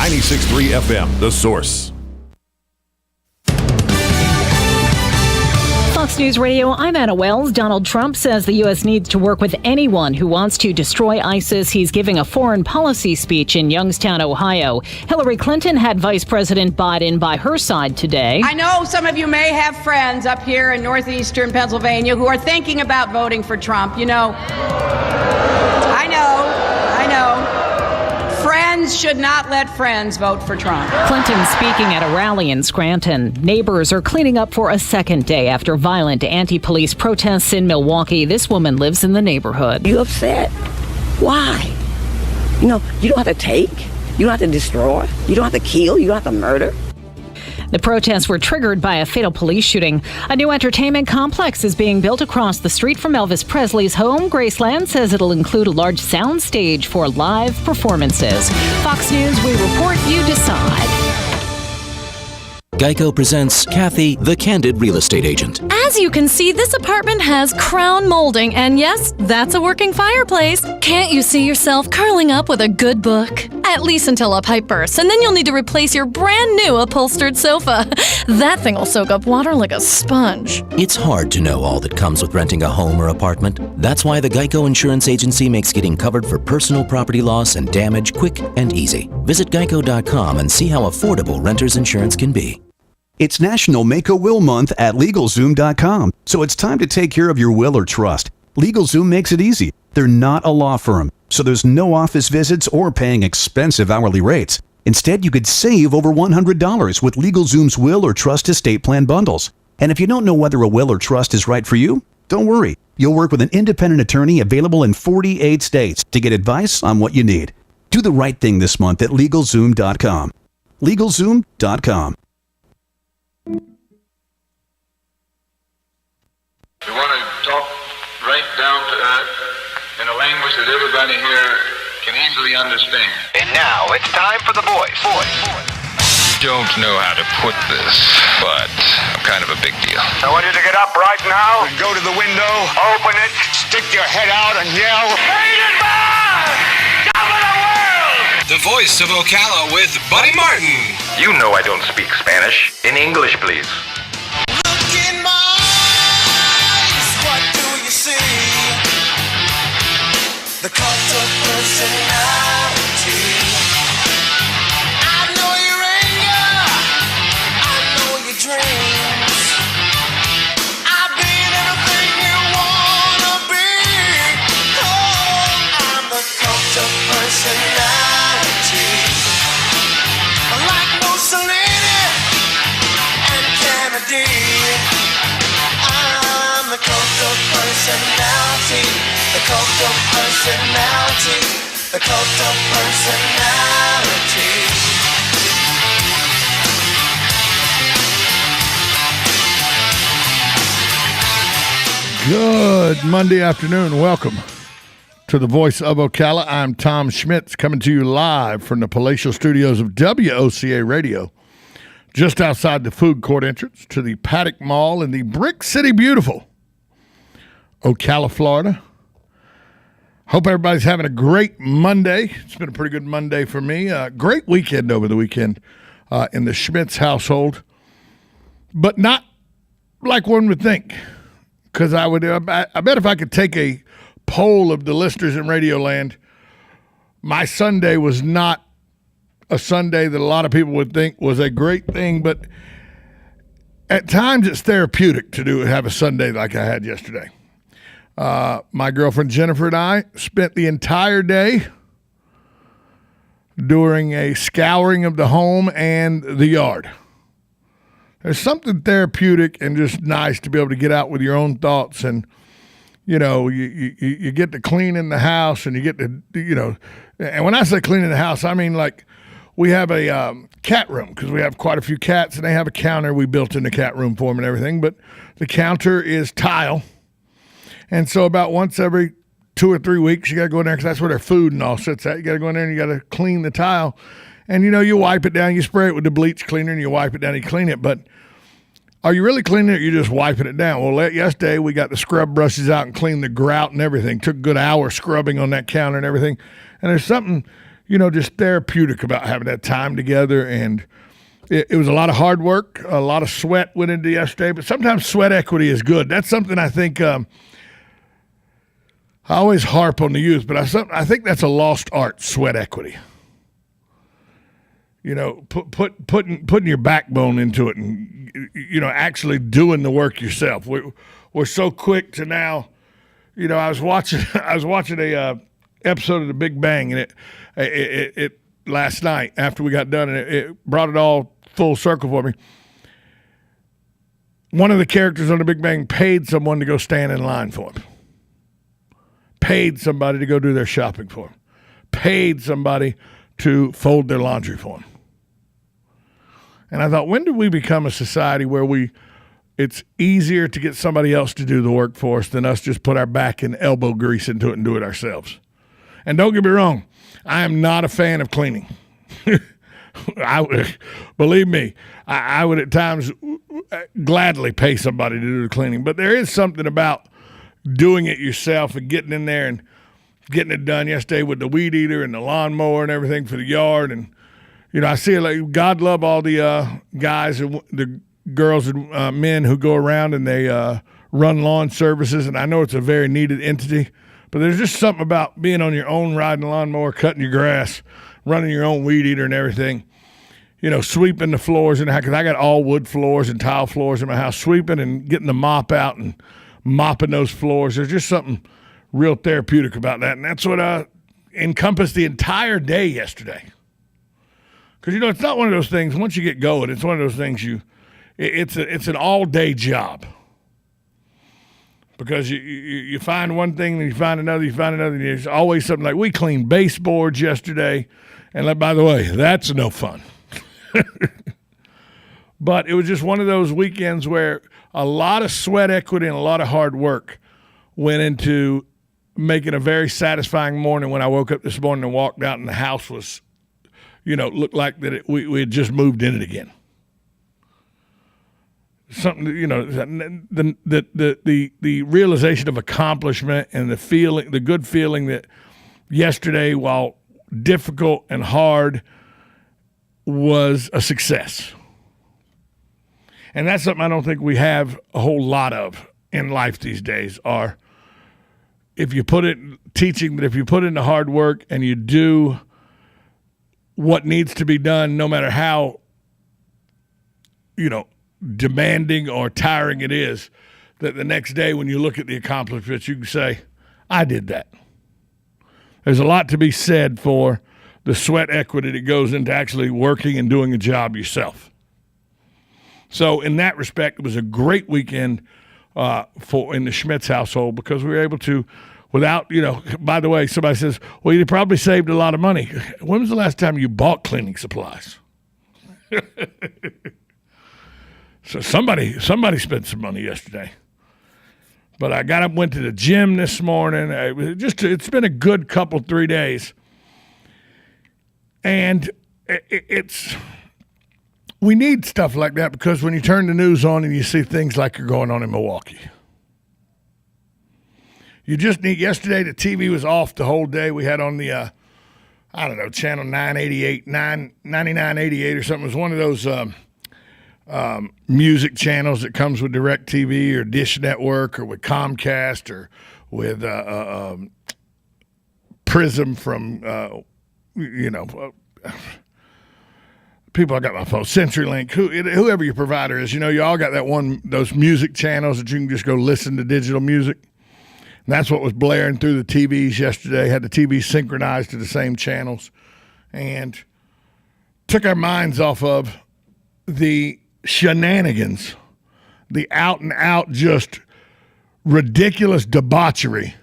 96.3 FM, The Source. Fox News Radio, I'm Anna Wells. Donald Trump says the U.S. needs to work with anyone who wants to destroy ISIS. He's giving a foreign policy speech in Youngstown, Ohio. Hillary Clinton had Vice President Biden by her side today. I know some of you may have friends up here in northeastern Pennsylvania who are thinking about voting for Trump. You know, I know. Friends should not let friends vote for Trump. Clinton speaking at a rally in Scranton. Neighbors are cleaning up for a second day after violent anti-police protests in Milwaukee. This woman lives in the neighborhood. You upset? Why? You know, you don't have to take. You don't have to destroy. You don't have to kill. You don't have to murder. The protests were triggered by a fatal police shooting. A new entertainment complex is being built across the street from Elvis Presley's home. Graceland says it'll include a large sound stage for live performances. Fox News, we report, you decide. Geico presents Kathy, the Candid Real Estate Agent. As you can see, this apartment has crown molding, and yes, that's a working fireplace. Can't you see yourself curling up with a good book? At least until a pipe bursts, and then you'll need to replace your brand new upholstered sofa. That thing will soak up water like a sponge. It's hard to know all that comes with renting a home or apartment. That's why the Geico Insurance Agency makes getting covered for personal property loss and damage quick and easy. Visit geico.com and see how affordable renter's insurance can be. It's National Make a Will Month at LegalZoom.com, so it's time to take care of your will or trust. LegalZoom makes it easy. They're not a law firm, so there's no office visits or paying expensive hourly rates. Instead, you could save over $100 with LegalZoom's will or trust estate plan bundles. And if you don't know whether a will or trust is right for you, don't worry. You'll work with an independent attorney available in 48 states to get advice on what you need. Do the right thing this month at LegalZoom.com. LegalZoom.com. We want to talk right down to earth in a language that everybody here can easily understand. And now it's time for the voice. Don't know how to put this, but I'm kind of a big deal. I want you to get up right now. Go to the window, Open it. stick your head out and yell, Hated man! Top of the world! The voice of Ocala with Buddy Martin. You know I don't speak Spanish. In English, please. Look in my eyes, what do you see? The cult of personality. I know your anger, I know your dreams. I've been anything you wanna be. Oh, I'm the cult of personality. Like Mussolini and Kennedy, I'm the cult of personality. The cult of personality. The cult of personality. Good Monday afternoon. Welcome to the Voice of Ocala. I'm Tom Schmitz, coming to you live from the palatial studios of WOCA Radio, just outside the food court entrance to the Paddock Mall in the Brick City Beautiful, Ocala, Florida. Hope everybody's having a great Monday. It's been a pretty good Monday for me. Great weekend over the weekend in the Schmitz household, but not like one would think. Because I bet if I could take a poll of the listeners in Radio Land, my Sunday was not a Sunday that a lot of people would think was a great thing, but at times it's therapeutic to have a Sunday like I had yesterday. My girlfriend Jennifer and I spent the entire day doing a scouring of the home and the yard. There's something therapeutic and just nice to be able to get out with your own thoughts, and you know, you get to clean in the house, and you get to, you know, and when I say clean in the house, I mean like we have a cat room because we have quite a few cats, and they have a counter we built in the cat room for them and everything, but the counter is tile, and so about once every 2 or 3 weeks you got to go in there because that's where their food and all sits at. You got to go in there and you got to clean the tile. And, you know, you wipe it down, you spray it with the bleach cleaner, and you wipe it down, you clean it. But are you really cleaning it, or you're just wiping it down? Well, yesterday we got the scrub brushes out and cleaned the grout and everything. Took a good hour scrubbing on that counter and everything. And there's something just therapeutic about having that time together. And it was a lot of hard work, a lot of sweat went into yesterday, but sometimes sweat equity is good. That's something I think I always harp on the youth, but I think that's a lost art, sweat equity. Putting your backbone into it and, actually doing the work yourself. We're so quick to now, I was watching a episode of The Big Bang, and it last night after we got done, and it brought it all full circle for me. One of the characters on The Big Bang paid someone to go stand in line for him. Paid somebody to go do their shopping for him. Paid somebody to fold their laundry for him. And I thought, when did we become a society where it's easier to get somebody else to do the work for us than us just put our back and elbow grease into it and do it ourselves? And don't get me wrong, I am not a fan of cleaning. Believe me, I would at times gladly pay somebody to do the cleaning. But there is something about doing it yourself and getting in there and getting it done. Yesterday with the weed eater and the lawnmower and everything for the yard. And, I see it like God love all the guys and the girls and men who go around and they run lawn services. And I know it's a very needed entity. But there's just something about being on your own, riding a lawnmower, cutting your grass, running your own weed eater and everything, sweeping the floors in the house, because I got all wood floors and tile floors in my house, sweeping and getting the mop out and mopping those floors. There's just something real therapeutic about that. And that's what encompassed the entire day yesterday. Because, it's not one of those things, once you get going, it's one of those things it's an all-day job. Because you find one thing, then you find another, and there's always something like, we cleaned baseboards yesterday, and by the way, that's no fun. But it was just one of those weekends where a lot of sweat equity and a lot of hard work went into making a very satisfying morning when I woke up this morning and walked out and the house was, looked like that we had just moved in it again. Something, the realization of accomplishment and the good feeling that yesterday, while difficult and hard, was a success. And that's something I don't think we have a whole lot of in life these days. Or if you put it in the hard work and you do what needs to be done, no matter how, demanding or tiring it is, that the next day when you look at the accomplishments, you can say, I did that. There's a lot to be said for the sweat equity that goes into actually working and doing a job yourself. So in that respect, it was a great weekend in the Schmitz household, because we were able to, without, by the way, somebody says, well, you probably saved a lot of money. When was the last time you bought cleaning supplies? So somebody spent some money yesterday. But I got up, went to the gym this morning. It's been a good 3 days. And we need stuff like that, because when you turn the news on and you see things like are going on in Milwaukee, you just need. Yesterday the TV was off the whole day. We had on the channel 988, 9988 or something. It was one of those music channels that comes with DirecTV or Dish Network or with Comcast or with Prism from people, I got my phone, CenturyLink, whoever your provider is, you all got those music channels that you can just go listen to digital music. And that's what was blaring through the TVs yesterday. Had the TV synchronized to the same channels, and took our minds off of the shenanigans, the out and out just ridiculous debauchery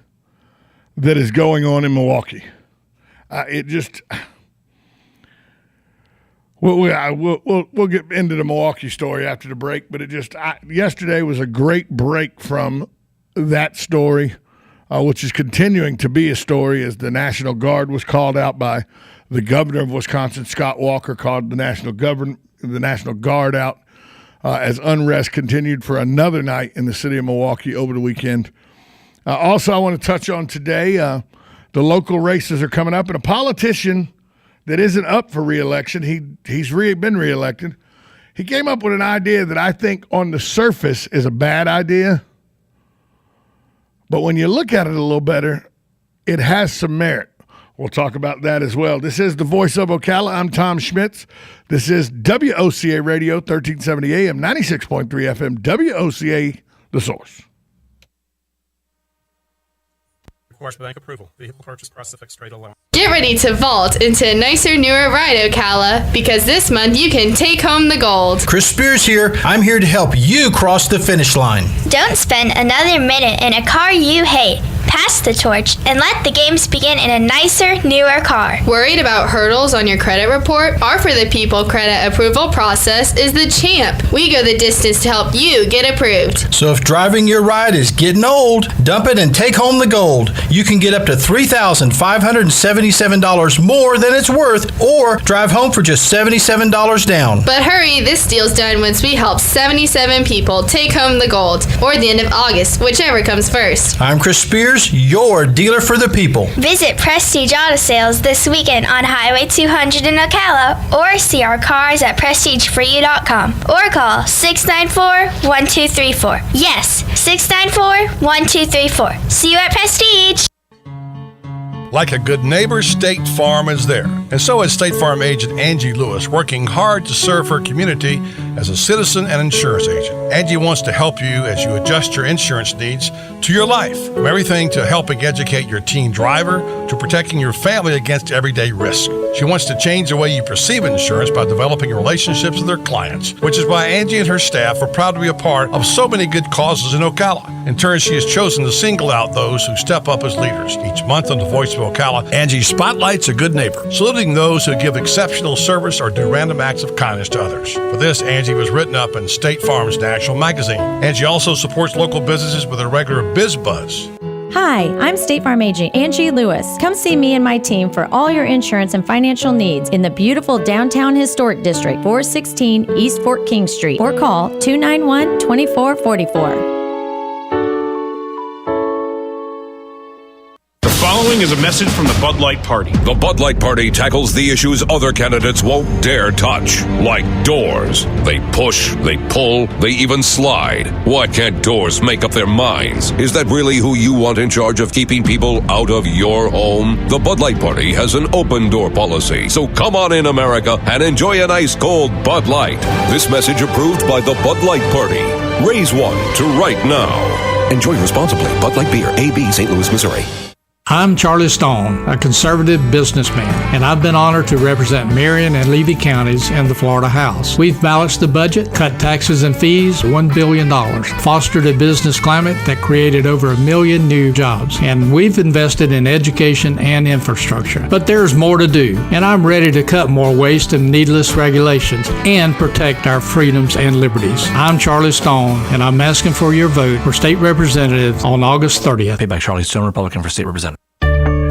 that is going on in Milwaukee. We'll get into the Milwaukee story after the break, but yesterday was a great break from that story, which is continuing to be a story, as the National Guard was called out by the governor of Wisconsin, Scott Walker, called the National Guard out as unrest continued for another night in the city of Milwaukee over the weekend. Also, I want to touch on today, the local races are coming up, and a politician that isn't up for re-election. He's been re-elected. He came up with an idea that I think on the surface is a bad idea. But when you look at it a little better, it has some merit. We'll talk about that as well. This is the Voice of Ocala. I'm Tom Schmitz. This is WOCA Radio, 1370 AM, 96.3 FM, WOCA, The Source. Requires bank approval. Vehicle purchase process fixed rate allowance. Get ready to vault into a nicer, newer ride, Ocala, because this month you can take home the gold. Chris Spears here. I'm here to help you cross the finish line. Don't spend another minute in a car you hate. Pass the torch and let the games begin in a nicer, newer car. Worried about hurdles on your credit report? Our For the People credit approval process is the champ. We go the distance to help you get approved. So if driving your ride is getting old, dump it and take home the gold. You can get up to $3,577 more than it's worth, or drive home for just $77 down. But hurry, this deal's done once we help 77 people take home the gold, or the end of August, whichever comes first. I'm Chris Spears, your dealer for the people. Visit Prestige Auto Sales this weekend on Highway 200 in Ocala, or see our cars at prestigeforyou.com, or call 694-1234. Yes, 694-1234. See you at Prestige. Like a good neighbor, State Farm is there. And so is State Farm agent Angie Lewis, working hard to serve her community as a citizen and insurance agent. Angie wants to help you as you adjust your insurance needs to your life. From everything to helping educate your teen driver to protecting your family against everyday risk. She wants to change the way you perceive insurance by developing relationships with her clients, which is why Angie and her staff are proud to be a part of so many good causes in Ocala. In turn, she has chosen to single out those who step up as leaders. Each month on the Voice of Ocala, Angie spotlights a good neighbor, saluting those who give exceptional service or do random acts of kindness to others. For this, Angie was written up in State Farm's National Magazine. Angie also supports local businesses with a regular Biz Buzz. Hi, I'm State Farm agent Angie Lewis. Come see me and my team for all your insurance and financial needs in the beautiful downtown historic district, 416 East Fort King Street, or call 291-2444. The following is a message from the Bud Light Party. The Bud Light Party tackles the issues other candidates won't dare touch, like doors. They push, they pull, they even slide. Why can't doors make up their minds? Is that really who you want in charge of keeping people out of your home? The Bud Light Party has an open door policy. So come on in, America, and enjoy an ice cold Bud Light. This message approved by the Bud Light Party. Raise one to right now. Enjoy responsibly. Bud Light Beer, AB, St. Louis, Missouri. I'm Charlie Stone, a conservative businessman, and I've been honored to represent Marion and Levy counties in the Florida House. We've balanced the budget, cut taxes and fees $1 billion, fostered a business climate that created over 1 million new jobs, and we've invested in education and infrastructure. But there's more to do, and I'm ready to cut more waste and needless regulations and protect our freedoms and liberties. I'm Charlie Stone, and I'm asking for your vote for state representative on August 30th. Paid by Charlie Stone, Republican for state representative.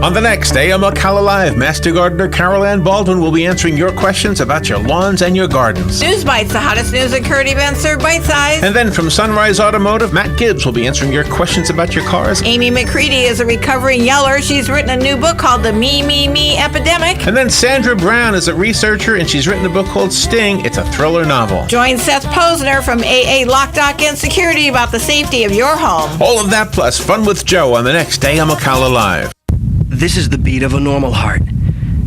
On the next AM Ocala Live, Master Gardener Carol Ann Baldwin will be answering your questions about your lawns and your gardens. News Bites, the hottest news and current events served bite-sized. And then from Sunrise Automotive, Matt Gibbs will be answering your questions about your cars. Amy McCready is a recovering yeller. She's written a new book called The Me, Me, Me Epidemic. And then Sandra Brown is a researcher, and she's written a book called Sting. It's a thriller novel. Join Seth Posner from AA Lock, Dock, and Security about the safety of your home. All of that plus Fun with Joe on the next AM Ocala Live. This is the beat of a normal heart.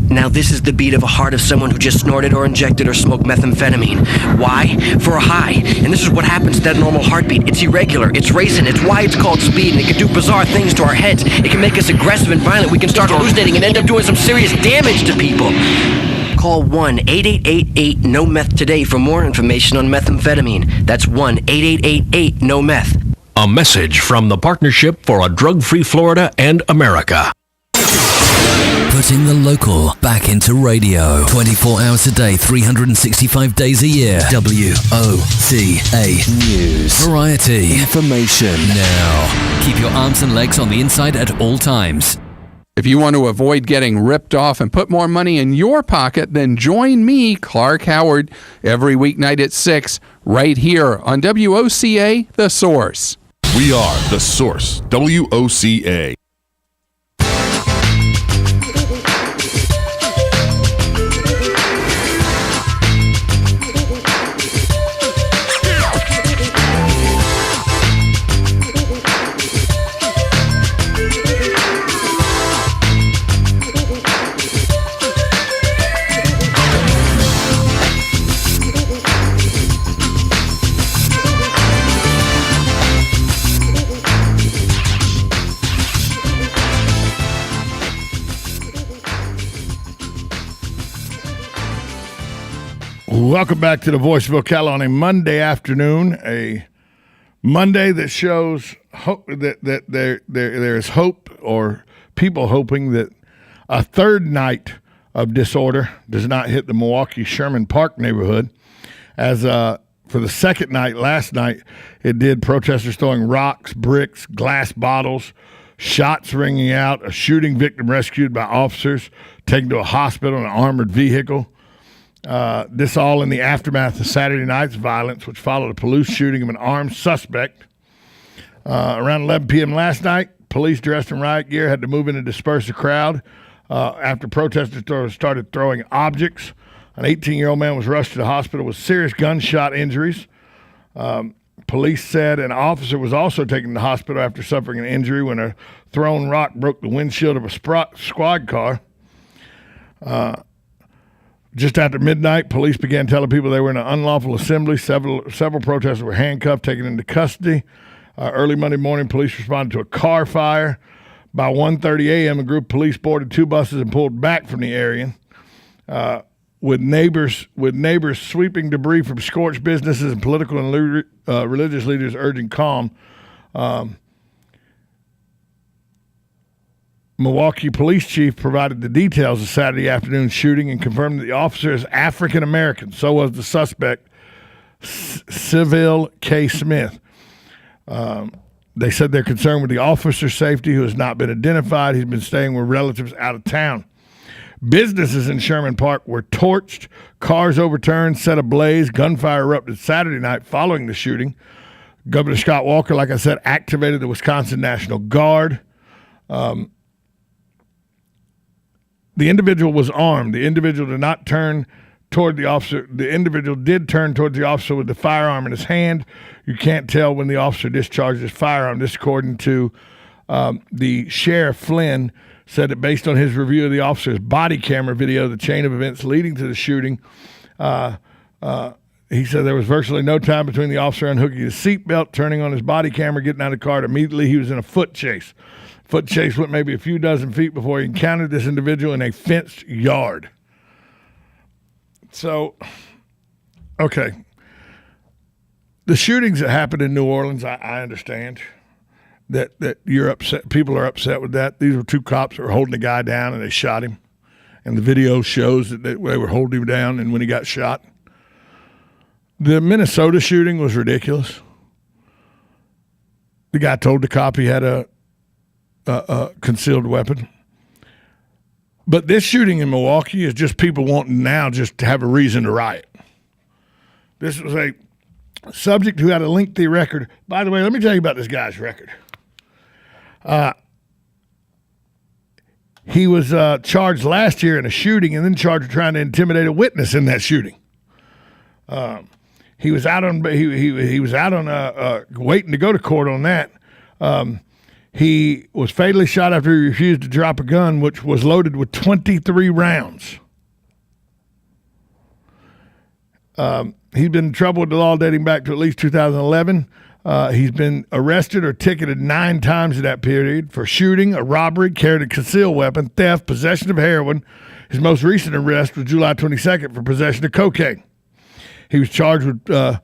Now this is the beat of a heart of someone who just snorted or injected or smoked methamphetamine. Why? For a high. And this is what happens to that normal heartbeat. It's irregular, it's racing, it's why it's called speed, and it can do bizarre things to our heads. It can make us aggressive and violent. We can start hallucinating and end up doing some serious damage to people. Call 1-8888-NO-METH today for more information on methamphetamine. That's 1-8888-NO-METH. A message from the Partnership for a Drug-Free Florida and America. Putting the local back into radio. 24 hours a day, 365 days a year. WOCA News. Variety. Information. Now. Keep your arms and legs on the inside at all times. If you want to avoid getting ripped off and put more money in your pocket, then join me, Clark Howard, every weeknight at 6, right here on WOCA, The Source. We are The Source, WOCA. Welcome back to the Voice of Ocala on a Monday afternoon, a Monday that shows hope that there is hope, or people hoping that a third night of disorder does not hit the Milwaukee Sherman Park neighborhood. As for the second night, last night, it did. Protesters throwing rocks, bricks, glass bottles, shots ringing out, a shooting victim rescued by officers, taken to a hospital in an armored vehicle. This all in the aftermath of Saturday night's violence, which followed a police shooting of an armed suspect. Around 11 p.m. last night, police dressed in riot gear had to move in and disperse the crowd after protesters started throwing objects. An 18-year-old man was rushed to the hospital with serious gunshot injuries. Police said an officer was also taken to the hospital after suffering an injury when a thrown rock broke the windshield of a squad car. Just after midnight, police began telling people they were in an unlawful assembly. Several protesters were handcuffed, taken into custody. Early Monday morning, police responded to a car fire. By 1:30 a.m., a group of police boarded two buses and pulled back from the area, with neighbors sweeping debris from scorched businesses and political and religious leaders urging calm. Milwaukee police chief provided the details of Saturday afternoon shooting and confirmed that the officer is African American. So was the suspect, Civil K. Smith. They said they're concerned with the officer's safety, who has not been identified. He's been staying with relatives out of town. Businesses in Sherman Park were torched, cars overturned, set ablaze. Gunfire erupted Saturday night following the shooting. Governor Scott Walker, like I said, activated the Wisconsin National Guard. The individual was armed. The individual did not turn toward the officer. The individual did turn towards the officer with the firearm in his hand. You can't tell when the officer discharged his firearm. This, according to the Sheriff Flynn, said that based on his review of the officer's body camera video, the chain of events leading to the shooting, he said there was virtually no time between the officer unhooking his seatbelt, turning on his body camera, getting out of the car. Immediately, he was in a foot chase. Foot chase went maybe a few dozen feet before he encountered this individual in a fenced yard. So, okay. The shootings that happened in New Orleans, I understand that you're upset. People are upset with that. These were two cops that were holding a guy down and they shot him. And the video shows that they were holding him down and when he got shot. The Minnesota shooting was ridiculous. The guy told the cop he had a concealed weapon. But this shooting in Milwaukee is just people wanting now just to have a reason to riot. This was a subject who had a lengthy record. By the way, let me tell you about this guy's record. He was charged last year in a shooting and then charged with trying to intimidate a witness in that shooting. He was out on he was out on waiting to go to court on that. He was fatally shot after he refused to drop a gun, which was loaded with 23 rounds. He's been in trouble with the law dating back to at least 2011. He's been arrested or ticketed 9 times in that period for shooting, a robbery, carried a concealed weapon, theft, possession of heroin. His most recent arrest was July 22nd for possession of cocaine. He was charged with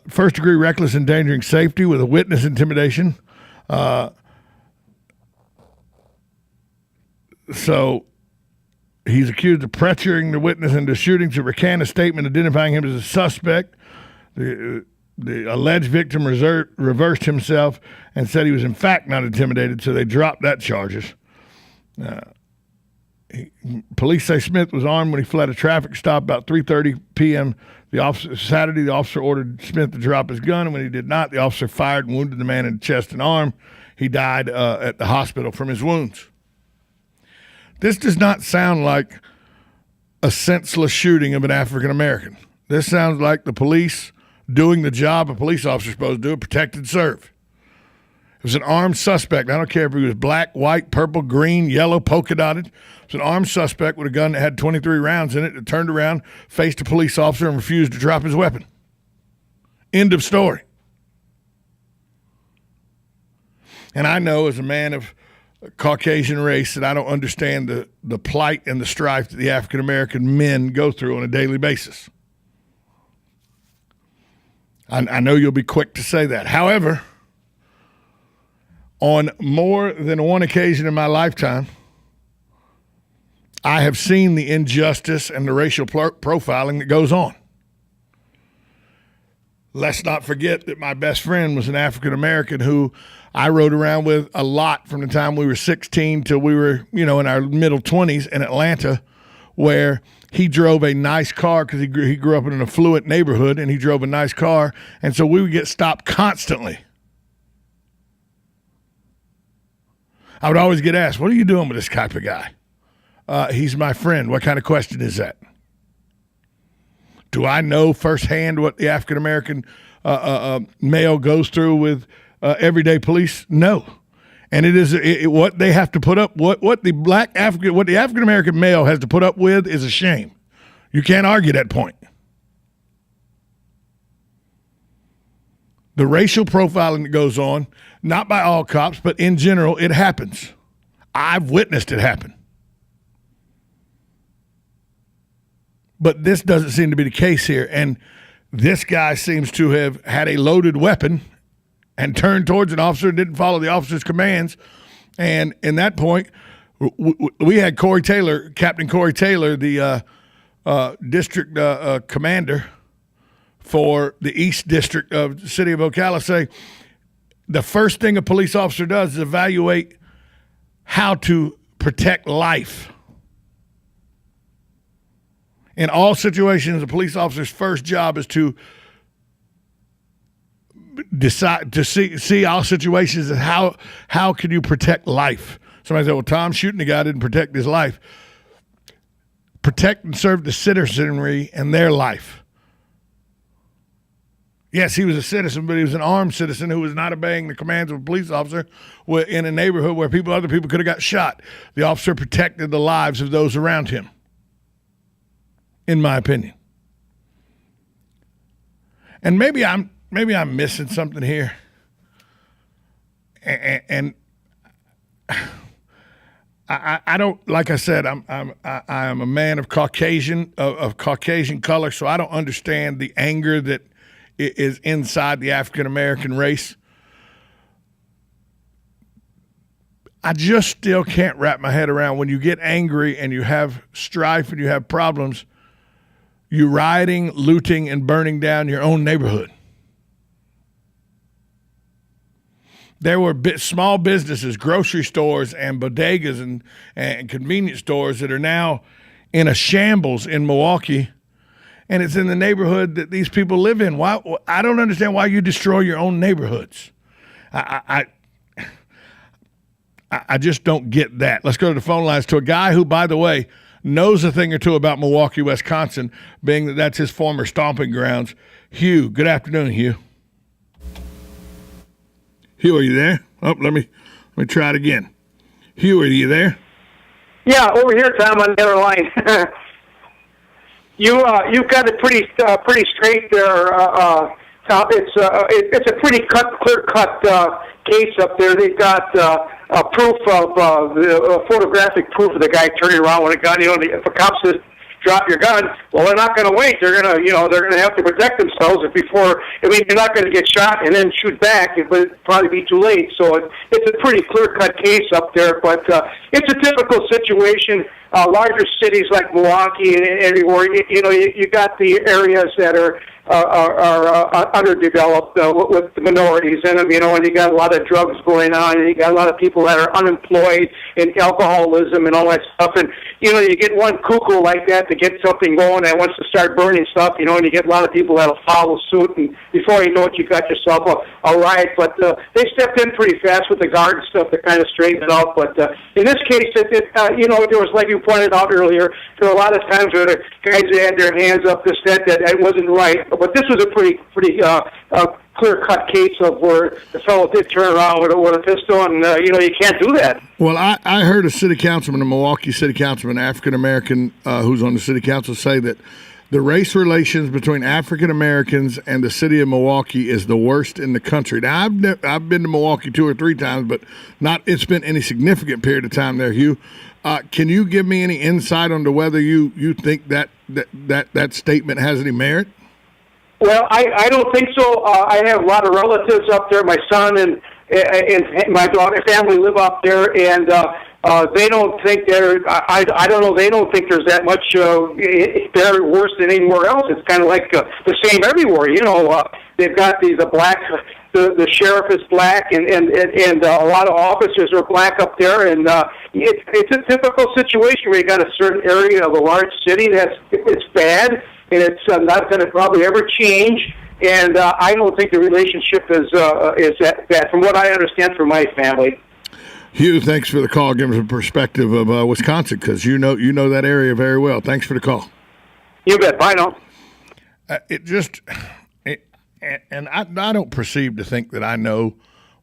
first-degree reckless endangering safety with a witness intimidation. So he's accused of pressuring the witness into shooting to recant a statement identifying him as a suspect. The alleged victim reversed himself and said he was in fact not intimidated, so they dropped that charges. Police say Smith was armed when he fled a traffic stop about 3:30 p.m. Saturday. The officer ordered Smith to drop his gun, and when he did not, the officer fired and wounded the man in the chest and arm. He died at the hospital from his wounds. This does not sound like a senseless shooting of an African American. This sounds like the police doing the job a police officer is supposed to do, protect and serve. It was an armed suspect. I don't care if he was black, white, purple, green, yellow, polka dotted. It was an armed suspect with a gun that had 23 rounds in it that turned around, faced a police officer, and refused to drop his weapon. End of story. And I know as a man of Caucasian race that I don't understand the plight and the strife that the African American men go through on a daily basis. I know you'll be quick to say that. However, on more than one occasion in my lifetime, I have seen the injustice and the racial profiling that goes on. Let's not forget that my best friend was an African American who I rode around with a lot from the time we were 16 till we were, in our middle 20s in Atlanta, where he drove a nice car because he grew up in an affluent neighborhood, and he drove a nice car, and so we would get stopped constantly. I would always get asked, what are you doing with this type of guy? He's my friend. What kind of question is that? Do I know firsthand what the African-American male goes through with everyday police? No. And it is what they have to put up, what the African-American male has to put up with is a shame. You can't argue that point. The racial profiling that goes on, not by all cops, but in general, it happens. I've witnessed it happen. But this doesn't seem to be the case here. And this guy seems to have had a loaded weapon and turned towards an officer and didn't follow the officer's commands. And in that point, we had Captain Corey Taylor, the district commander for the East District of the city of Ocala, say the first thing a police officer does is evaluate how to protect life. In all situations, a police officer's first job is to decide to see all situations and how can you protect life. Somebody said, well, Tom shooting the guy didn't protect his life. Protect and serve the citizenry and their life. Yes, he was a citizen, but he was an armed citizen who was not obeying the commands of a police officer in a neighborhood where other people could have got shot. The officer protected the lives of those around him, in my opinion. And maybe I'm missing something here. And I don't, like I said, I am a man of Caucasian color, so I don't understand the anger that is inside the African American race. I just still can't wrap my head around when you get angry and you have strife and you have problems, you rioting, looting, and burning down your own neighborhood. There were small businesses, grocery stores, and bodegas and convenience stores that are now in a shambles in Milwaukee, and it's in the neighborhood that these people live in. Why? I don't understand why you destroy your own neighborhoods. I just don't get that. Let's go to the phone lines to a guy who, by the way, knows a thing or two about Milwaukee, Wisconsin, being that that's his former stomping grounds. Hugh, good afternoon, Hugh. Hugh, are you there? Oh, let me try it again. Hugh, are you there? Yeah, over here, Tom, on the other line. You've got it pretty straight there, Tom. It's a pretty clear cut case up there. They've got proof of the photographic proof of the guy turning around with a gun. If a cop says drop your gun, well, they're not going to wait. They're going to have to protect themselves you're not going to get shot and then shoot back. It would probably be too late. So it's a pretty clear-cut case up there, but it's a typical situation. Larger cities like Milwaukee and everywhere, you got the areas that are underdeveloped with the minorities in them, and you got a lot of drugs going on, and you got a lot of people that are unemployed and alcoholism and all that stuff. And, you get one cuckoo like that to get something going that wants to start burning stuff, and you get a lot of people that'll follow suit, and before you know it, you got yourself a riot. But they stepped in pretty fast with the guard and stuff to kind of straighten it out. But in this case, there was, like you pointed out earlier, there were a lot of times where the guys had their hands up to said that it wasn't right. But this was a pretty clear-cut case of where the fellow did turn around with a pistol, and you can't do that. Well, I heard a city councilman, a Milwaukee city councilman, African American, who's on the city council, say that the race relations between African Americans and the city of Milwaukee is the worst in the country. Now, I've been to Milwaukee 2 or 3 times, but not it's been any significant period of time there, Hugh. Can you give me any insight onto whether you think that statement has any merit? Well, I don't think so. I have a lot of relatives up there. My son and my daughter family live up there, and they don't think I don't know. They don't think there's that much better worse than anywhere else. It's kind of like the same everywhere. They've got the black. The sheriff is black, and a lot of officers are black up there, and it's a typical situation where you got a certain area of a large city it's bad, and it's not going to probably ever change. And I don't think the relationship is that bad, from what I understand from my family. Hugh, thanks for the call. Give us a perspective of Wisconsin, because you know that area very well. Thanks for the call. You bet. Bye now. And I don't perceive to think that I know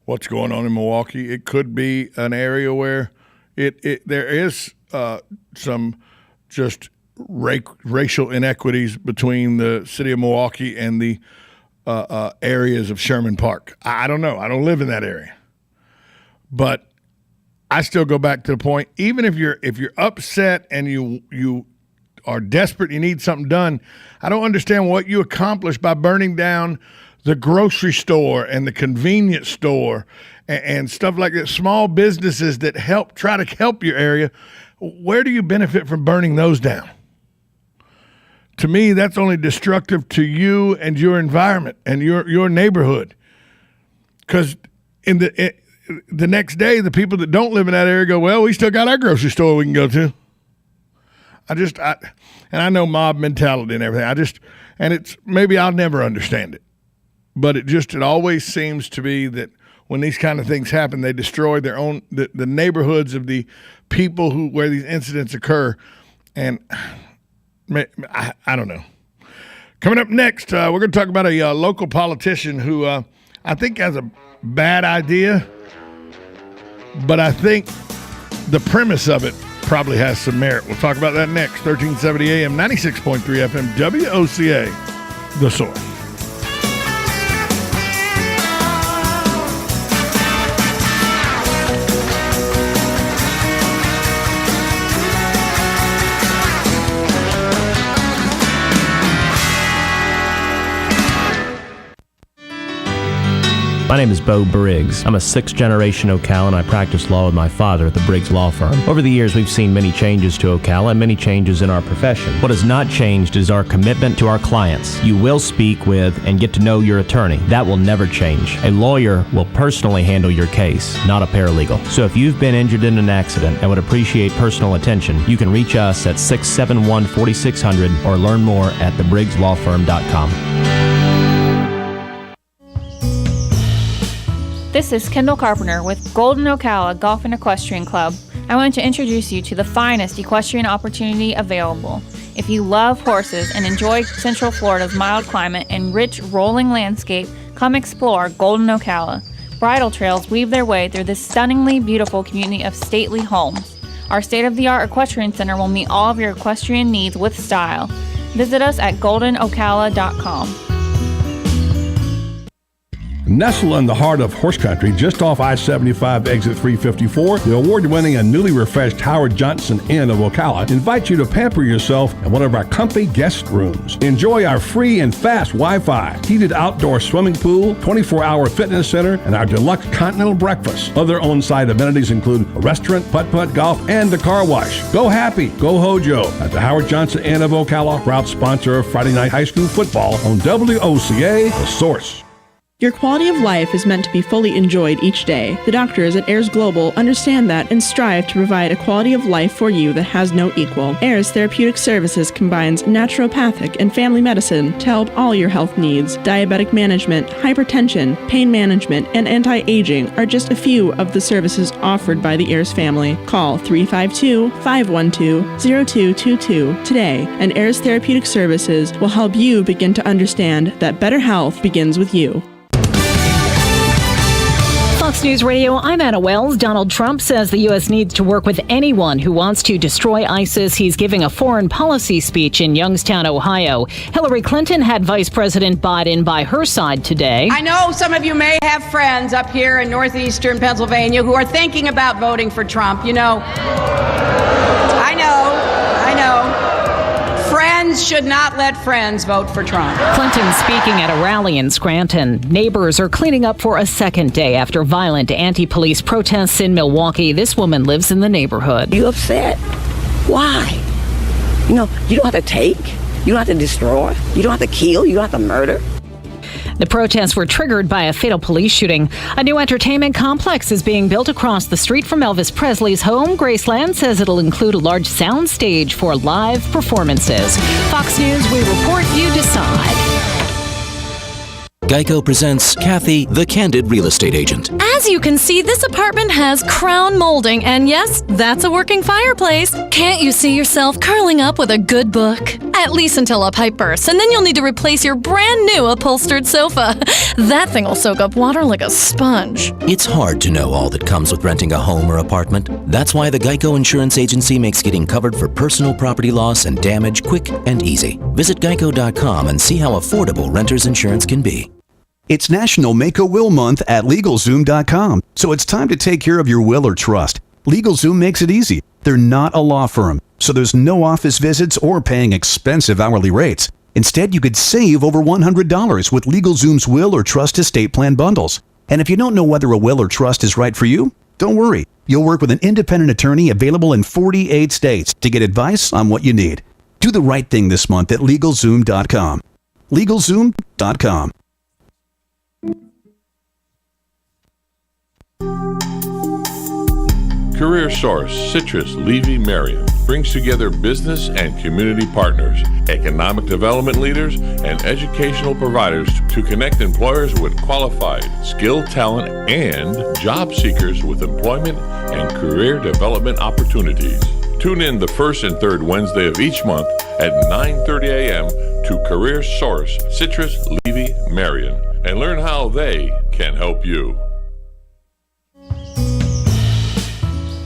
what's going on in Milwaukee. It could be an area where there is some just racial inequities between the city of Milwaukee and the areas of Sherman Park. I don't know. I don't live in that area, but I still go back to the point. Even if you're upset and you are desperate, you need something done, I don't understand what you accomplished by burning down the grocery store and the convenience store and stuff like that, small businesses that try to help your area. Where do you benefit from burning those down? To me, that's only destructive to you and your environment and your neighborhood. Because the next day, the people that don't live in that area go, well, we still got our grocery store we can go to. And I know mob mentality and everything. And it's maybe I'll never understand it, but it always seems to be that when these kind of things happen, they destroy their own the neighborhoods of the people where these incidents occur. And I don't know. Coming up next, we're going to talk about a local politician who I think has a bad idea, but I think the premise of it probably has some merit. We'll talk about that next. 1370 AM, 96.3 FM, WOCA, The Source. My name is Bo Briggs. I'm a 6th-generation Ocala, and I practice law with my father at the Briggs Law Firm. Over the years, we've seen many changes to Ocala and many changes in our profession. What has not changed is our commitment to our clients. You will speak with and get to know your attorney. That will never change. A lawyer will personally handle your case, not a paralegal. So if you've been injured in an accident and would appreciate personal attention, you can reach us at 671-4600 or learn more at thebriggslawfirm.com. This is Kendall Carpenter with Golden Ocala Golf and Equestrian Club. I want to introduce you to the finest equestrian opportunity available. If you love horses and enjoy Central Florida's mild climate and rich rolling landscape, come explore Golden Ocala. Bridle trails weave their way through this stunningly beautiful community of stately homes. Our state-of-the-art equestrian center will meet all of your equestrian needs with style. Visit us at goldenocala.com. Nestled in the heart of horse country, just off I-75 exit 354, the award-winning and newly refreshed Howard Johnson Inn of Ocala invites you to pamper yourself in one of our comfy guest rooms. Enjoy our free and fast Wi-Fi, heated outdoor swimming pool, 24-hour fitness center, and our deluxe continental breakfast. Other on-site amenities include a restaurant, putt-putt golf, and a car wash. Go happy, go Hojo at the Howard Johnson Inn of Ocala, proud sponsor of Friday Night High School football on WOCA, The Source. Your quality of life is meant to be fully enjoyed each day. The doctors at Ayers Global understand that and strive to provide a quality of life for you that has no equal. Ayers Therapeutic Services combines naturopathic and family medicine to help all your health needs. Diabetic management, hypertension, pain management, and anti-aging are just a few of the services offered by the Ayers family. Call 352-512-0222 today, and Ayers Therapeutic Services will help you begin to understand that better health begins with you. Fox News Radio, I'm Anna Wells. Donald Trump says the U.S. needs to work with anyone who wants to destroy ISIS. He's giving a foreign policy speech in Youngstown, Ohio. Hillary Clinton had Vice President Biden by her side today. I know some of you may have friends up here in northeastern Pennsylvania who are thinking about voting for Trump. You know, I know. Friends should not let friends vote for Trump. Clinton speaking at a rally in Scranton. Neighbors are cleaning up for a second day after violent anti-police protests in Milwaukee. This woman lives in the neighborhood. You upset? Why? You know, you don't have to take. You don't have to destroy. You don't have to kill. You don't have to murder. The protests were triggered by a fatal police shooting. A new entertainment complex is being built across the street from Elvis Presley's home. Graceland says it'll include a large sound stage for live performances. Fox News, we report, you decide. Geico presents Kathy, the Candid Real Estate Agent. As you can see, this apartment has crown molding, and yes, that's a working fireplace. Can't you see yourself curling up with a good book? At least until a pipe bursts, and then you'll need to replace your brand new upholstered sofa. That thing will soak up water like a sponge. It's hard to know all that comes with renting a home or apartment. That's why the Geico Insurance Agency makes getting covered for personal property loss and damage quick and easy. Visit geico.com and see how affordable renter's insurance can be. It's National Make a Will Month at LegalZoom.com, so it's time to take care of your will or trust. LegalZoom makes it easy. They're not a law firm, so there's no office visits or paying expensive hourly rates. Instead, you could save over $100 with LegalZoom's will or trust estate plan bundles. And if you don't know whether a will or trust is right for you, don't worry. You'll work with an independent attorney available in 48 states to get advice on what you need. Do the right thing this month at LegalZoom.com. LegalZoom.com. Career Source Citrus Levy Marion brings together business and community partners, economic development leaders, and educational providers to connect employers with qualified, skilled talent and job seekers with employment and career development opportunities. Tune in the first and third Wednesday of each month at 9:30 a.m. to Career Source Citrus Levy Marion and learn how they can help you.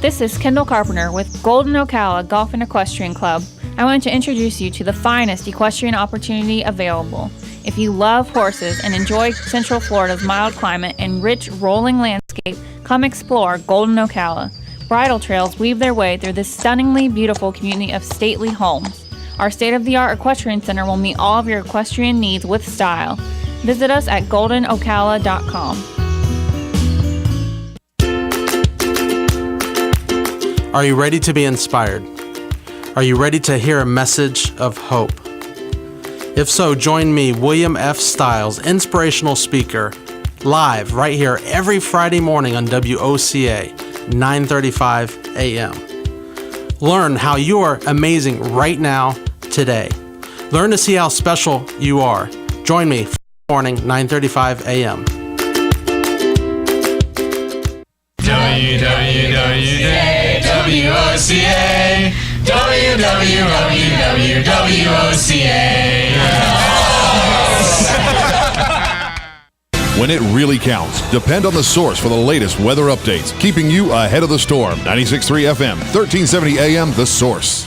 This is Kendall Carpenter with Golden Ocala Golf and Equestrian Club. I want to introduce you to the finest equestrian opportunity available. If you love horses and enjoy Central Florida's mild climate and rich rolling landscape, come explore Golden Ocala. Bridle trails weave their way through this stunningly beautiful community of stately homes. Our state-of-the-art equestrian center will meet all of your equestrian needs with style. Visit us at goldenocala.com. Are you ready to be inspired? Are you ready to hear a message of hope? If so, join me, William F. Stiles, inspirational speaker, live right here every Friday morning on WOCA, 9:35 a.m. Learn how you are amazing right now, today. Learn to see how special you are. Join me, morning, 9:35 a.m. WOCA, When it really counts, depend on the source for the latest weather updates, keeping you ahead of the storm. 96.3 FM, 1370 AM, The Source.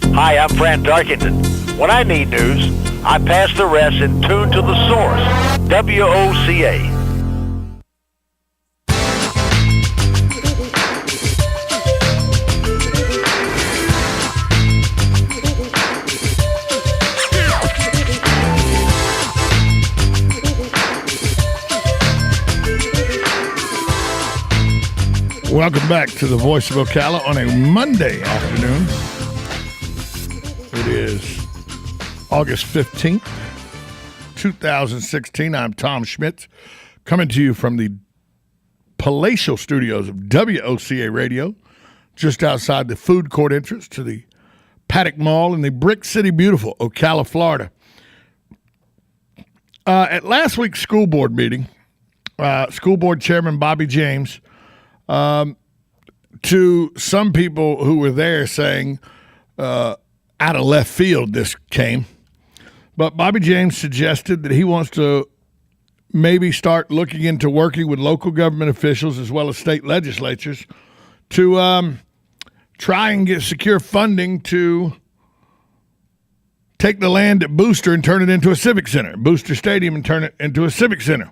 Hi, I'm Fran Darkington. When I need news, I pass the rest and tune to the source. WOCA. Welcome back to the Voice of Ocala on a Monday afternoon. It is August 15th, 2016. I'm Tom Schmitz, coming to you from the palatial studios of WOCA Radio, just outside the food court entrance to the Paddock Mall in the Brick City beautiful Ocala, Florida. At last week's school board meeting, school board chairman Bobby James, to some people who were there saying, out of left field this came, but Bobby James suggested that he wants to maybe start looking into working with local government officials as well as state legislatures to try and secure funding to take the land at Booster and turn it into a civic center, Booster Stadium, and turn it into a civic center.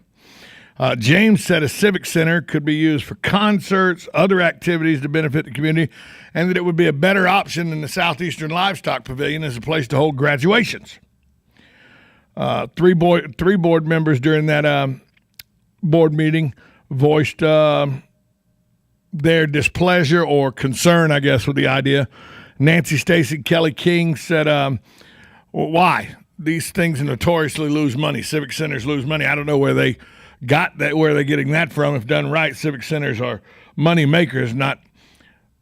James said a civic center could be used for concerts, other activities to benefit the community, and that it would be a better option than the Southeastern Livestock Pavilion as a place to hold graduations. Three board members during that board meeting voiced their displeasure or concern, I guess, with the idea. Nancy Stacy Kelly King said, well, why? These things notoriously lose money. Civic centers lose money. I don't know where they got that, where they're getting that from. If done right, civic centers are money makers, not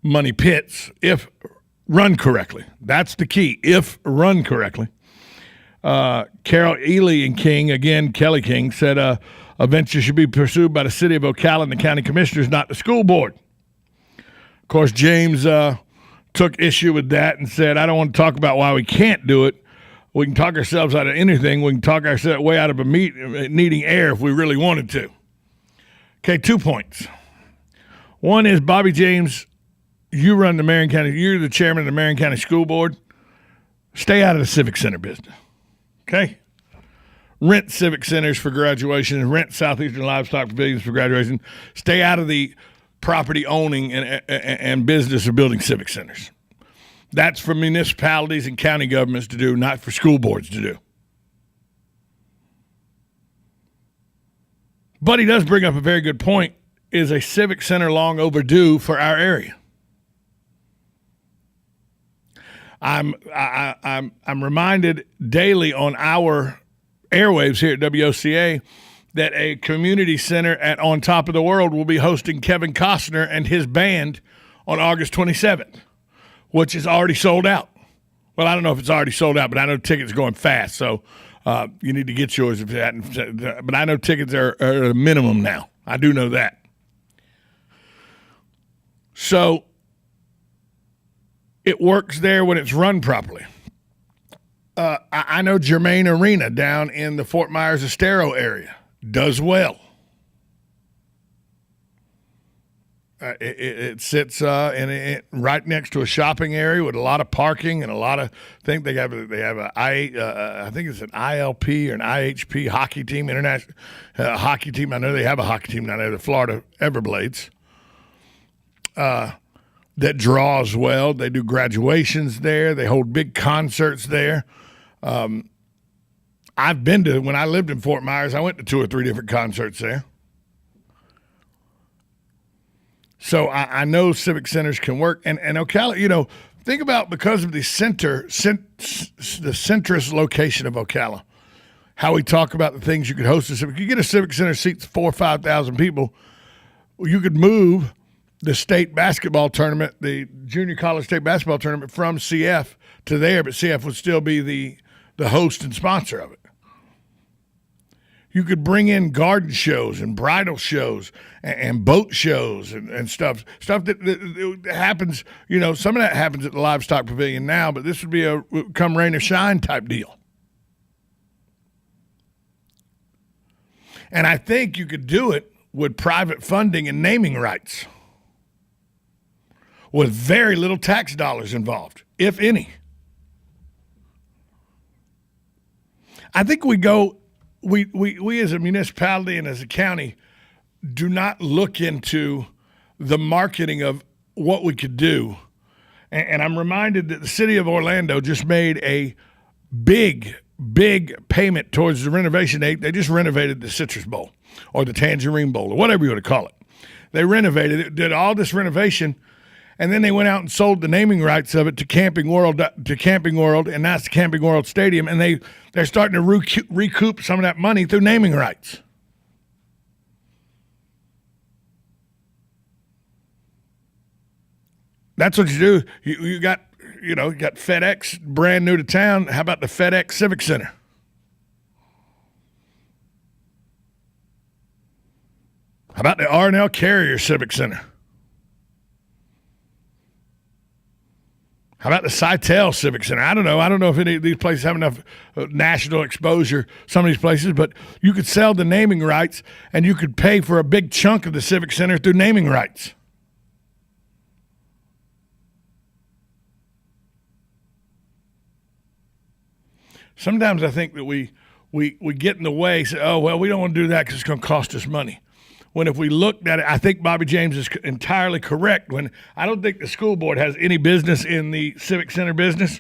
money pits, if run correctly. That's the key, if run correctly. Carol Ely and King, again, Kelly King, said a venture should be pursued by the city of Ocala and the county commissioners, not the school board. Of course, James took issue with that and said, I don't want to talk about why we can't do it. We can talk ourselves out of anything. We can talk ourselves way out of needing air if we really wanted to. Okay, 2 points. One is, Bobby James, you run the Marion County, you're the chairman of the Marion County School Board. Stay out of the civic center business. Okay? Rent civic centers for graduation and rent Southeastern Livestock Pavilions for graduation. Stay out of the property owning and business of building civic centers. That's for municipalities and county governments to do, not for school boards to do. But he does bring up a very good point. Is a civic center long overdue for our area? I'm reminded daily on our airwaves here at WOCA that a community center On Top of the World will be hosting Kevin Costner and his band on August 27th, which is already sold out. Well, I don't know if it's already sold out, but I know tickets are going fast, so you need to get yours if you hadn't. But I know tickets are at a minimum now. I do know that. So it works there when it's run properly. I know Germain Arena down in the Fort Myers Estero area does well. It sits right next to a shopping area with a lot of parking and a lot of things. They have I think it's an ILP or an IHP hockey team, international hockey team. I know they have a hockey team down there, the Florida Everblades. That draws well. They do graduations there. They hold big concerts there. I've been to, when I lived in Fort Myers, I went to 2 or 3 different concerts there. So I know civic centers can work. And Ocala, think about, because of the centrist location of Ocala, how we talk about the things you could host a civic. You get a civic center seats 4,000 or 5,000 people. You could move the state basketball tournament, the junior college state basketball tournament, from CF to there, but CF would still be the host and sponsor of it. You could bring in garden shows and bridal shows and boat shows and stuff that happens. Some of that happens at the Livestock Pavilion now, but this would be a come rain or shine type deal. And I think you could do it with private funding and naming rights, with very little tax dollars involved, if any. I think we as a municipality and as a county do not look into the marketing of what we could do. And I'm reminded that the city of Orlando just made a big payment towards the renovation. They just renovated the Citrus Bowl or the Tangerine Bowl or whatever you want to call it. They renovated it, did all this renovation, and then they went out and sold the naming rights of it to Camping World, and that's the Camping World Stadium, and they're starting to recoup some of that money through naming rights. That's what you do. You got FedEx brand new to town. How about the FedEx Civic Center? How about the R&L Carrier Civic Center? How about the Sitel Civic Center? I don't know. I don't know if any of these places have enough national exposure, some of these places, but you could sell the naming rights and you could pay for a big chunk of the Civic Center through naming rights. Sometimes I think that we get in the way, say, oh, well, we don't want to do that because it's going to cost us money. When if we looked at it, I think Bobby James is entirely correct. When I don't think the school board has any business in the Civic Center business,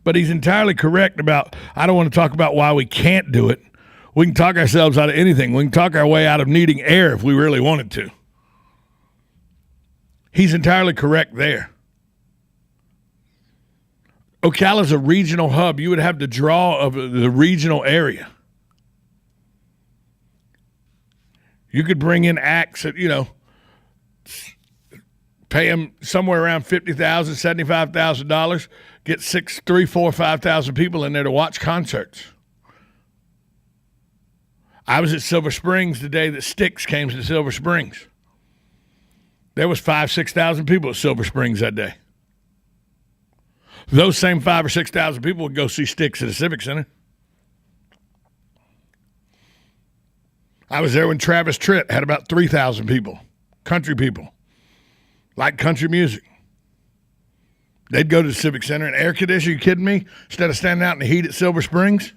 but he's entirely correct about, I don't want to talk about why we can't do it. We can talk ourselves out of anything. We can talk our way out of needing air if we really wanted to. He's entirely correct there. Ocala's a regional hub. You would have the draw of the regional area. You could bring in acts that, pay them somewhere around $50,000, $75,000, get 3,000, 4,000, 5,000 people in there to watch concerts. I was at Silver Springs the day that Styx came to Silver Springs. There was 5,000, 6,000 people at Silver Springs that day. Those same 5,000 or 6,000 people would go see Styx at the Civic Center. I was there when Travis Tritt had about 3,000 people, country people, like country music. They'd go to the Civic Center and air condition. Are you kidding me? Instead of standing out in the heat at Silver Springs.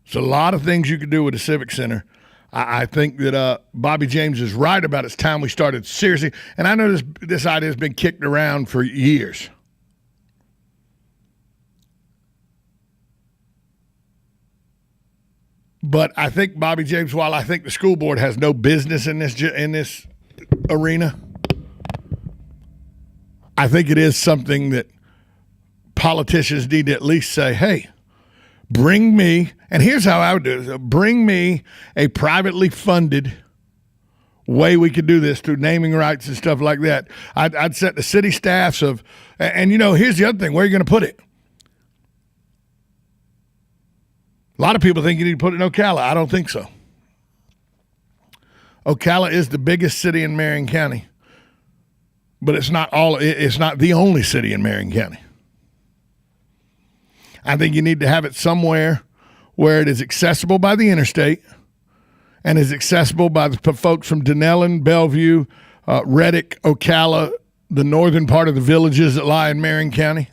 There's a lot of things you could do with the Civic Center. I think that Bobby James is right about it's time we started seriously. And I know this idea has been kicked around for years. But I think Bobby James, while I think the school board has no business in this arena, I think it is something that politicians need to at least say, hey, bring me, and here's how I would do it, bring me a privately funded way we could do this through naming rights and stuff like that. I'd set the city staffs of, and here's the other thing, where are you going to put it? A lot of people think you need to put it in Ocala. I don't think so. Ocala is the biggest city in Marion County, but it's not the only city in Marion County. I think you need to have it somewhere where it is accessible by the interstate and is accessible by the folks from Dunellen, Bellevue, Reddick, Ocala, the northern part of the villages that lie in Marion County.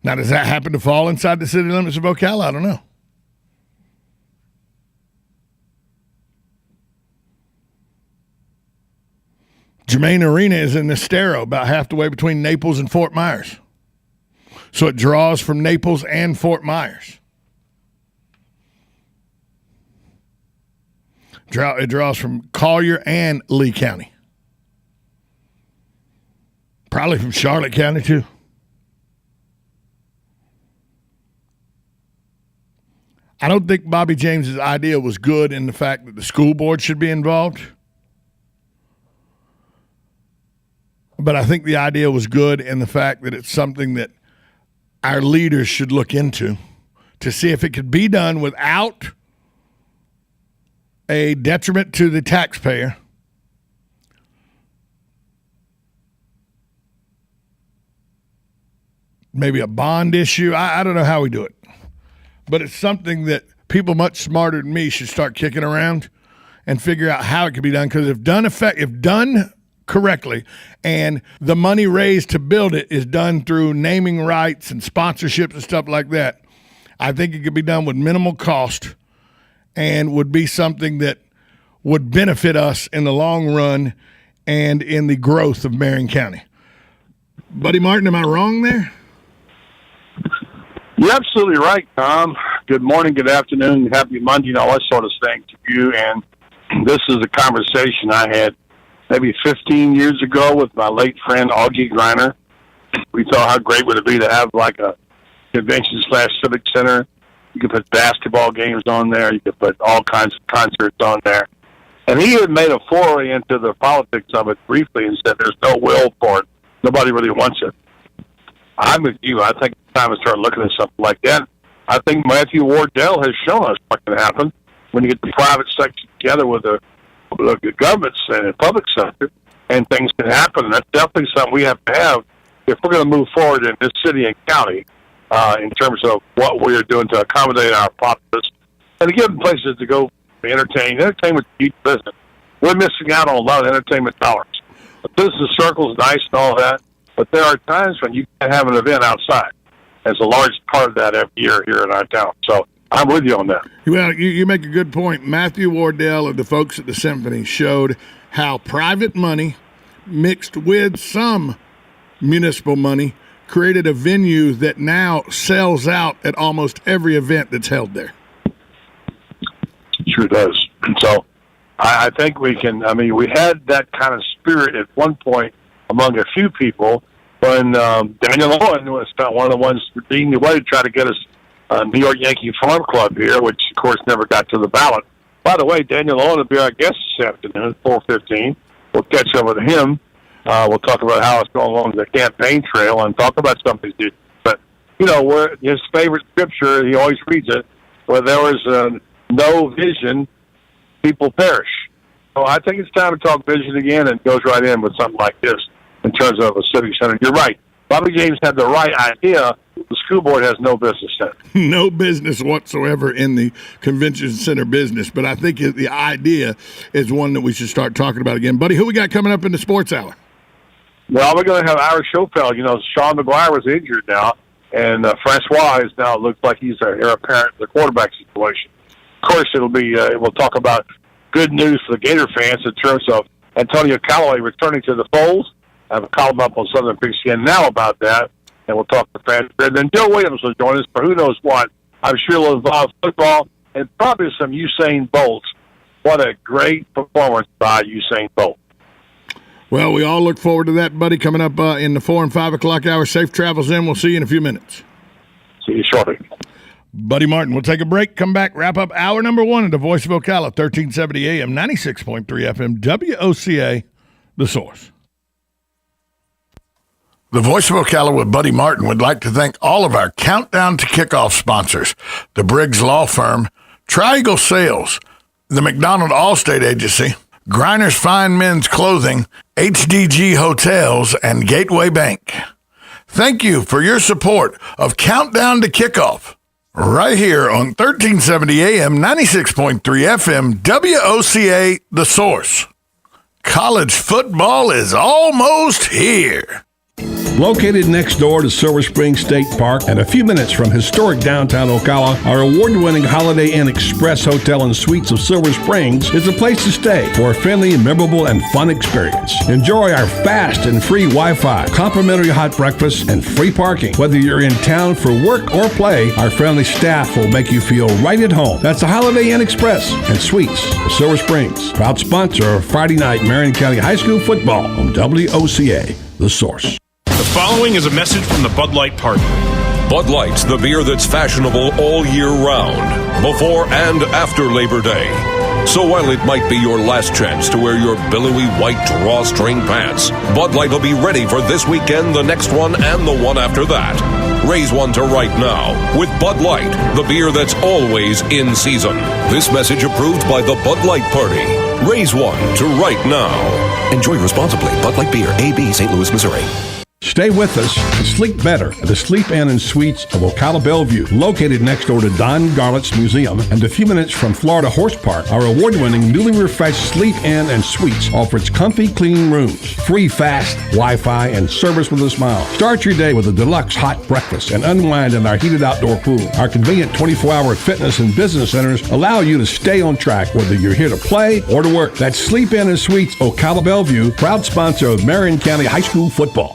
Now, does that happen to fall inside the city limits of Ocala? I don't know. Germain Arena is in Estero, about half the way between Naples and Fort Myers. So it draws from Naples and Fort Myers. It draws from Collier and Lee County. Probably from Charlotte County, too. I don't think Bobby James's idea was good in the fact that the school board should be involved. But I think the idea was good in the fact that it's something that our leaders should look into to see if it could be done without a detriment to the taxpayer. Maybe a bond issue. I don't know how we do it. But it's something that people much smarter than me should start kicking around and figure out how it could be done. Because if done correctly and the money raised to build it is done through naming rights and sponsorships and stuff like that, I think it could be done with minimal cost and would be something that would benefit us in the long run and in the growth of Marion County. Buddy Martin, am I wrong there? You're absolutely right, Tom. Good morning, good afternoon, happy Monday, and all that sort of thing to you. And this is a conversation I had maybe 15 years ago with my late friend, Augie Griner. We thought how great would it be to have like a convention/civic center. You could put basketball games on there. You could put all kinds of concerts on there. And he had made a foray into the politics of it briefly and said there's no will for it. Nobody really wants it. I'm with you. I think it's time to start looking at something like that. I think Matthew Wardell has shown us what can happen. when you get the private sector together with the governments and the public sector, and things can happen. That's definitely something we have to have if we're going to move forward in this city and county in terms of what we are doing to accommodate our populace and to give them places to go entertain. Entertainment's a huge business. We're missing out on a lot of entertainment dollars. The business circle's nice and all that, but there are times when you can't have an event outside. There's a large part of that every year here in our town. So I'm with you on that. Well, you make a good point. Matthew Wardell and the folks at the Symphony showed how private money mixed with some municipal money created a venue that now sells out at almost every event that's held there. Sure does. So I think we can, we had that kind of spirit at one point among a few people when Daniel Owen was one of the ones leading the way to try to get us New York Yankee Farm Club here, which, of course, never got to the ballot. By the way, Daniel Owen will be our guest this afternoon at 4:15. We'll catch up with him. We'll talk about how it's going along the campaign trail and talk about some of these issues. But, his favorite scripture, he always reads it, where there was no vision, people perish. So I think it's time to talk vision again, and goes right in with something like this in terms of a civic center. You're right. Bobby James had the right idea. The school board has no business in it. No business whatsoever in the convention center business, but I think the idea is one that we should start talking about again. Buddy, who we got coming up in the sports hour? Well, we're going to have Ira Schofeld. Sean McGuire was injured now, and Francois is now looks like he's a heir apparent in the quarterback situation. Of course, it'll be we'll talk about good news for the Gator fans in terms of Antonio Callaway returning to the fold. I have a column up on Southern PCN now about that, and we'll talk to fans. And then Joe Williams will join us for who knows what. I'm sure it'll involve football and probably some Usain Bolt. What a great performance by Usain Bolt. Well, we all look forward to that, buddy, coming up in the 4 and 5 o'clock hour. Safe travels in. We'll see you in a few minutes. See you shortly. Buddy Martin, we'll take a break, come back, wrap up hour number 1 at the Voice of Ocala, 1370 AM, 96.3 FM, WOCA, The Source. The Voice of Ocala with Buddy Martin would like to thank all of our Countdown to Kickoff sponsors, the Briggs Law Firm, Tri-Eagle Sales, the McDonald Allstate Agency, Griner's Fine Men's Clothing, HDG Hotels, and Gateway Bank. Thank you for your support of Countdown to Kickoff, right here on 1370 AM, 96.3 FM, WOCA, The Source. College football is almost here. Located next door to Silver Spring State Park and a few minutes from historic downtown Ocala, our award-winning Holiday Inn Express Hotel and Suites of Silver Springs is a place to stay for a friendly, memorable, and fun experience. Enjoy our fast and free Wi-Fi, complimentary hot breakfast, and free parking. Whether you're in town for work or play, our friendly staff will make you feel right at home. That's the Holiday Inn Express and Suites of Silver Springs, proud sponsor of Friday night Marion County High School football on WOCA, The Source. The following is a message from the Bud Light Party. Bud Light's the beer that's fashionable all year round, before and after Labor Day. So while it might be your last chance to wear your billowy white drawstring pants, Bud Light will be ready for this weekend, the next one, and the one after that. Raise one to right now with Bud Light, the beer that's always in season. This message approved by the Bud Light Party. Raise one to right now. Enjoy responsibly. Bud Light Beer, AB, St. Louis, Missouri. Stay with us and sleep better at the Sleep Inn and Suites of Ocala Bellevue, located next door to Don Garlett's Museum and a few minutes from Florida Horse Park. Our award-winning, newly refreshed Sleep Inn and Suites offers comfy, clean rooms, free fast Wi-Fi, and service with a smile. Start your day with a deluxe hot breakfast and unwind in our heated outdoor pool. Our convenient 24-hour fitness and business centers allow you to stay on track whether you're here to play or to work. That's Sleep Inn and Suites Ocala Bellevue, proud sponsor of Marion County High School football.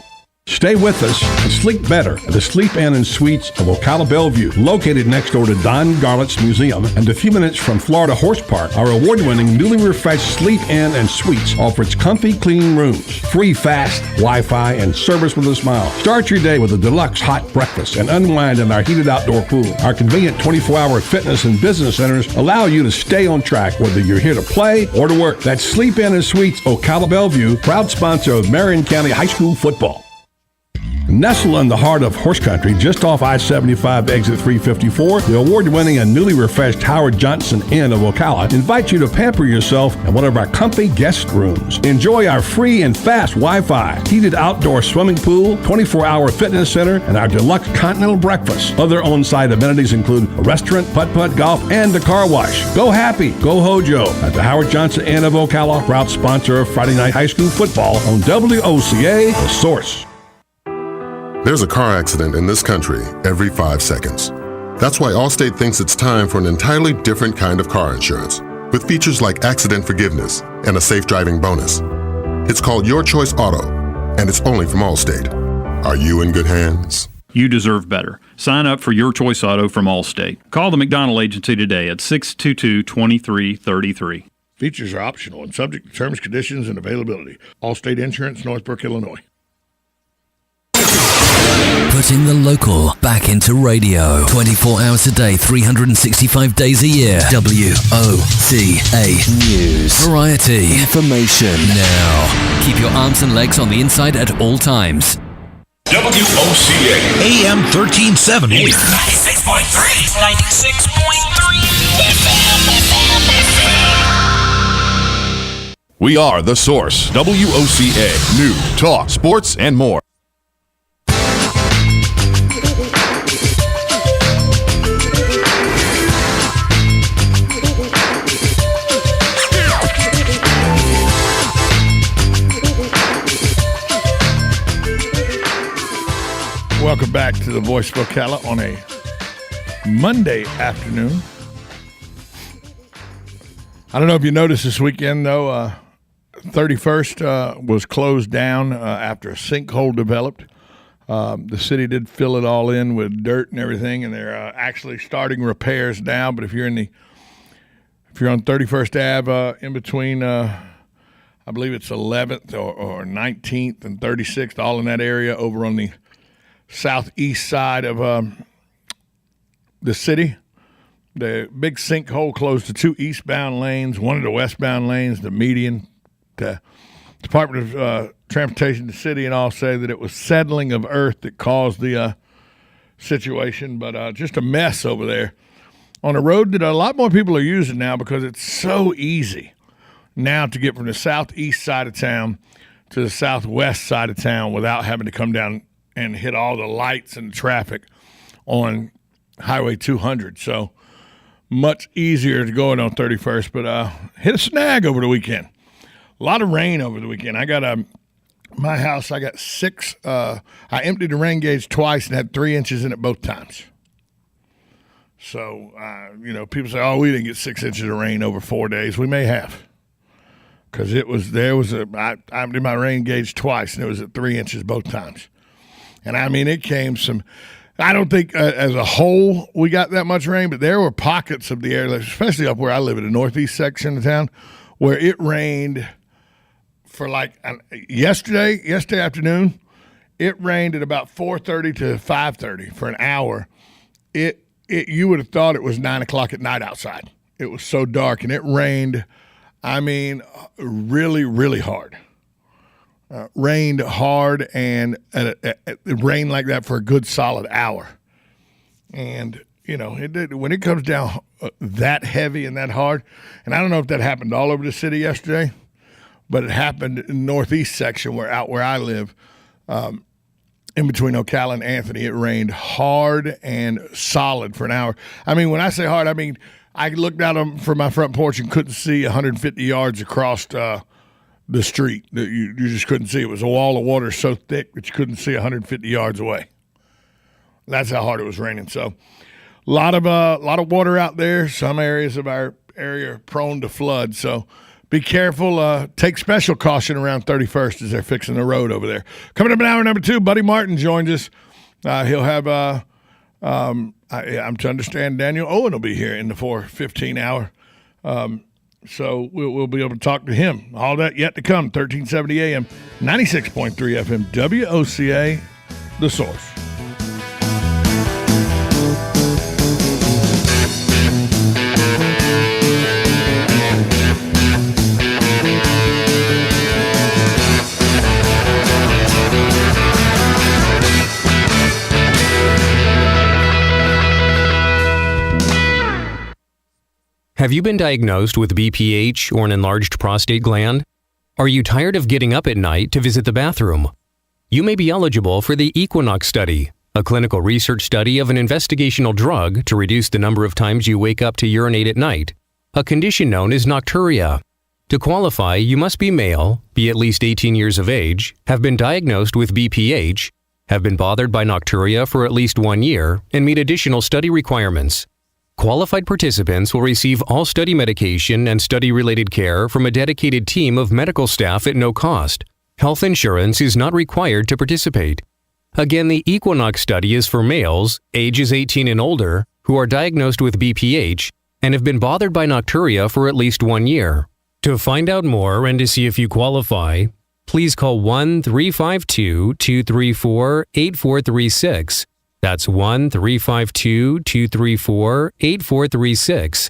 Stay with us and sleep better at the Sleep Inn and Suites of Ocala Bellevue, located next door to Don Garlett's Museum and a few minutes from Florida Horse Park. Our award-winning, newly refreshed Sleep Inn and Suites offers comfy, clean rooms, free fast Wi-Fi, and service with a smile. Start your day with a deluxe hot breakfast and unwind in our heated outdoor pool. Our convenient 24-hour fitness and business centers allow you to stay on track whether you're here to play or to work. That's Sleep Inn and Suites Ocala Bellevue, proud sponsor of Marion County High School football. Nestled in the heart of horse country, just off I-75 exit 354, the award-winning and newly refreshed Howard Johnson Inn of Ocala invites you to pamper yourself in one of our comfy guest rooms. Enjoy our free and fast Wi-Fi, heated outdoor swimming pool, 24-hour fitness center, and our deluxe continental breakfast. Other on-site amenities include a restaurant, putt-putt golf, and a car wash. Go happy, go Hojo at the Howard Johnson Inn of Ocala, proud sponsor of Friday Night High School Football on WOCA, The Source. There's a car accident in this country every 5 seconds. That's why Allstate thinks it's time for an entirely different kind of car insurance, with features like accident forgiveness and a safe driving bonus. It's called Your Choice Auto, and it's only from Allstate. Are you in good hands? You deserve better. Sign up for Your Choice Auto from Allstate. Call the McDonald Agency today at 622-2333. Features are optional and subject to terms, conditions, and availability. Allstate Insurance, Northbrook, Illinois. Putting the local back into radio. 24 hours a day, 365 days a year. WOCA News. Variety. Information. Now. Keep your arms and legs on the inside at all times. WOCA AM 1370. 96.3. 96.3. We are The Source. WOCA. News, talk, sports, and more. Welcome back to the Voice of Ocala on a Monday afternoon. I don't know if you noticed this weekend, though, 31st was closed down after a sinkhole developed. The city did fill it all in with dirt and everything, and they're actually starting repairs now. But if you're on 31st Ave in between, I believe it's 11th or 19th and 36th, all in that area over on the southeast side of the city. The big sinkhole closed the 2 eastbound lanes, one of the westbound lanes, the median. The Department of Transportation, the city, and all say that it was settling of earth that caused the situation, but just a mess over there on a road that a lot more people are using now because it's so easy now to get from the southeast side of town to the southwest side of town without having to come down and hit all the lights and traffic on Highway 200. So much easier to go in on 31st, but hit a snag over the weekend. A lot of rain over the weekend. I got my house, I got 6. I emptied the rain gauge twice and had 3 inches in it both times. So, people say, we didn't get 6 inches of rain over 4 days. We may have. Because I emptied my rain gauge twice and it was at 3 inches both times. And I mean, it came I don't think as a whole we got that much rain, but there were pockets of the area, especially up where I live in the northeast section of town, where it rained for yesterday afternoon. It rained at about 4:30 to 5:30 for an hour. You would have thought it was 9 o'clock at night outside. It was so dark, and it rained, really, really hard. Rained hard, and it rained like that for a good solid hour. And, when it comes down that heavy and that hard, and I don't know if that happened all over the city yesterday, but it happened in the northeast section where I live, in between Ocala and Anthony. It rained hard and solid for an hour. I mean, when I say hard, I looked out from my front porch and couldn't see 150 yards across the street. You just couldn't see. It was a wall of water so thick that you couldn't see 150 yards away. That's how hard it was raining. So a lot of water out there. Some areas of our area are prone to flood. So be careful. Take special caution around 31st as they're fixing the road over there. Coming up in hour number 2, Buddy Martin joins us. He'll have, I'm to understand, Daniel Owen will be here in the 4:15 hour. So we'll be able to talk to him. All that yet to come. 1370 AM, 96.3 FM, WOCA, The Source. Have you been diagnosed with BPH or an enlarged prostate gland? Are you tired of getting up at night to visit the bathroom? You may be eligible for the Equinox study, a clinical research study of an investigational drug to reduce the number of times you wake up to urinate at night, a condition known as nocturia. To qualify, you must be male, be at least 18 years of age, have been diagnosed with BPH, have been bothered by nocturia for at least 1 year, and meet additional study requirements. Qualified participants will receive all study medication and study-related care from a dedicated team of medical staff at no cost. Health insurance is not required to participate. Again, the Equinox study is for males, ages 18 and older, who are diagnosed with BPH and have been bothered by nocturia for at least 1 year. To find out more and to see if you qualify, please call 1-352-234-8436. That's 1-352-234-8436.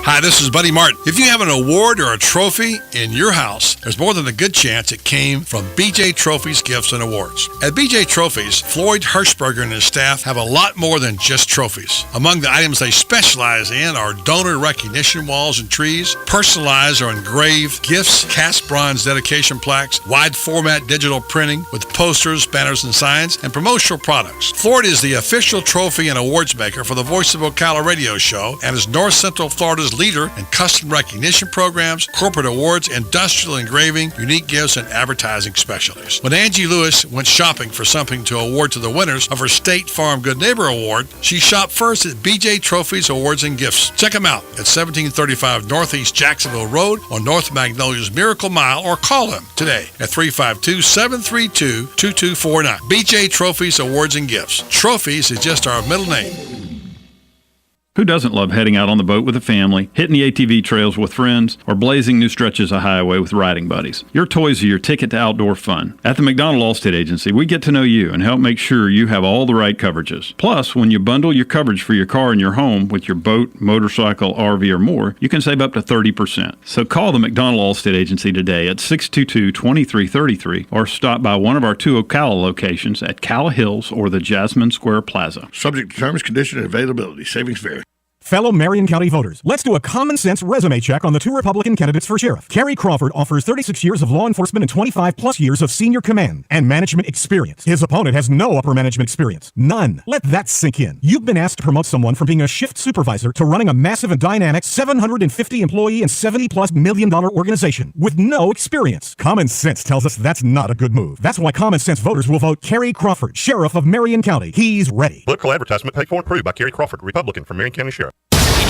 Hi, this is Buddy Martin. If you have an award or a trophy in your house, there's more than a good chance it came from BJ Trophies Gifts and Awards. At BJ Trophies, Floyd Hirschberger and his staff have a lot more than just trophies. Among the items they specialize in are donor recognition walls and trees, personalized or engraved gifts, cast bronze dedication plaques, wide format digital printing with posters, banners, and signs, and promotional products. Floyd is the official trophy and awards maker for the Voice of Ocala radio show and is North Central Florida's leader in custom recognition programs, corporate awards, industrial engraving, unique gifts, and advertising specialties. When Angie Lewis went shopping for something to award to the winners of her State Farm Good Neighbor Award, she shopped first at BJ Trophies Awards and Gifts. Check them out at 1735 Northeast Jacksonville Road on North Magnolia's Miracle Mile, or call them today at 352-732-2249. BJ Trophies Awards and Gifts. Trophies is just our middle name. Who doesn't love heading out on the boat with a family, hitting the ATV trails with friends, or blazing new stretches of highway with riding buddies? Your toys are your ticket to outdoor fun. At the McDonald Allstate Agency, we get to know you and help make sure you have all the right coverages. Plus, when you bundle your coverage for your car and your home with your boat, motorcycle, RV, or more, you can save up to 30%. So call the McDonald Allstate Agency today at 622-2333 or stop by one of our 2 Ocala locations at Calla Hills or the Jasmine Square Plaza. Subject to terms, conditions, and availability. Savings vary. Fellow Marion County voters, let's do a common sense resume check on the 2 Republican candidates for sheriff. Kerry Crawford offers 36 years of law enforcement and 25 plus years of senior command and management experience. His opponent has no upper management experience. None. Let that sink in. You've been asked to promote someone from being a shift supervisor to running a massive and dynamic 750 employee and $70+ million organization with no experience. Common sense tells us that's not a good move. That's why common sense voters will vote Kerry Crawford, sheriff of Marion County. He's ready. Political advertisement paid for and approved by Kerry Crawford, Republican from Marion County Sheriff.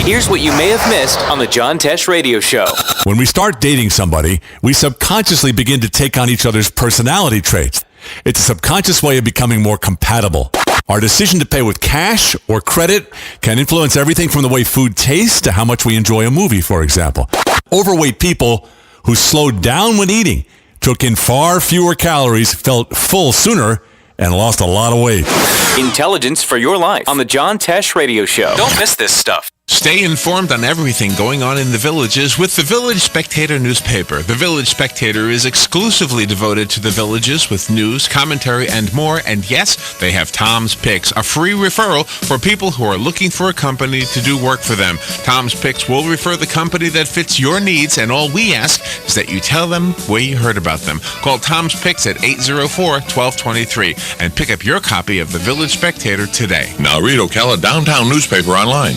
Here's what you may have missed on the John Tesh Radio Show. When we start dating somebody, we subconsciously begin to take on each other's personality traits. It's a subconscious way of becoming more compatible. Our decision to pay with cash or credit can influence everything from the way food tastes to how much we enjoy a movie, for example. Overweight people who slowed down when eating, took in far fewer calories, felt full sooner, and lost a lot of weight. Intelligence for your life on the John Tesh Radio Show. Don't miss this stuff. Stay informed on everything going on in the villages with the Village Spectator newspaper. The Village Spectator is exclusively devoted to the villages with news, commentary, and more. And yes, they have Tom's Picks, a free referral for people who are looking for a company to do work for them. Tom's Picks will refer the company that fits your needs, and all we ask is that you tell them where you heard about them. Call Tom's Picks at 804-1223 and pick up your copy of the Village Spectator today. Now read Ocala Downtown newspaper online.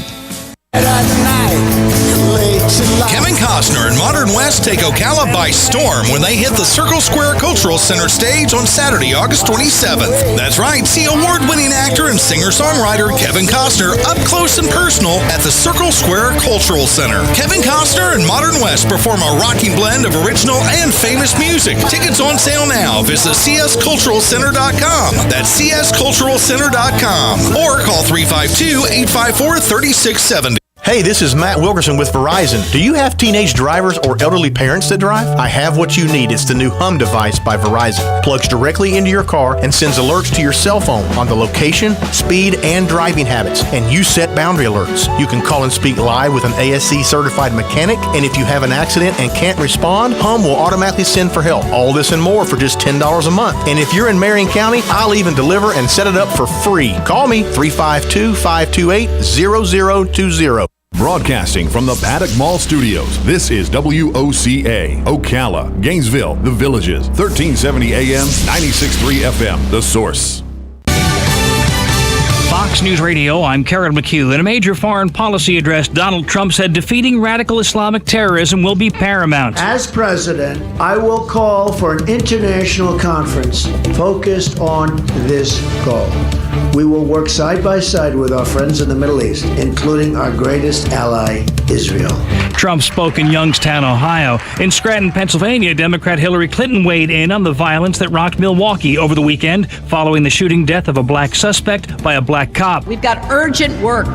Kevin Costner and Modern West take Ocala by storm when they hit the Circle Square Cultural Center stage on Saturday, August 27th. That's right, see award-winning actor and singer-songwriter Kevin Costner up close and personal at the Circle Square Cultural Center. Kevin Costner and Modern West perform a rocking blend of original and famous music. Tickets on sale now. Visit csculturalcenter.com. That's csculturalcenter.com. Or call 352-854-3670. Hey, this is Matt Wilkerson with Verizon. Do you have teenage drivers or elderly parents that drive? I have what you need. It's the new Hum device by Verizon. Plugs directly into your car and sends alerts to your cell phone on the location, speed, and driving habits. And you set boundary alerts. You can call and speak live with an ASC certified mechanic. And if you have an accident and can't respond, Hum will automatically send for help. All this and more for just $10 a month. And if you're in Marion County, I'll even deliver and set it up for free. Call me 352-528-0020. Broadcasting from the Paddock Mall Studios, this is WOCA, Ocala, Gainesville, The Villages, 1370 AM, 96.3 FM, The Source. Fox News Radio, I'm Carol McHugh. In a major foreign policy address, Donald Trump said defeating radical Islamic terrorism will be paramount. As president, I will call for an international conference focused on this goal. We will work side by side with our friends in the Middle East, including our greatest ally, Israel. Trump spoke in Youngstown, Ohio. In Scranton, Pennsylvania, Democrat Hillary Clinton weighed in on the violence that rocked Milwaukee over the weekend following the shooting death of a black suspect by a black cop. We've got urgent work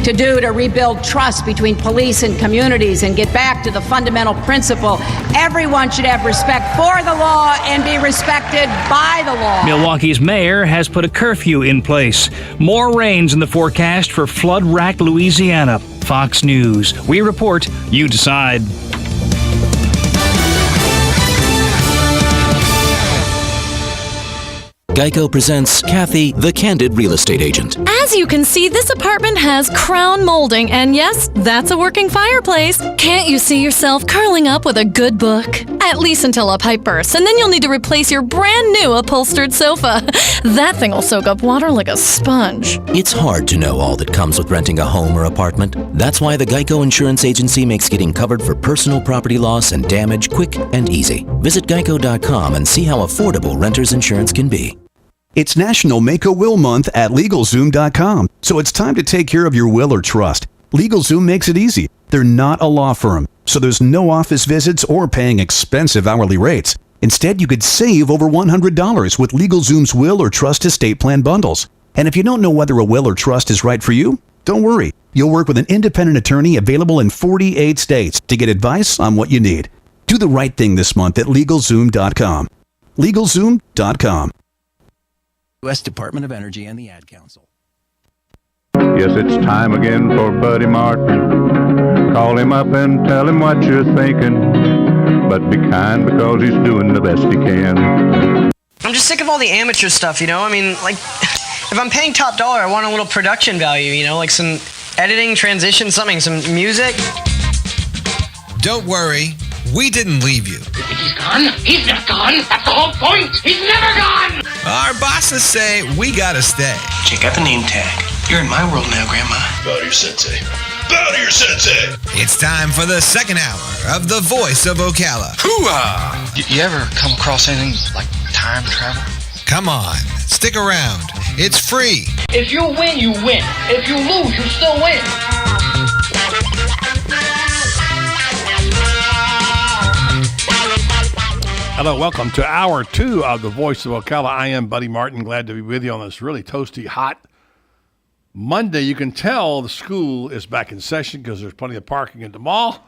to do to rebuild trust between police and communities and get back to the fundamental principle everyone should have respect for the law and be respected by the law. Milwaukee's mayor has put a curfew in place. More rains in the forecast for flood-racked Louisiana. Fox News. We report, you decide. Geico presents Kathy, the Candid Real Estate Agent. As you can see, this apartment has crown molding, and yes, that's a working fireplace. Can't you see yourself curling up with a good book? At least until a pipe bursts, and then you'll need to replace your brand new upholstered sofa. That thing will soak up water like a sponge. It's hard to know all that comes with renting a home or apartment. That's why the Geico Insurance Agency makes getting covered for personal property loss and damage quick and easy. Visit geico.com and see how affordable renter's insurance can be. It's National Make a Will Month at LegalZoom.com, so it's time to take care of your will or trust. LegalZoom makes it easy. They're not a law firm, so there's no office visits or paying expensive hourly rates. Instead, you could save over $100 with LegalZoom's will or trust estate plan bundles. And if you don't know whether a will or trust is right for you, don't worry. You'll work with an independent attorney available in 48 states to get advice on what you need. Do the right thing this month at LegalZoom.com. LegalZoom.com. U.S. Department of Energy and the Ad Council. Yes, it's time again for Buddy Martin. Call him up and tell him what you're thinking. But be kind because he's doing the best he can. I'm just sick of all the amateur stuff, you know? I mean, like, if I'm paying top dollar, I want a little production value, you know? Like some editing, transition, something, some music. Don't worry. We didn't leave you. He's gone. He's not gone. That's the whole point. He's never gone. Our bosses say we gotta stay. Check out the name tag. You're in my world now, Grandma. Bow to your sensei. Bow to your sensei. It's time for the second hour of The Voice of Ocala. Hoo-ah! You ever come across anything like time travel? Come on, stick around. It's free. If you win, you win. If you lose, you still win. Hello, welcome to Hour 2 of The Voice of Ocala. I am Buddy Martin. Glad to be with you on this really toasty, hot Monday. You can tell the school is back in session because there's plenty of parking at the mall.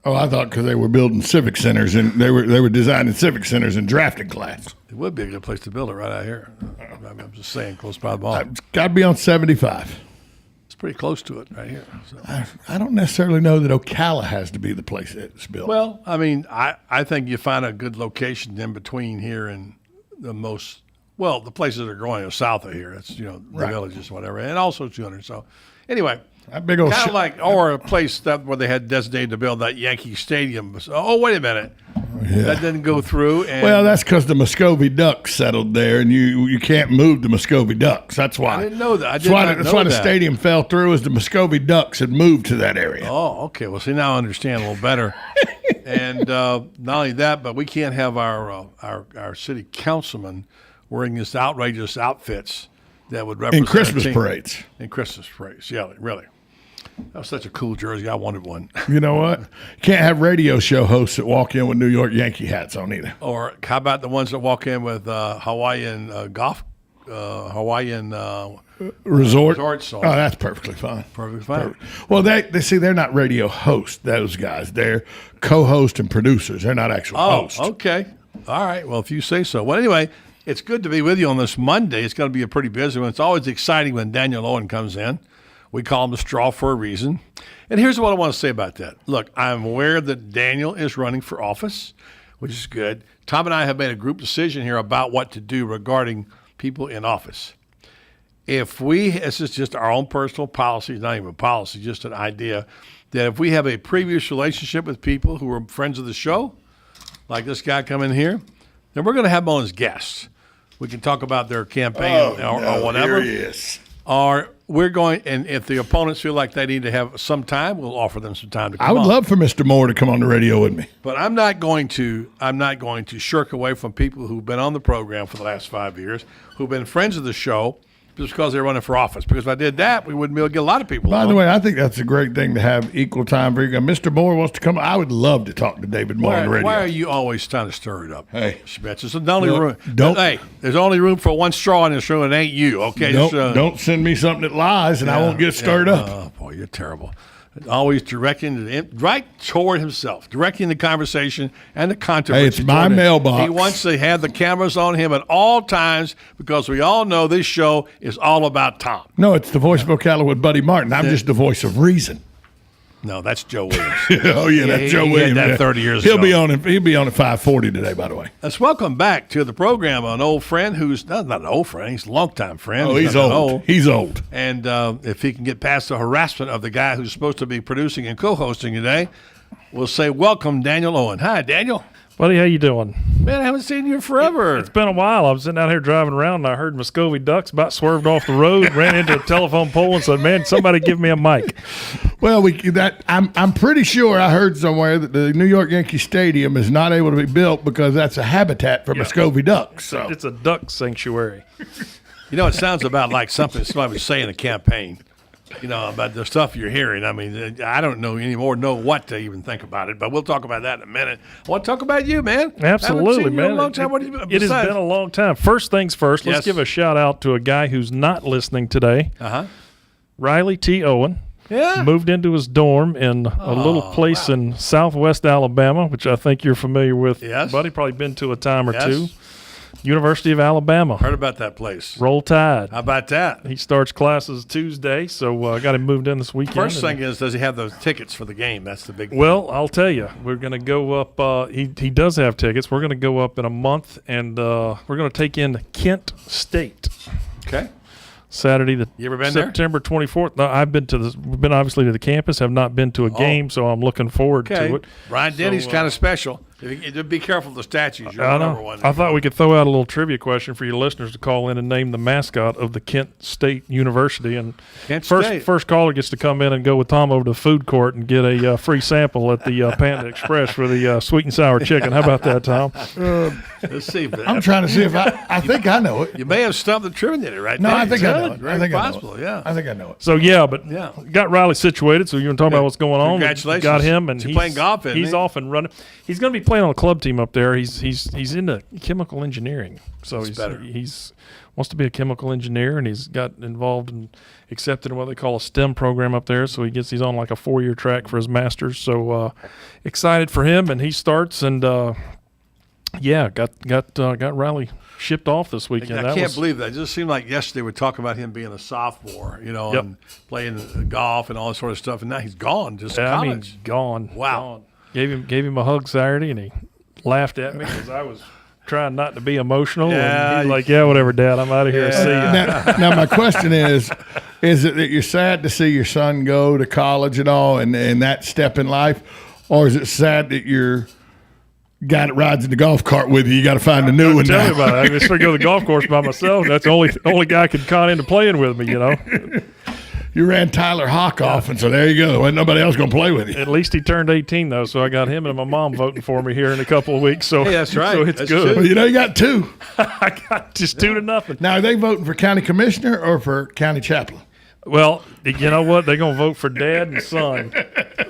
Oh, I thought because they were building civic centers and they were designing civic centers in drafting class. It would be a good place to build it right out here. I'm just saying, close by the mall. It's got to be on 75. It's pretty close to it right here. So. I don't necessarily know that Ocala has to be the place it's built. Well, I mean, I think you find a good location in between here and the most, well, the places that are growing south of here. That's, the Right. villages, whatever, and also 200. So, anyway, that big old kind of like, or a place where they had designated to build that Yankee Stadium. Oh, wait a minute. Yeah. That didn't go through. And Well, that's because the Muscovy Ducks settled there, and you can't move the Muscovy Ducks. That's why. I didn't know that. That's why the stadium fell through, is the Muscovy Ducks had moved to that area. Oh, okay. Well, see, now I understand a little better. And not only that, but we can't have our city councilman wearing these outrageous outfits that would represent In Christmas a team. parades. In Christmas parades, yeah, really. That was such a cool jersey. I wanted one. You know what? You can't have radio show hosts that walk in with New York Yankee hats on either. Or how about the ones that walk in with Hawaiian resort song? Oh, that's perfectly fine. Perfectly fine. Well, they see they're not radio hosts. Those guys, they're co-hosts and producers. They're not actual hosts. Oh, okay. All right. Well, if you say so. Well, anyway, it's good to be with you on this Monday. It's going to be a pretty busy one. It's always exciting when Daniel Owen comes in. We call him the straw for a reason. And here's what I want to say about that. Look, I'm aware that Daniel is running for office, which is good. Tom and I have made a group decision here about what to do regarding people in office. this is just our own personal policy, not even a policy, just an idea, that if we have a previous relationship with people who are friends of the show, like this guy coming here, then we're going to have them on as guests. We can talk about their campaign or whatever. Here he is. Or we're going, and if the opponents feel like they need to have some time, we'll offer them some time to come on. I would love for Mr. Moore to come on the radio with me. But I'm not going to shirk away from people who've been on the program for the last 5 years, who've been friends of the show, just because they're running for office. Because if I did that, we wouldn't be able to get a lot of people. By the way, I think that's a great thing to have equal time for you. Mr. Moore wants to come. I would love to talk to David Moore on the radio. Why are you always trying to stir it up? Hey, Schmitz, it's the only room. There's only room for one straw in this room, and it ain't you. Okay, don't send me something that lies, and I won't get stirred up. Oh boy, you're terrible. Always directing right toward himself, directing the conversation and the controversy. Hey, it's my mailbox. He wants to have the cameras on him at all times because we all know this show is all about Tom. No, it's the voice of Ocala with Buddy Martin. I'm just the voice of reason. No, that's Joe Williams. That's Joe Williams. He had that 30 years ago. He'll be on at 5:40 today, by the way. Let's welcome back to the program an old friend who's not an old friend. He's a longtime friend. Oh, he's old. He's old. And if he can get past the harassment of the guy who's supposed to be producing and co-hosting today, we'll say welcome, Daniel Owen. Hi, Daniel. Buddy, how you doing? Man, I haven't seen you forever. It's been a while. I was sitting out here driving around, and I heard Muscovy Ducks about swerved off the road, ran into a telephone pole, and said, "Man, somebody give me a mic." Well, I'm pretty sure I heard somewhere that the New York Yankee Stadium is not able to be built because that's a habitat for Muscovy ducks. So it's a duck sanctuary. You know, it sounds about like something somebody would say in a campaign. You know, about the stuff you're hearing. I mean, I don't know what to even think about it, but we'll talk about that in a minute. I want to talk about you, man. Absolutely, man. A long time. It has been a long time. First things first, let's give a shout out to a guy who's not listening today. Riley T. Owen. Yeah. Moved into his dorm in a little place in southwest Alabama, which I think you're familiar with. Yes. Buddy, probably been to a time or two. University of Alabama. Heard about that place. Roll Tide. How about that? He starts classes Tuesday, so I got him moved in this weekend. First thing is, does he have those tickets for the game? That's the big thing. Well, I'll tell you, we're going to go up. He does have tickets. We're going to go up in a month, and we're going to take in Kent State. Okay. Saturday, you ever been September 24th. No, I've been been obviously to the campus. Have not been to a game, so I'm looking forward to it. Ryan Denny's kind of special. Be careful of the statues. I know. I thought we could throw out a little trivia question for your listeners to call in and name the mascot of the Kent State University. And first caller gets to come in and go with Tom over to the food court and get a free sample at the Panda Express for the sweet and sour chicken. How about that, Tom? Let's see. I'm trying to see if I think I know it. You may have stumped the trivia right now. No, I think I know it. Very I think possible, I know it. I think I know it. So, got Riley situated. So, you want to talk about what's going on? Congratulations. Got him. And he's playing golf, isn't he's off and running. He's going to be playing on a club team up there. He's into chemical engineering. So, he's wants to be a chemical engineer, and he's got involved and accepted in what they call a STEM program up there. So, he's on like a 4-year track for his master's. So, excited for him, and he starts and got Riley shipped off this weekend. I can't believe that. It just seemed like yesterday we talk about him being a sophomore, and playing golf and all this sort of stuff, and now he's gone. Just college. I mean, gone. Wow. Gone. Gave him a hug Saturday, and he laughed at me because I was trying not to be emotional. And he's like, "Yeah, whatever, Dad. I'm out of here. See you." Now, my question is it that you're sad to see your son go to college and all, and that step in life, or is it sad that you're guy that rides in the golf cart with you got to find a new one now? Tell me about it. I just go to the golf course by myself. That's the only guy I could con into playing with me, You ran Tyler Hawk off, and so there you go. Wasn't nobody else going to play with you. At least he turned 18, though, so I got him and my mom voting for me here in a couple of weeks. So, hey, that's right. So it's that's good. Well, you got 2. I got just 2-0. Now, are they voting for county commissioner or for county chaplain? Well, you know what? They're going to vote for Dad and son.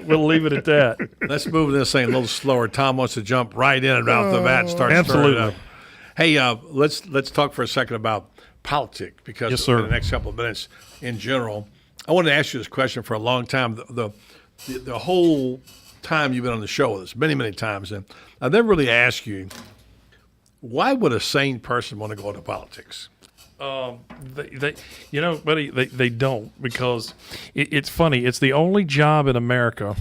We'll leave it at that. Let's move this thing a little slower. Tom wants to jump right in and right off the bat and start stirring it up. Hey, let's talk for a second about politics because in the next couple of minutes, in general, I wanted to ask you this question for a long time. The whole time you've been on the show with us, many, many times, and I've never really asked you, why would a sane person want to go into politics? Buddy, they don't, because it's funny. It's the only job in America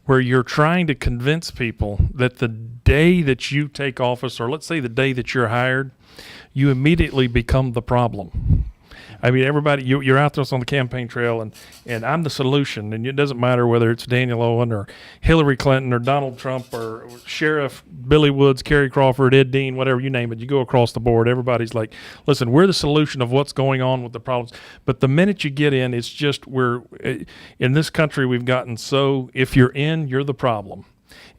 where you're trying to convince people that the day that you take office, or let's say the day that you're hired, you immediately become the problem. I mean, everybody, you're out there on the campaign trail, and I'm the solution. And it doesn't matter whether it's Daniel Owen or Hillary Clinton or Donald Trump or Sheriff Billy Woods, Kerry Crawford, Ed Dean, whatever you name it. You go across the board, everybody's like, listen, we're the solution of what's going on with the problems. But the minute you get in, it's just in this country, we've gotten so, if you're in, you're the problem.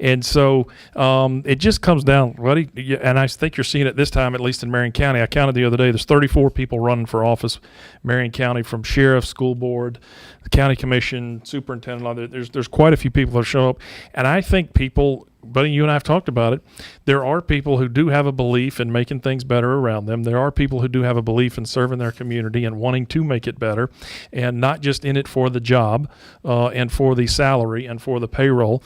And so it just comes down, buddy, and I think you're seeing it this time, at least in Marion County. I counted the other day, there's 34 people running for office, Marion County, from sheriff, school board, the county commission, superintendent. There's quite a few people that show up. And I think people, buddy, you and I have talked about it, there are people who do have a belief in making things better around them. There are people who do have a belief in serving their community and wanting to make it better, and not just in it for the job and for the salary and for the payroll,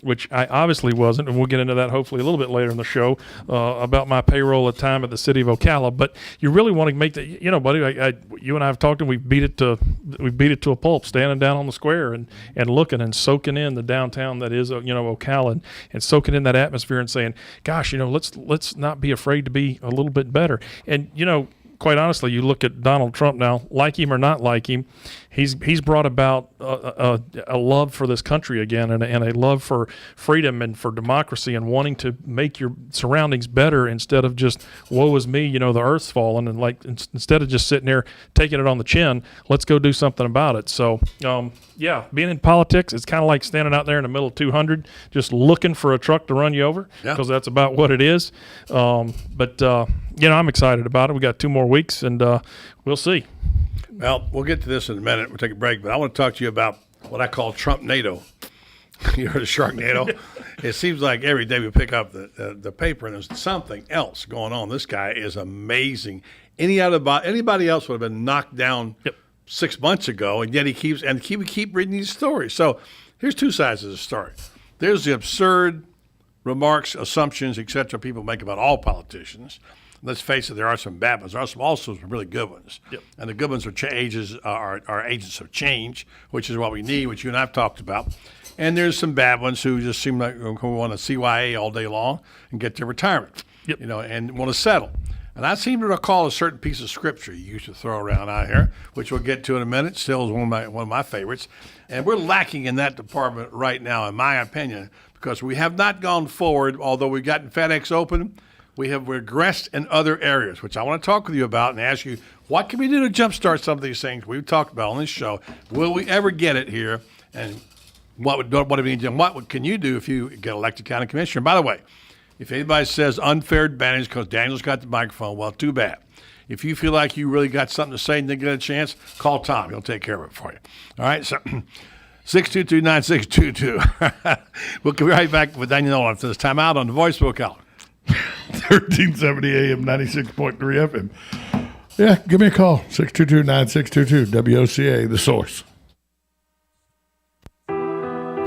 which I obviously wasn't, and we'll get into that hopefully a little bit later in the show about my payroll at time at the city of Ocala. But you really want to make that, buddy, you and I have talked, and we've beat it to a pulp, standing down on the square and looking and soaking in the downtown that is Ocala, and soaking in that atmosphere and saying, gosh, let's not be afraid to be a little bit better. And quite honestly, you look at Donald Trump now, like him or not like him, he's brought about a love for this country again, and a love for freedom and for democracy, and wanting to make your surroundings better instead of just woe is me, the earth's falling, and like instead of just sitting there taking it on the chin, let's go do something about it. So being in politics, it's kind of like standing out there in the middle of 200 just looking for a truck to run you over, because that's about what it is. But I'm excited about it. We got 2 more weeks, and we'll see. Well, we'll get to this in a minute. We'll take a break, but I want to talk to you about what I call Trump NATO. You heard of Sharknado? It seems like every day we pick up the paper and there's something else going on. This guy is amazing. Anybody else would have been knocked down 6 months ago, and yet we keep reading these stories. So here's 2 sides of the story. There's the absurd remarks, assumptions, etc. people make about all politicians. Let's face it, there are some bad ones. There are also some really good ones. Yep. And the good ones are agents of change, which is what we need, which you and I have talked about. And there's some bad ones who just seem like who want to CYA all day long and get their retirement, and want to settle. And I seem to recall a certain piece of scripture you used to throw around out here, which we'll get to in a minute. Still is one of my favorites. And we're lacking in that department right now, in my opinion, because we have not gone forward, although we've gotten FedEx open. We have regressed in other areas, which I want to talk with you about and ask you, what can we do to jumpstart some of these things we've talked about on this show? Will we ever get it here? And what can you do if you get elected county commissioner? By the way, if anybody says unfair advantage because Daniel's got the microphone, well, too bad. If you feel like you really got something to say and didn't get a chance, call Tom. He'll take care of it for you. All right? So 622-9622. We'll be right back with Daniel Nolan after this time out on the Voice of Ocala. 1370 AM, 96.3 FM. Yeah, give me a call. 622-9622, WOCA, The Source.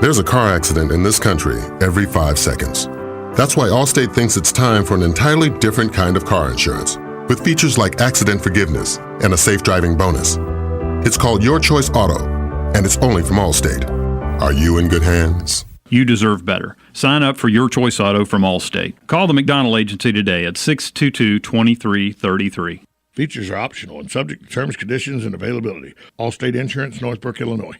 There's a car accident in this country every 5 seconds. That's why Allstate thinks it's time for an entirely different kind of car insurance, with features like accident forgiveness and a safe driving bonus. It's called Your Choice Auto, and it's only from Allstate. Are you in good hands? You deserve better. Sign up for Your Choice Auto from Allstate. Call the McDonald Agency today at 622-2333. Features are optional and subject to terms, conditions, and availability. Allstate Insurance, Northbrook, Illinois.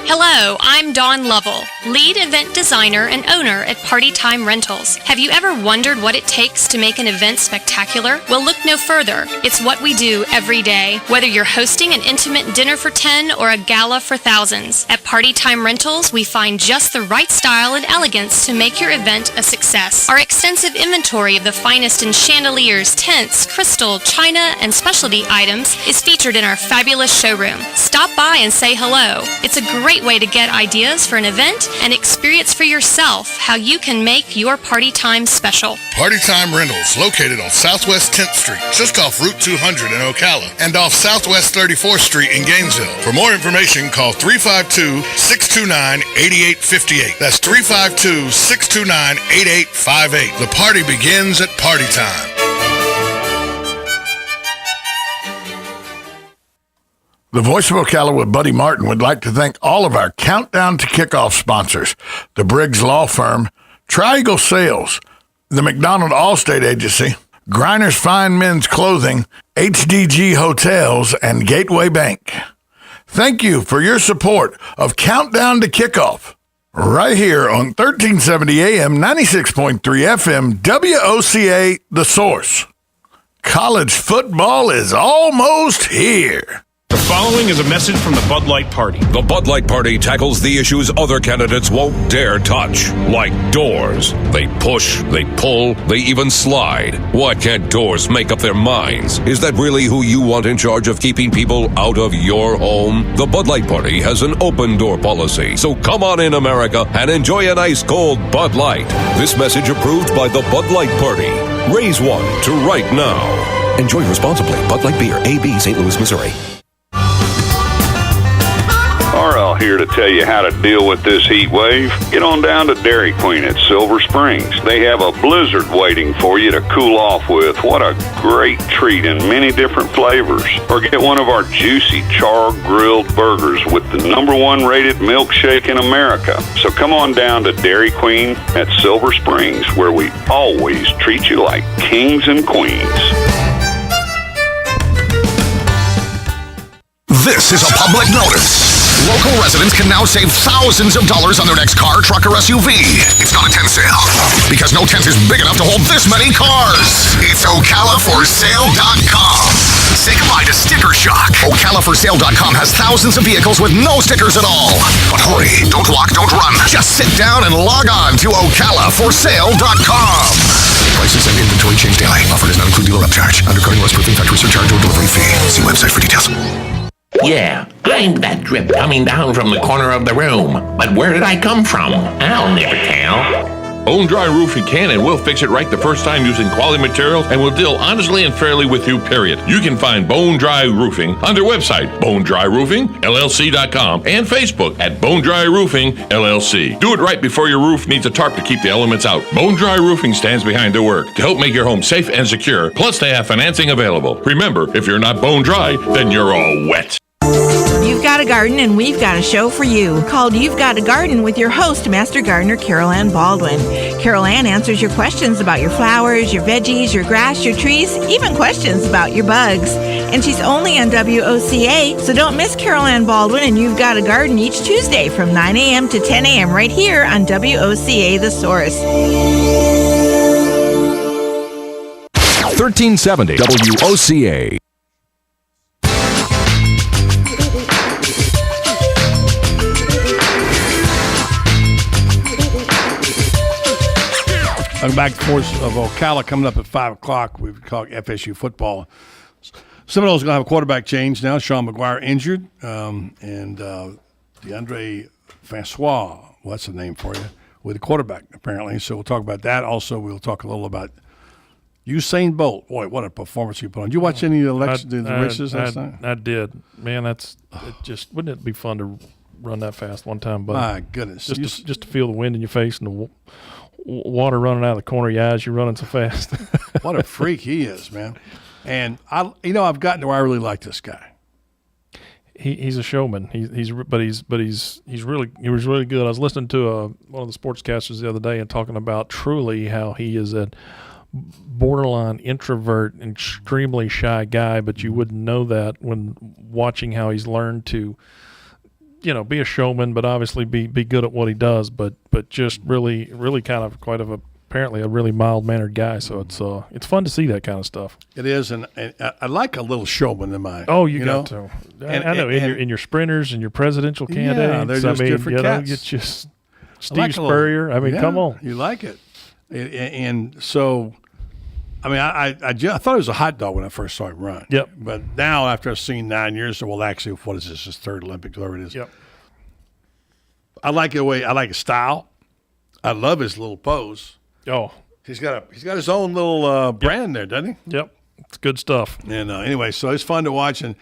Hello, I'm Dawn Lovell, lead event designer and owner at Party Time Rentals. Have you ever wondered what it takes to make an event spectacular? Well, look no further. It's what we do every day, whether you're hosting an intimate dinner for 10 or a gala for thousands. At Party Time Rentals, we find just the right style and elegance to make your event a success. Our extensive inventory of the finest in chandeliers, tents, crystal, china, and specialty items is featured in our fabulous showroom. Stop by and say hello. It's a great way to get ideas for an event and experience for yourself how you can make your party time special. Party Time Rentals, located on Southwest 10th Street, just off Route 200 in Ocala, and off Southwest 34th Street in Gainesville. For more information, call 352-629-8858. That's 352-629-8858. The party begins at Party Time. The Voice of Ocala with Buddy Martin would like to thank all of our Countdown to Kickoff sponsors, the Briggs Law Firm, Triangle Sales, the McDonald Allstate Agency, Griner's Fine Men's Clothing, HDG Hotels, and Gateway Bank. Thank you for your support of Countdown to Kickoff, right here on 1370 AM, 96.3 FM, WOCA, The Source. College football is almost here. The following is a message from the Bud Light Party. The Bud Light Party tackles the issues other candidates won't dare touch, like doors. They push, they pull, they even slide. Why can't doors make up their minds? Is that really who you want in charge of keeping people out of your home? The Bud Light Party has an open door policy, so come on in, America, and enjoy an ice cold Bud Light. This message approved by the Bud Light Party. Raise one to right now. Enjoy responsibly. Bud Light Beer, AB, St. Louis, Missouri. RL here to tell you how to deal with this heat wave. Get on down to Dairy Queen at Silver Springs. They have a blizzard waiting for you to cool off with. What a great treat in many different flavors. Or get one of our juicy char-grilled burgers with the #1 rated milkshake in America. So come on down to Dairy Queen at Silver Springs, where we always treat you like kings and queens. This is a public notice. Local residents can now save thousands of dollars on their next car, truck, or SUV. It's not a tent sale, because no tent is big enough to hold this many cars. It's OcalaForSale.com. Say goodbye to sticker shock. OcalaForSale.com has thousands of vehicles with no stickers at all. But hurry, don't walk, don't run. Just sit down and log on to OcalaForSale.com. Prices and inventory change daily. Offer does not include dealer upcharge. Undercutting, rust proofing, factory surcharge, or delivery fee. See website for details. Yeah, I'm that drip coming down from the corner of the room. But where did I come from? I'll never tell. Bone Dry Roofing can and will fix it right the first time using quality materials and will deal honestly and fairly with you, period. You can find Bone Dry Roofing on their website, bonedryroofingllc.com, and Facebook at Bone Dry Roofing LLC. Do it right before your roof needs a tarp to keep the elements out. Bone Dry Roofing stands behind their work to help make your home safe and secure. Plus, they have financing available. Remember, if you're not bone dry, then you're all wet. You've got a garden and we've got a show for you called You've Got a Garden with your host, Master Gardener Carol Ann Baldwin. Carol Ann answers your questions about your flowers, your veggies, your grass, your trees, even questions about your bugs. And she's only on WOCA, so don't miss Carol Ann Baldwin and You've Got a Garden each Tuesday from 9 a.m. to 10 a.m. right here on WOCA The Source. 1370 WOCA. Welcome back to Force of Ocala. Coming up at 5 o'clock, we've talked FSU football. Seminoles going to have a quarterback change now. Sean McGuire injured, and DeAndre Francois, well, that's the name for you, with the quarterback, apparently. So we'll talk about that. Also, we'll talk a little about Usain Bolt. Boy, what a performance he put on. Did you watch any of the races last night? I did. Man, wouldn't it be fun to run that fast one time? But my goodness. Just to feel the wind in your face and the water running out of the corner of your eyes. You're running so fast. What a freak he is, man. And I've gotten to where I really like this guy. He's a showman. He was really good. I was listening to one of the sportscasters the other day and talking about truly how he is a borderline introvert, extremely shy guy, but you wouldn't know that when watching how he's learned to, be a showman, but obviously be good at what he does, but just really kind of apparently a really mild-mannered guy. So it's fun to see that kind of stuff. It is, and I like a little showman in my. Oh, you got to. I know in your sprinters and your presidential candidates. Yeah, they're just different cats. It's just Steve Spurrier. Come on, you like it, and so. I mean, I thought it was a hot dog when I first saw him run. Yep. But now, after I've seen 9 years, well, actually, what is this? His third Olympics, whatever it is. Yep. I like his style. I love his little pose. Oh, he's got his own little brand there, doesn't he? Yep. It's good stuff. And anyway, so it's fun to watch. And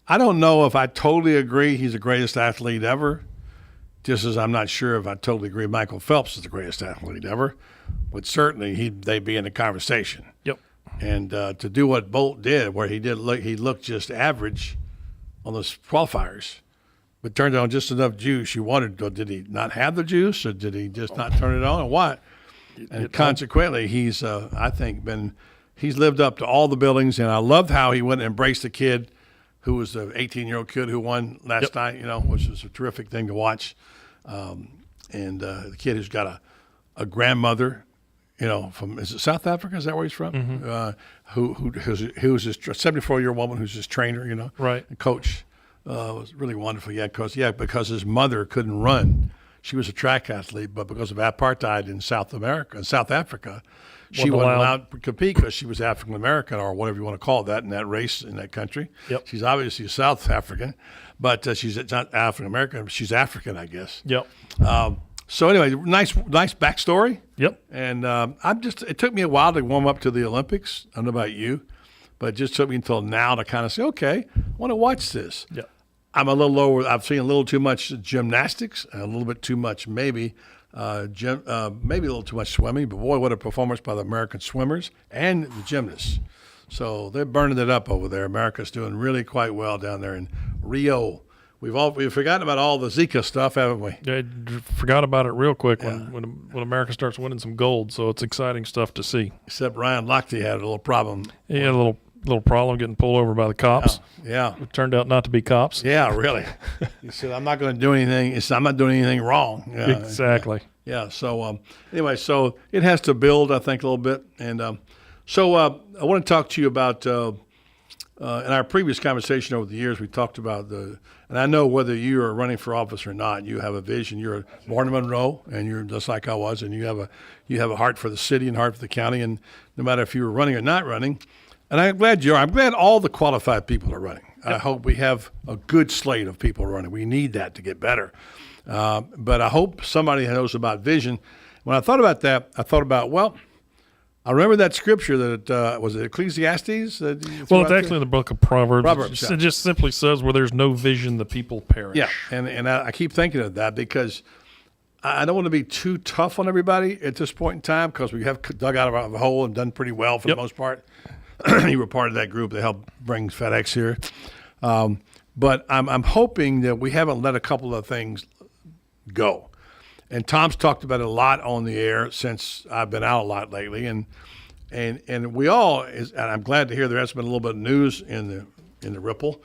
I don't know if I totally agree he's the greatest athlete ever, just as I'm not sure if I totally agree Michael Phelps is the greatest athlete ever. But certainly they'd be in the conversation. Yep. And to do what Bolt did, where he looked just average on those qualifiers, but turned on just enough juice. You wondered, did he not have the juice, or did he just not turn it on, or what? And consequently, he's I think been he's lived up to all the billings, and I loved how he went and embraced the kid who was the 18-year-old kid who won last night, which was a terrific thing to watch. And the kid who's got a grandmother, from, is it South Africa? Is that where he's from? Mm-hmm. Who's his 74-year-old woman who's his trainer, right, and coach. Was really wonderful. Because his mother couldn't run. She was a track athlete, but because of apartheid in South Africa, she wasn't allowed to compete because she was African American, or whatever you want to call that, in that race in that country. Yep. She's obviously South African, but she's not African American. She's African, I guess. Yep. So anyway, nice backstory. Yep. And it took me a while to warm up to the Olympics. I don't know about you, but it just took me until now to kind of say, okay, I want to watch this. Yep. I'm a little lower. I've seen a little too much gymnastics, and a little bit too much maybe a little too much swimming. But boy, what a performance by the American swimmers and the gymnasts. So they're burning it up over there. America's doing really quite well down there in Rio. We've forgotten about all the Zika stuff, haven't we? Yeah, forgot about it real quick when America starts winning some gold. So it's exciting stuff to see. Except Ryan Lochte had a little problem. He had a little problem getting pulled over by the cops. Yeah. It turned out not to be cops. Yeah, really. He said, I'm not going to do anything. I'm not doing anything wrong. Yeah, exactly. Yeah. So anyway, so it has to build, I think, a little bit. And I want to talk to you about, in our previous conversation over the years, we talked about and I know whether you are running for office or not, you have a vision. You're born in Monroe, and you're just like I was, and you have a heart for the city and heart for the county. And no matter if you were running or not running, and I'm glad you are. I'm glad all the qualified people are running. Yep. I hope we have a good slate of people running. We need that to get better. But I hope somebody knows about vision. When I thought about that, I thought about, I remember that scripture that was it Ecclesiastes? It's actually in the book of Proverbs. It just simply says, where there's no vision, the people perish. Yeah, and I keep thinking of that because I don't want to be too tough on everybody at this point in time, because we have dug out of a hole and done pretty well for the most part. You were part of that group that helped bring FedEx here. But I'm hoping that we haven't let a couple of things go. And Tom's talked about it a lot on the air since I've been out a lot lately. And we all, and I'm glad to hear there has been a little bit of news in the Ripple.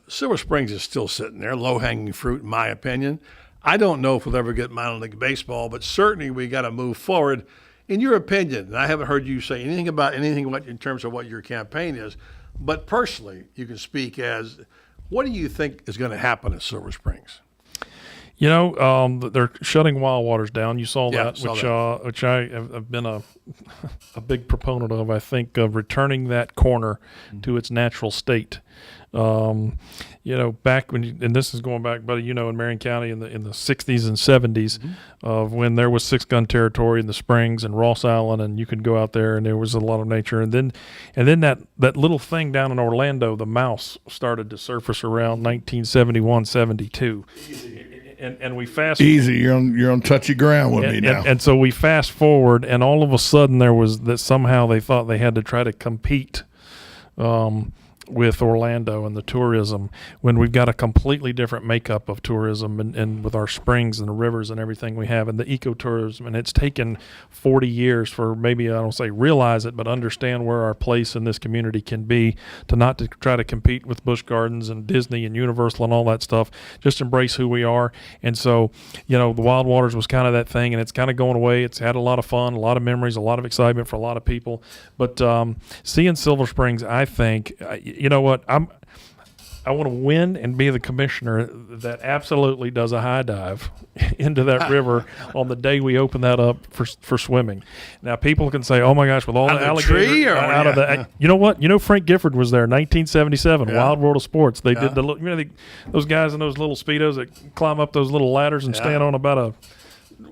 Silver Springs is still sitting there, low-hanging fruit in my opinion. I don't know if we'll ever get minor league baseball, but certainly we got to move forward. In your opinion, and I haven't heard you say anything about anything in terms of what your campaign is, but personally, you can speak as, what do you think is going to happen at Silver Springs? They're shutting Wild Waters down. You saw that, which I have been a big proponent of. I think of returning that corner to its natural state. Back when, and this is going back, buddy, in Marion County in the 60s and 70s, of when there was 6-gun territory in the Springs and Ross Island, and you could go out there and there was a lot of nature. And then that little thing down in Orlando, the mouse, started to surface around 1971, 72. And we fast easy. You're on touchy ground with me now. And so we fast forward, and all of a sudden there was that somehow they thought they had to try to compete with Orlando and the tourism, when we've got a completely different makeup of tourism and with our springs and the rivers and everything we have and the ecotourism. And it's taken 40 years for maybe, I don't say realize it, but understand where our place in this community can be, to try to compete with Busch Gardens and Disney and Universal and all that stuff. Just embrace who we are. And so, the Wild Waters was kind of that thing, and it's kind of going away. It's had a lot of fun, a lot of memories, a lot of excitement for a lot of people. But seeing Silver Springs, I think, you know what, I want to win and be the commissioner that absolutely does a high dive into that river on the day we open that up for swimming. Now, people can say, "Oh my gosh, with all the alligators out of the," you know what? Frank Gifford was there, 1977, Wild World of Sports. They did those guys in those little Speedos that climb up those little ladders and stand on about a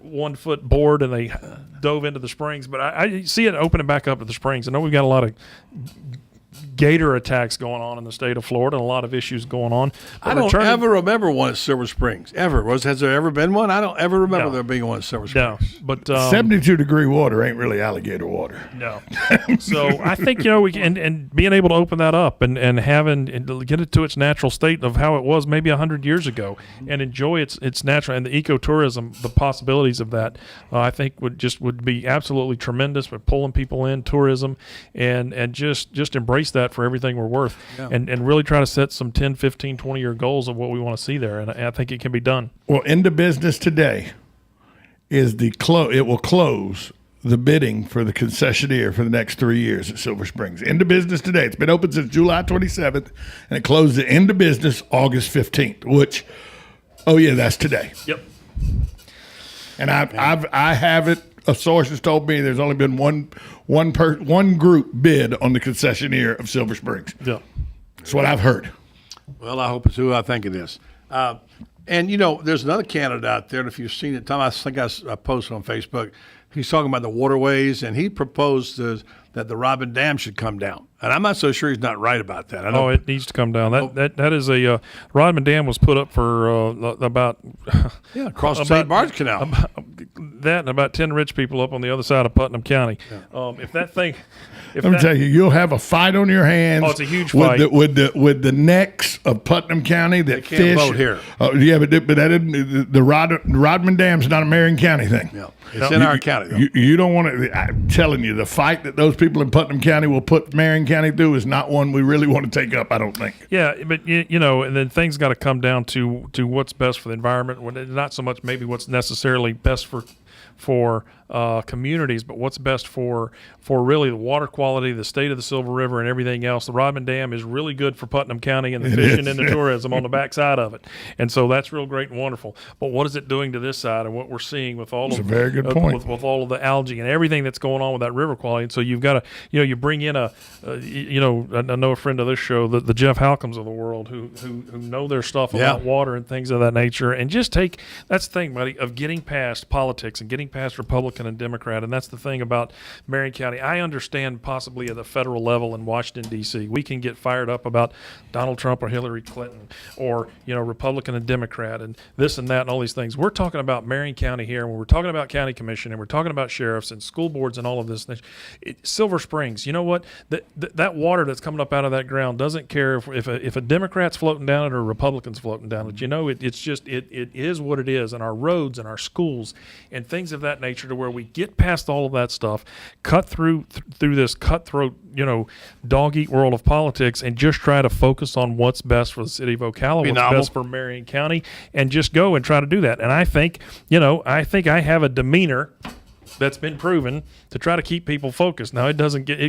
1-foot board, and they dove into the springs. But I see it opening back up at the springs. I know we've got a lot of gator attacks going on in the state of Florida, and a lot of issues going on. But I don't ever remember one at Silver Springs. Ever. Has there ever been one? I don't ever remember there being one at Silver Springs. No, but 72-degree water ain't really alligator water. No. So I think, we can, and being able to open that up and having and get it to its natural state of how it was maybe 100 years ago, and enjoy its natural, and the ecotourism, the possibilities of that, I think would be absolutely tremendous for pulling people in, tourism, and just embrace that for everything we're worth, and really try to set some 10, 15, 20-year goals of what we want to see there, and I think it can be done. Well, into business today is it will close the bidding for the concessionaire for the next 3 years at Silver Springs. Into business today. It's been open since July 27th, and it closed into business August 15th, which, that's today. Yep. And I have it. A source has told me there's only been one group bid on the concessionaire of Silver Springs. Yeah. That's what I've heard. Well, I hope it's who I think it is. And, there's another candidate out there, and if you've seen it, Tom, I think I posted on Facebook. He's talking about the waterways, and he proposed that the Rodman Dam should come down. And I'm not so sure he's not right about that. It needs to come down. That is a Rodman Dam was put up for about across the St. Barnes Canal. That and about 10 rich people up on the other side of Putnam County. Yeah. If that thing, let me tell you, you'll have a fight on your hands. Oh, it's a huge fight with the necks of Putnam County that they can't vote here. But that isn't the Rodman Dam's not a Marion County thing. Yeah. It's in our county, though. You don't want to. I'm telling you, the fight that those people in Putnam County will put Marion County through is not one we really want to take up, I don't think. Yeah, but and then things got to come down to what's best for the environment. Not so much maybe what's necessarily best for communities, but what's best for really the water quality, the state of the Silver River, and everything else. The Rodman Dam is really good for Putnam County and the fishing and the tourism on the backside of it, and so that's real great and wonderful. But what is it doing to this side, and what we're seeing with all that's a very good point. With all of the algae and everything that's going on with that river quality? And so you've got to you bring in I know a friend of this show, the Jeff Halcombs of the world, who know their stuff about water and things of that nature, and just that's the thing, buddy, of getting past politics and getting past Republican and Democrat. And that's the thing about Marion County. I understand possibly at the federal level in Washington, D.C., we can get fired up about Donald Trump or Hillary Clinton or, Republican and Democrat and this and that and all these things. We're talking about Marion County here, and when we're talking about county commission and we're talking about sheriffs and school boards and all of this. Silver Springs, you know what? That water that's coming up out of that ground doesn't care if a Democrat's floating down it or a Republican's floating down it. It is what it is. And our roads and our schools and things of that nature, to where we get past all of that stuff, cut through this cutthroat, dog eat world of politics, and just try to focus on what's best for the city of Ocala, what's best for Marion County, and just go and try to do that. And I think I have a demeanor that's been proven to try to keep people focused. Now it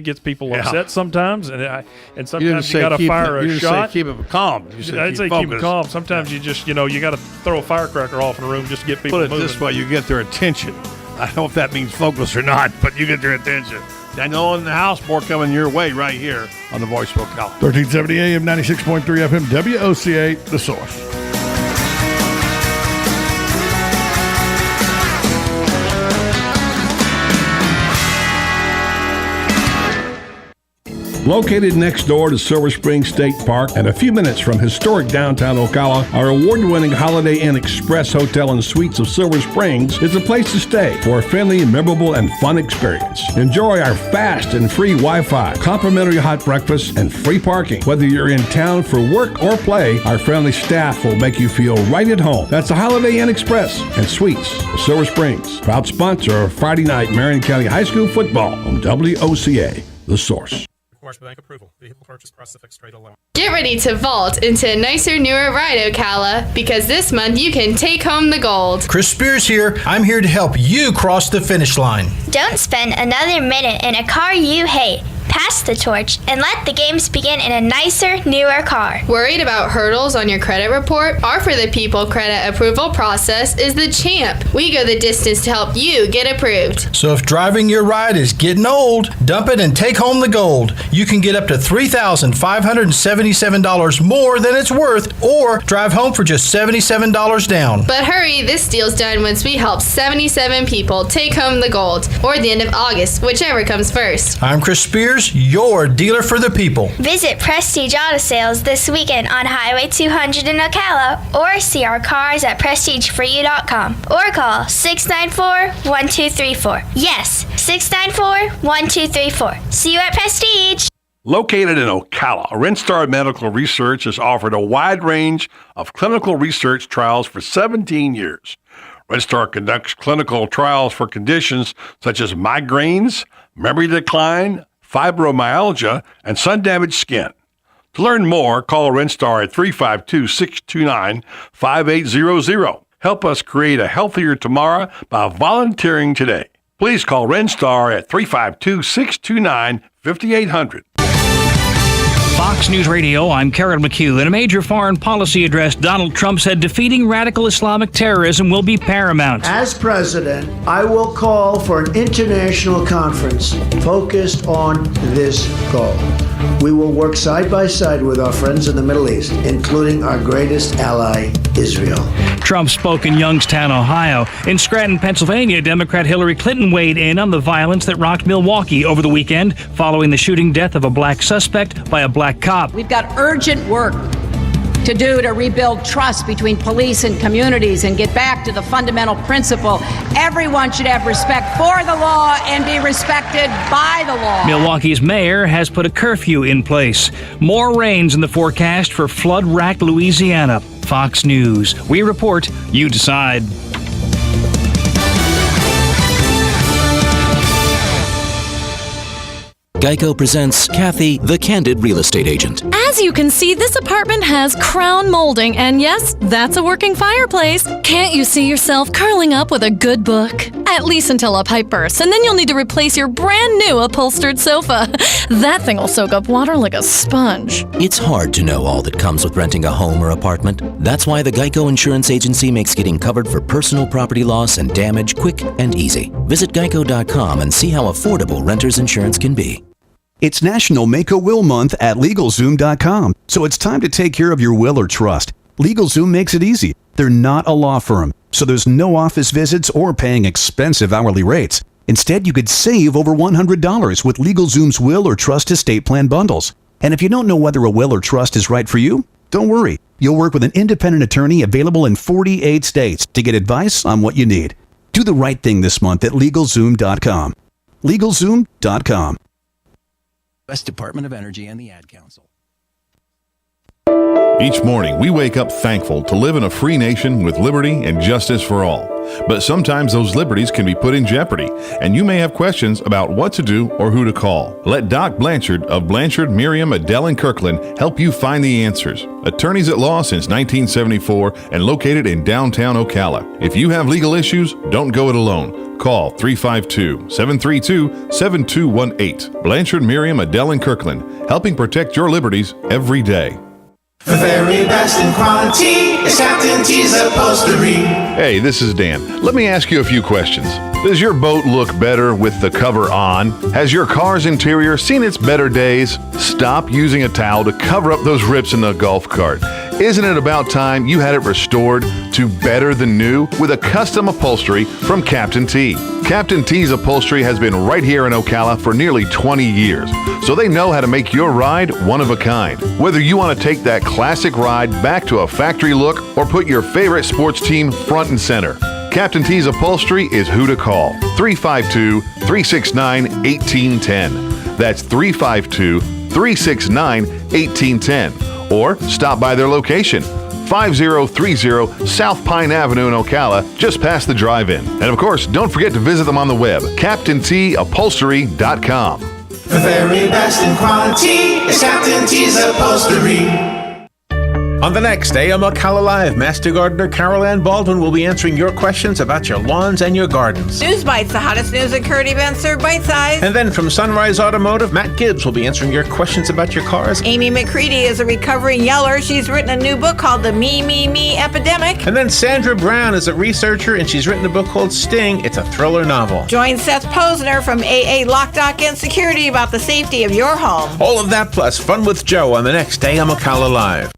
gets people upset sometimes, and sometimes you got to fire a shot. Keep it calm. I'd say keep it calm. Sometimes you just you got to throw a firecracker off in a room just to get people moving. Put it this way, you get their attention. I don't know if that means focus or not, but you get their attention. Daniel in the house, more coming your way right here on the Voice of Ocala. 1370 AM, 96.3 FM, WOCA, The Source. Located next door to Silver Springs State Park and a few minutes from historic downtown Ocala, our award-winning Holiday Inn Express Hotel and Suites of Silver Springs is a place to stay for a friendly, memorable, and fun experience. Enjoy our fast and free Wi-Fi, complimentary hot breakfast, and free parking. Whether you're in town for work or play, our friendly staff will make you feel right at home. That's the Holiday Inn Express and Suites of Silver Springs, proud sponsor of Friday night Marion County High School football on WOCA, The Source. Bank approval. Vehicle purchase price of fixed rate alone. Get ready to vault into a nicer, newer ride, Ocala, because this month you can take home the gold. Chris Spears here. I'm here to help you cross the finish line. Don't spend another minute in a car you hate. Pass the torch and let the games begin in a nicer, newer car. Worried about hurdles on your credit report? Our For the People credit approval process is the champ. We go the distance to help you get approved. So if driving your ride is getting old, dump it and take home the gold. You can get up to $3,577 more than it's worth, or drive home for just $77 down. But hurry, this deal's done once we help 77 people take home the gold, or the end of August, whichever comes first. I'm Chris Spears. Motors, your dealer for the people. Visit Prestige Auto Sales this weekend on Highway 200 in Ocala or see our cars at prestigeforyou.com or call 694-1234. Yes, 694-1234. See you at Prestige. Located in Ocala, Renstar Medical Research has offered a wide range of clinical research trials for 17 years. Renstar conducts clinical trials for conditions such as migraines, memory decline, fibromyalgia, and sun-damaged skin. To learn more, call Renstar at 352-629-5800. Help us create a healthier tomorrow by volunteering today. Please call Renstar at 352-629-5800. Fox News Radio, I'm Carol McHugh. In a major foreign policy address, Donald Trump said defeating radical Islamic terrorism will be paramount. As president, I will call for an international conference focused on this goal. We will work side by side with our friends in the Middle East, including our greatest ally, Israel. Trump spoke in Youngstown, Ohio. In Scranton, Pennsylvania, Democrat Hillary Clinton weighed in on the violence that rocked Milwaukee over the weekend following the shooting death of a black suspect by a black cop. We've got urgent work to do to rebuild trust between police and communities and get back to the fundamental principle everyone should have respect for the law and be respected by the law. Milwaukee's mayor has put a curfew in place. More rains in the forecast for flood-racked Louisiana. Fox News. We report, you decide. Geico presents Kathy, the Candid Real Estate Agent. As you can see, this apartment has crown molding, and yes, that's a working fireplace. Can't you see yourself curling up with a good book? At least until a pipe bursts, and then you'll need to replace your brand new upholstered sofa. That thing will soak up water like a sponge. It's hard to know all that comes with renting a home or apartment. That's why the Geico Insurance Agency makes getting covered for personal property loss and damage quick and easy. Visit geico.com and see how affordable renter's insurance can be. It's National Make a Will Month at LegalZoom.com, so it's time to take care of your will or trust. LegalZoom makes it easy. They're not a law firm, so there's no office visits or paying expensive hourly rates. Instead, you could save over $100 with LegalZoom's will or trust estate plan bundles. And if you don't know whether a will or trust is right for you, don't worry. You'll work with an independent attorney available in 48 states to get advice on what you need. Do the right thing this month at LegalZoom.com. LegalZoom.com. U.S. Department of Energy and the Ad Council. Each morning, we wake up thankful to live in a free nation with liberty and justice for all. But sometimes those liberties can be put in jeopardy, and you may have questions about what to do or who to call. Let Doc Blanchard of Blanchard, Miriam, Adele, and Kirkland help you find the answers. Attorneys at law since 1974 and located in downtown Ocala. If you have legal issues, don't go it alone. Call 352-732-7218. Blanchard, Miriam, Adele, and Kirkland, helping protect your liberties every day. The very best in quality is Captain T's Upholstery. Hey, this is Dan. Let me ask you a few questions. Does your boat look better with the cover on? Has your car's interior seen its better days? Stop using a towel to cover up those rips in the golf cart. Isn't it about time you had it restored to better than new with a custom upholstery from Captain T? Captain T's Upholstery has been right here in Ocala for nearly 20 years, so they know how to make your ride one of a kind. Whether you want to take that classic ride back to a factory look or put your favorite sports team front and center, Captain T's Upholstery is who to call. 352-369-1810. That's 352-369-1810. Or stop by their location, 5030 South Pine Avenue in Ocala, just past the drive-in. And of course, don't forget to visit them on the web, CaptainTUpholstery.com. The very best in quality is Captain T's Upholstery. On the next AM Ocala Live, Master Gardener Carol Ann Baldwin will be answering your questions about your lawns and your gardens. News Bites, the hottest news and current events served bite-sized. And then from Sunrise Automotive, Matt Gibbs will be answering your questions about your cars. Amy McCready is a recovering yeller. She's written a new book called The Me Epidemic. And then Sandra Brown is a researcher, and she's written a book called Sting. It's a thriller novel. Join Seth Posner from AA Lock, Dock, and Security about the safety of your home. All of that plus Fun with Joe on the next AM Ocala Live.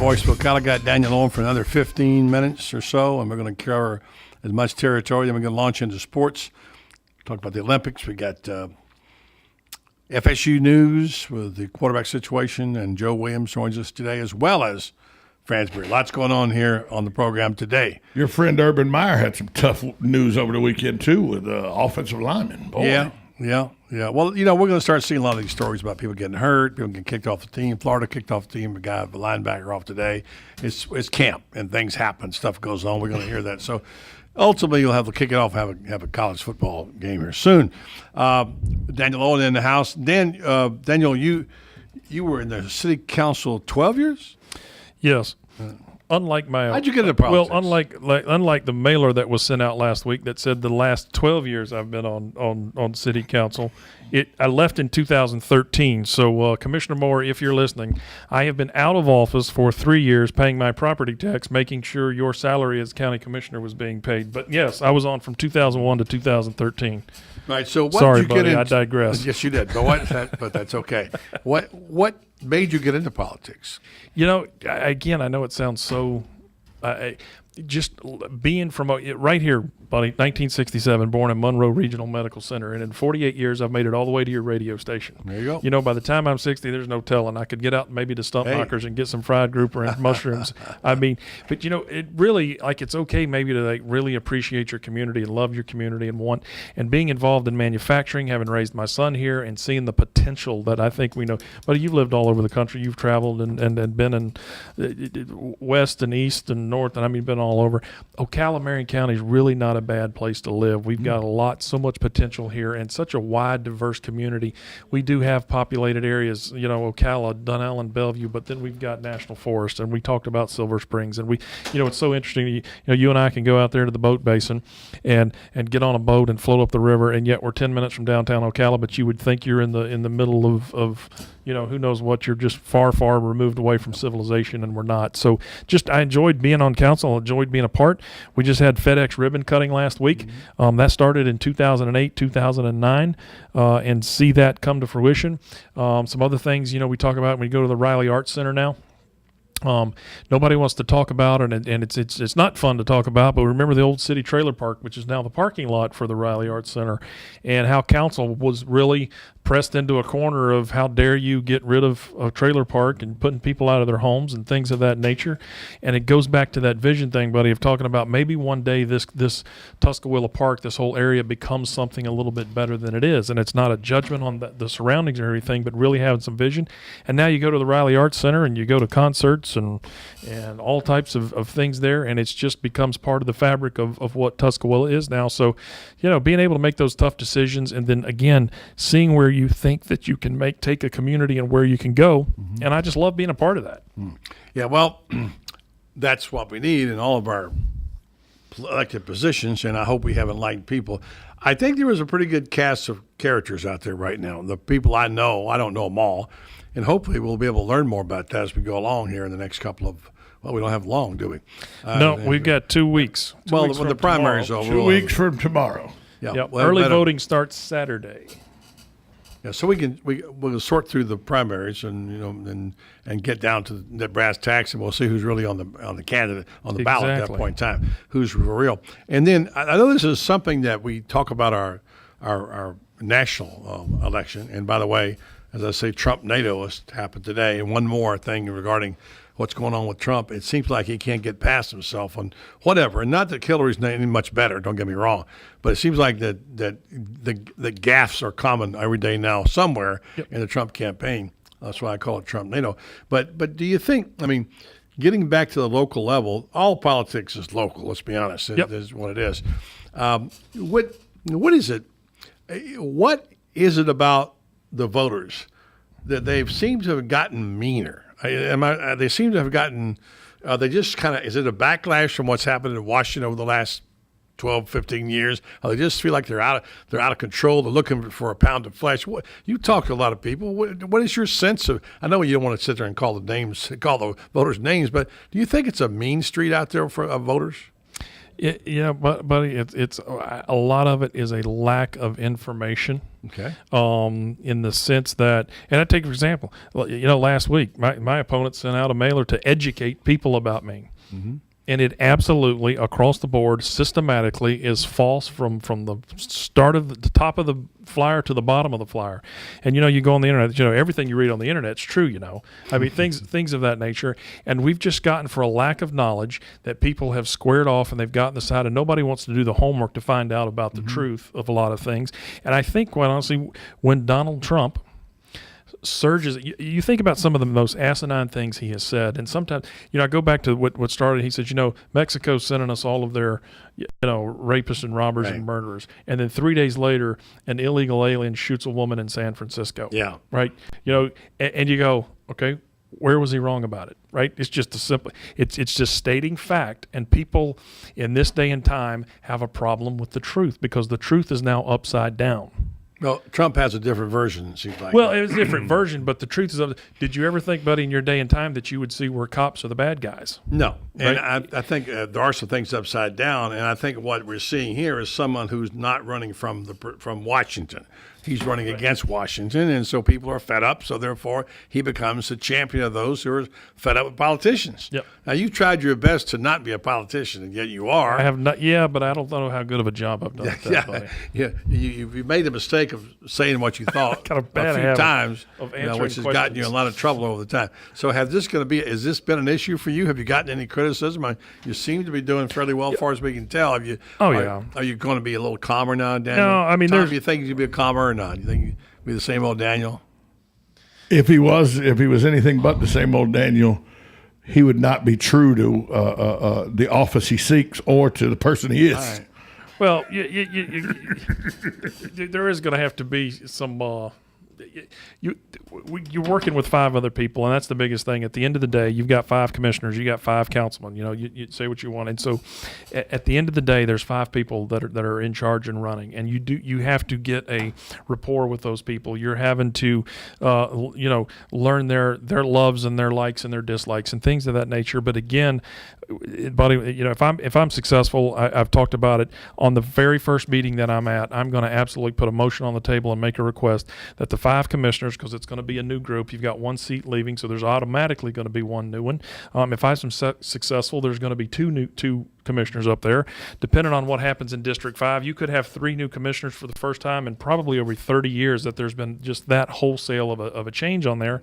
Voice of Ocala. Got Daniel on for another 15 minutes or so, and we're going to cover as much territory. Then we're going to launch into sports. Talk about the Olympics. We got FSU news with the quarterback situation, and Joe Williams joins us today, as well as Fransbury. Lots going on here on the program today. Your friend Urban Meyer had some tough news over the weekend, too, with offensive linemen. Boy. Yeah. Well, we're going to start seeing a lot of these stories about people getting hurt, people getting kicked off the team. Florida kicked off the team, the linebacker off today. It's camp, and things happen. Stuff goes on. We're going to hear that. So ultimately, you'll have to kick it off, have a college football game here soon. Daniel Owen in the house. Daniel, you were in the city council 12 years? Yes. Unlike my, how'd you get into politics? Well, unlike the mailer that was sent out last week that said the last 12 years I've been on city council, I left in 2013. So, Commissioner Moore, if you're listening, I have been out of office for 3 years, paying my property tax, making sure your salary as county commissioner was being paid. But yes, I was on from 2001 to 2013 Right. So, sorry, did you buddy, get into? I digress. Yes, you did. But that's okay. What made you get into politics? Again, I know it sounds so. Just being from right here, buddy, 1967, born in Monroe Regional Medical Center, and in 48 years, I've made it all the way to your radio station. There you go. By the time I'm 60, there's no telling. I could get out maybe to Stump Knockers and get some fried grouper and mushrooms. I mean, but it really, it's okay maybe to really appreciate your community and love your community and being involved in manufacturing, having raised my son here and seeing the potential that I think we know. But you've lived all over the country. You've traveled and been in west and east and north, and been all over. Ocala, Marion County is really not a bad place to live. We've got so much potential here and such a wide, diverse community. We do have populated areas, Ocala, Dunellen, Bellevue, but then we've got National Forest, and we talked about Silver Springs, and it's so interesting. You and I can go out there to the boat basin and get on a boat and float up the river, and yet we're 10 minutes from downtown Ocala, but you would think you're in the middle of who knows what. You're just far, far removed away from civilization, and we're not. So I enjoyed being on council. I enjoyed being a part. We just had FedEx ribbon cutting last week. That started in 2008, 2009, and see that come to fruition. Some other things, we talk about when we go to the Riley Arts Center now. Nobody wants to talk about it, and it's not fun to talk about, but remember the old city trailer park, which is now the parking lot for the Riley Arts Center, and how council was really pressed into a corner of how dare you get rid of a trailer park and putting people out of their homes and things of that nature. And it goes back to that vision thing, buddy, of talking about maybe one day this Tuscaloosa Park, this whole area becomes something a little bit better than it is. And it's not a judgment on the surroundings or everything, but really having some vision. And now you go to the Riley Arts Center and you go to concerts and all types of things there, and it's just becomes part of the fabric of what Tuscaloosa is now. So, being able to make those tough decisions, and then again, seeing where you think that you can take a community and where you can go. And I just love being a part of that. Yeah, well, that's what we need in all of our elected positions, and I hope we have enlightened people. I think there is a pretty good cast of characters out there right now. The people I know, I don't know them all, and hopefully we'll be able to learn more about that as we go along here in the next couple of, we don't have long, do we? No, we've got 2 weeks. When the primary's over. 2 weeks from tomorrow. Yeah. Yep. Early voting starts Saturday. Yeah, so we'll sort through the primaries and get down to the brass tacks, and we'll see who's really on the candidate on the ballot at that point in time, who's for real. And then I know this is something that we talk about our national election. And by the way, as I say, Trump NATO has happened today. And one more thing regarding what's going on with Trump. It seems like he can't get past himself on whatever. And not that Hillary's any much better, don't get me wrong, but it seems like that the gaffes are common every day now somewhere in the Trump campaign. That's why I call it Trump NATO. But do you think, getting back to the local level, all politics is local, let's be honest. It is what it is. What is it? What is it about the voters that they seem to have gotten meaner? They seem to have gotten, they just kind of, is it a backlash from what's happened in Washington over the last 12, 15 years? They just feel like they're out of control. They're looking for a pound of flesh. You talk to a lot of people. What is your sense of, I know you don't want to sit there and call the voters names, but do you think it's a mean street out there for voters? Buddy, it's a lot of it is a lack of information. Okay. In the sense that, and I take for example, last week my opponent sent out a mailer to educate people about me. Mm-hmm. And it absolutely, across the board, systematically is false from the start of the top of the flyer to the bottom of the flyer. And, you go on the internet, everything you read on the internet is true, I mean, things of that nature. And we've just gotten, for a lack of knowledge, that people have squared off and they've gotten aside, and nobody wants to do the homework to find out about the truth of a lot of things. And I think, quite honestly, when Donald Trump surges, you think about some of the most asinine things he has said, and sometimes I go back to what started. He says, Mexico's sending us all of their rapists and robbers and murderers, and then 3 days later an illegal alien shoots a woman in San Francisco. Yeah, right. And you go, okay, where was he wrong about it? Right? It's just a simple. It's just stating fact, and people in this day and time have a problem with the truth because the truth is now upside down. Well, Trump has a different version, it seems like. Well, it was a different version, but the truth is, did you ever think, buddy, in your day and time that you would see where cops are the bad guys? No. Right? And I think there are some things upside down, and I think what we're seeing here is someone who's not running from Washington. He's running against Washington, and so people are fed up, so therefore he becomes a champion of those who are fed up with politicians. Yep. Now, you've tried your best to not be a politician, and yet you are. I have not, but I don't know how good of a job I've done at that, buddy. Yeah, you made the mistake of saying what you thought Got a bad few habit times, of answering which has gotten you in a lot of trouble over the time. So has this been an issue for you? Have you gotten any criticism? You seem to be doing fairly well, as far as we can tell. Are you going to be a little calmer now, Daniel? No, I mean, do you think you'd be calmer or not? You think you'd be the same old Daniel? If he was anything but the same old Daniel, he would not be true to the office he seeks or to the person he is. All right. Well, there is going to have to be some. You're working with 5 other people, and that's the biggest thing. At the end of the day, you've got 5 commissioners, you got 5 councilmen. You say what you want, and so at the end of the day, there's 5 people that are in charge and running, and you have to get a rapport with those people. You're having to learn their loves and their likes and their dislikes and things of that nature. But again, buddy, if I'm successful, I've talked about it on the very first meeting that I'm at. I'm going to absolutely put a motion on the table and make a request that the 5 commissioners, because it's going to be a new group, you've got 1 seat leaving, so there's automatically going to be 1 new one. If I'm successful, there's going to be two commissioners up there. Depending on what happens in District 5, you could have 3 new commissioners for the first time in probably over 30 years that there's been just that wholesale of a change on there,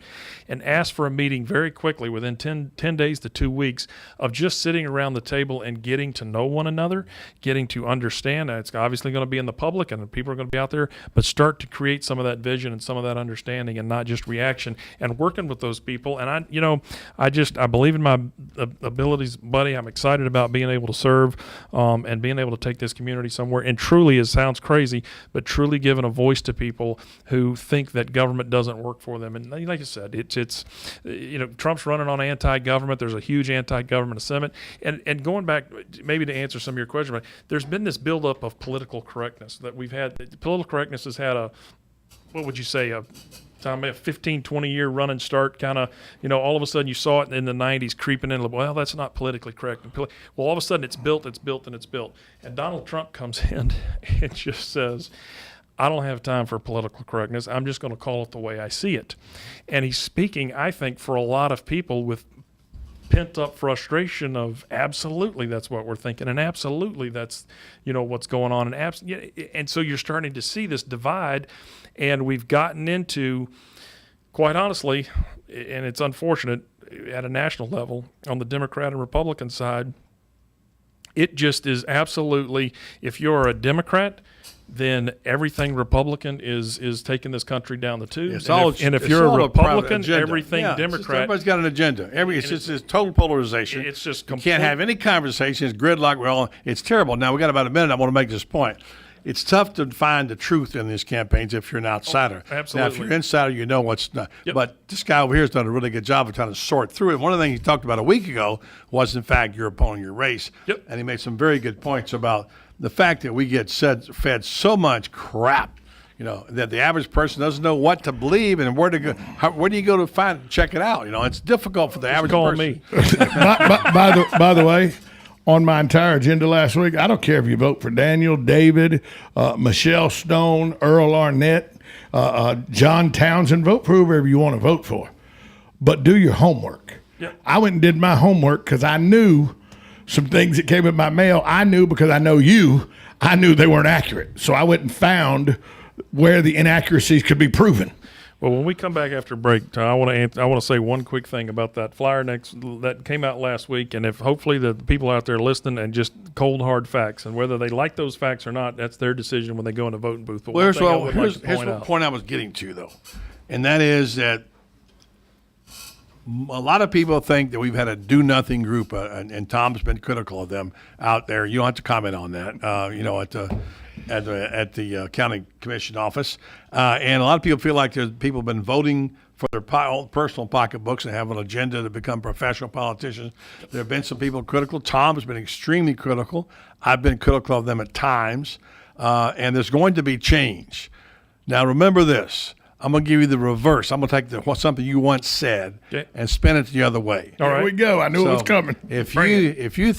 and ask for a meeting very quickly within 10 days to 2 weeks of just sitting around the table and getting to know one another, getting to understand. It's obviously going to be in the public and the people are going to be out there, but start to create some of that vision and some of that understanding and not just reaction, and working with those people. And I believe in my abilities, buddy. I'm excited about being able to serve and being able to take this community somewhere, and truly, it sounds crazy, but truly giving a voice to people who think that government doesn't work for them. And like I said, it's Trump's running on anti-government. There's a huge anti-government sentiment, and going back maybe to answer some of your question, but there's been this buildup of political correctness that we've had. Political correctness has had a 15, 20-year run and start, kind of, all of a sudden you saw it in the 90s creeping in. Well, that's not politically correct. Well, all of a sudden it's built. And Donald Trump comes in and just says, I don't have time for political correctness. I'm just going to call it the way I see it. And he's speaking, I think, for a lot of people with pent-up frustration of absolutely that's what we're thinking, and absolutely that's what's going on, and so you're starting to see this divide, and we've gotten into, quite honestly, and it's unfortunate, at a national level on the Democrat and Republican side, it just is absolutely, if you're a Democrat, then everything Republican is taking this country down the tubes. If you're a Republican, everything Democrat. Everybody's got an agenda. It's just this total polarization. It's just you can't have any conversations. Gridlock. It's terrible. Now we got about a minute. I want to make this point. It's tough to find the truth in these campaigns if you're an outsider. Absolutely. Now, if you're an insider, you know what's not. Yep. But this guy over here has done a really good job of trying to sort through it. One of the things he talked about a week ago was, in fact, your opponent, your race. Yep. And he made some very good points about the fact that we get fed so much crap, that the average person doesn't know what to believe and where to go. Where do you go to check it out? It's difficult for the average person. Me. by the way, on my entire agenda last week. I don't care if you vote for Daniel, David, Michelle Stone, Earl Arnett, John Townsend. Vote for whoever you want to vote for, but do your homework. Yep. I went and did my homework because I knew some things that came in my mail. I knew because I know you. I knew they weren't accurate, so I went and found where the inaccuracies could be proven. Well, when we come back after break, I want to say one quick thing about that flyer that came out last week, and if hopefully the people out there listening and just cold hard facts, and whether they like those facts or not, that's their decision when they go in the voting booth. But here's the point I was getting to, though, and that is that a lot of people think that we've had a do-nothing group, and Tom's been critical of them out there. You don't have to comment on that. At the county commission office, and a lot of people feel like people have been voting for their personal pocketbooks and have an agenda to become professional politicians. There have been some people critical. Tom has been extremely critical. I've been critical of them at times, and there's going to be change. Now, remember this. I'm going to give you the reverse. I'm going to take something you once said and spin it the other way. All right. Here we go. I knew it was coming. If you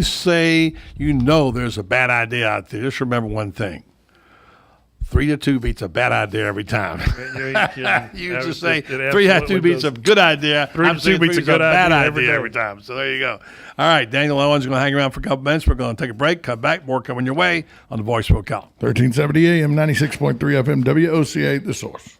say there's a bad idea out there, just remember one thing. 3-2 beats a bad idea every time. You just say 3-2 beats a good idea. 3-2 beats a good bad idea every time. So there you go. All right, Daniel Owens is going to hang around for a couple minutes. We're going to take a break, come back, more coming your way on the Voice of Ocala. 1370 AM, 96.3 FM, WOCA, The Source.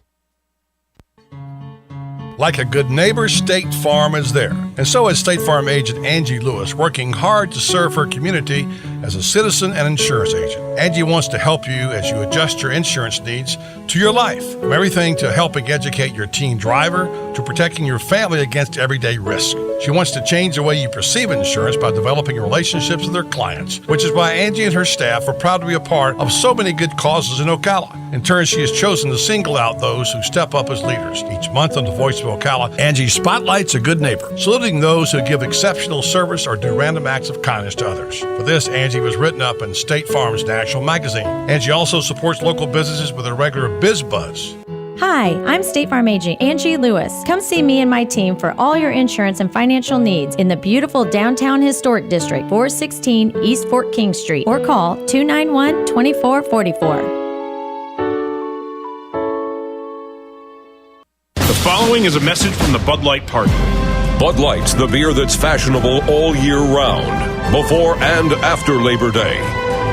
Like a good neighbor, State Farm is there. And so is State Farm agent Angie Lewis, working hard to serve her community as a citizen and insurance agent. Angie wants to help you as you adjust your insurance needs to your life. From everything to helping educate your teen driver to protecting your family against everyday risk. She wants to change the way you perceive insurance by developing relationships with her clients, which is why Angie and her staff are proud to be a part of so many good causes in Ocala. In turn, she has chosen to single out those who step up as leaders. Each month on the Voice of Ocala, Angie spotlights a good neighbor, saluting those who give exceptional service or do random acts of kindness to others. For this, Angie was written up in State Farm's National Magazine. Angie also supports local businesses with a regular Biz Buzz. Hi, I'm State Farm agent Angie Lewis. Come see me and my team for all your insurance and financial needs in the beautiful downtown historic district, 416 East Fort King Street, or call 291-2444. The following is a message from the Bud Light Party. Bud Light's the beer that's fashionable all year round, before and after Labor Day.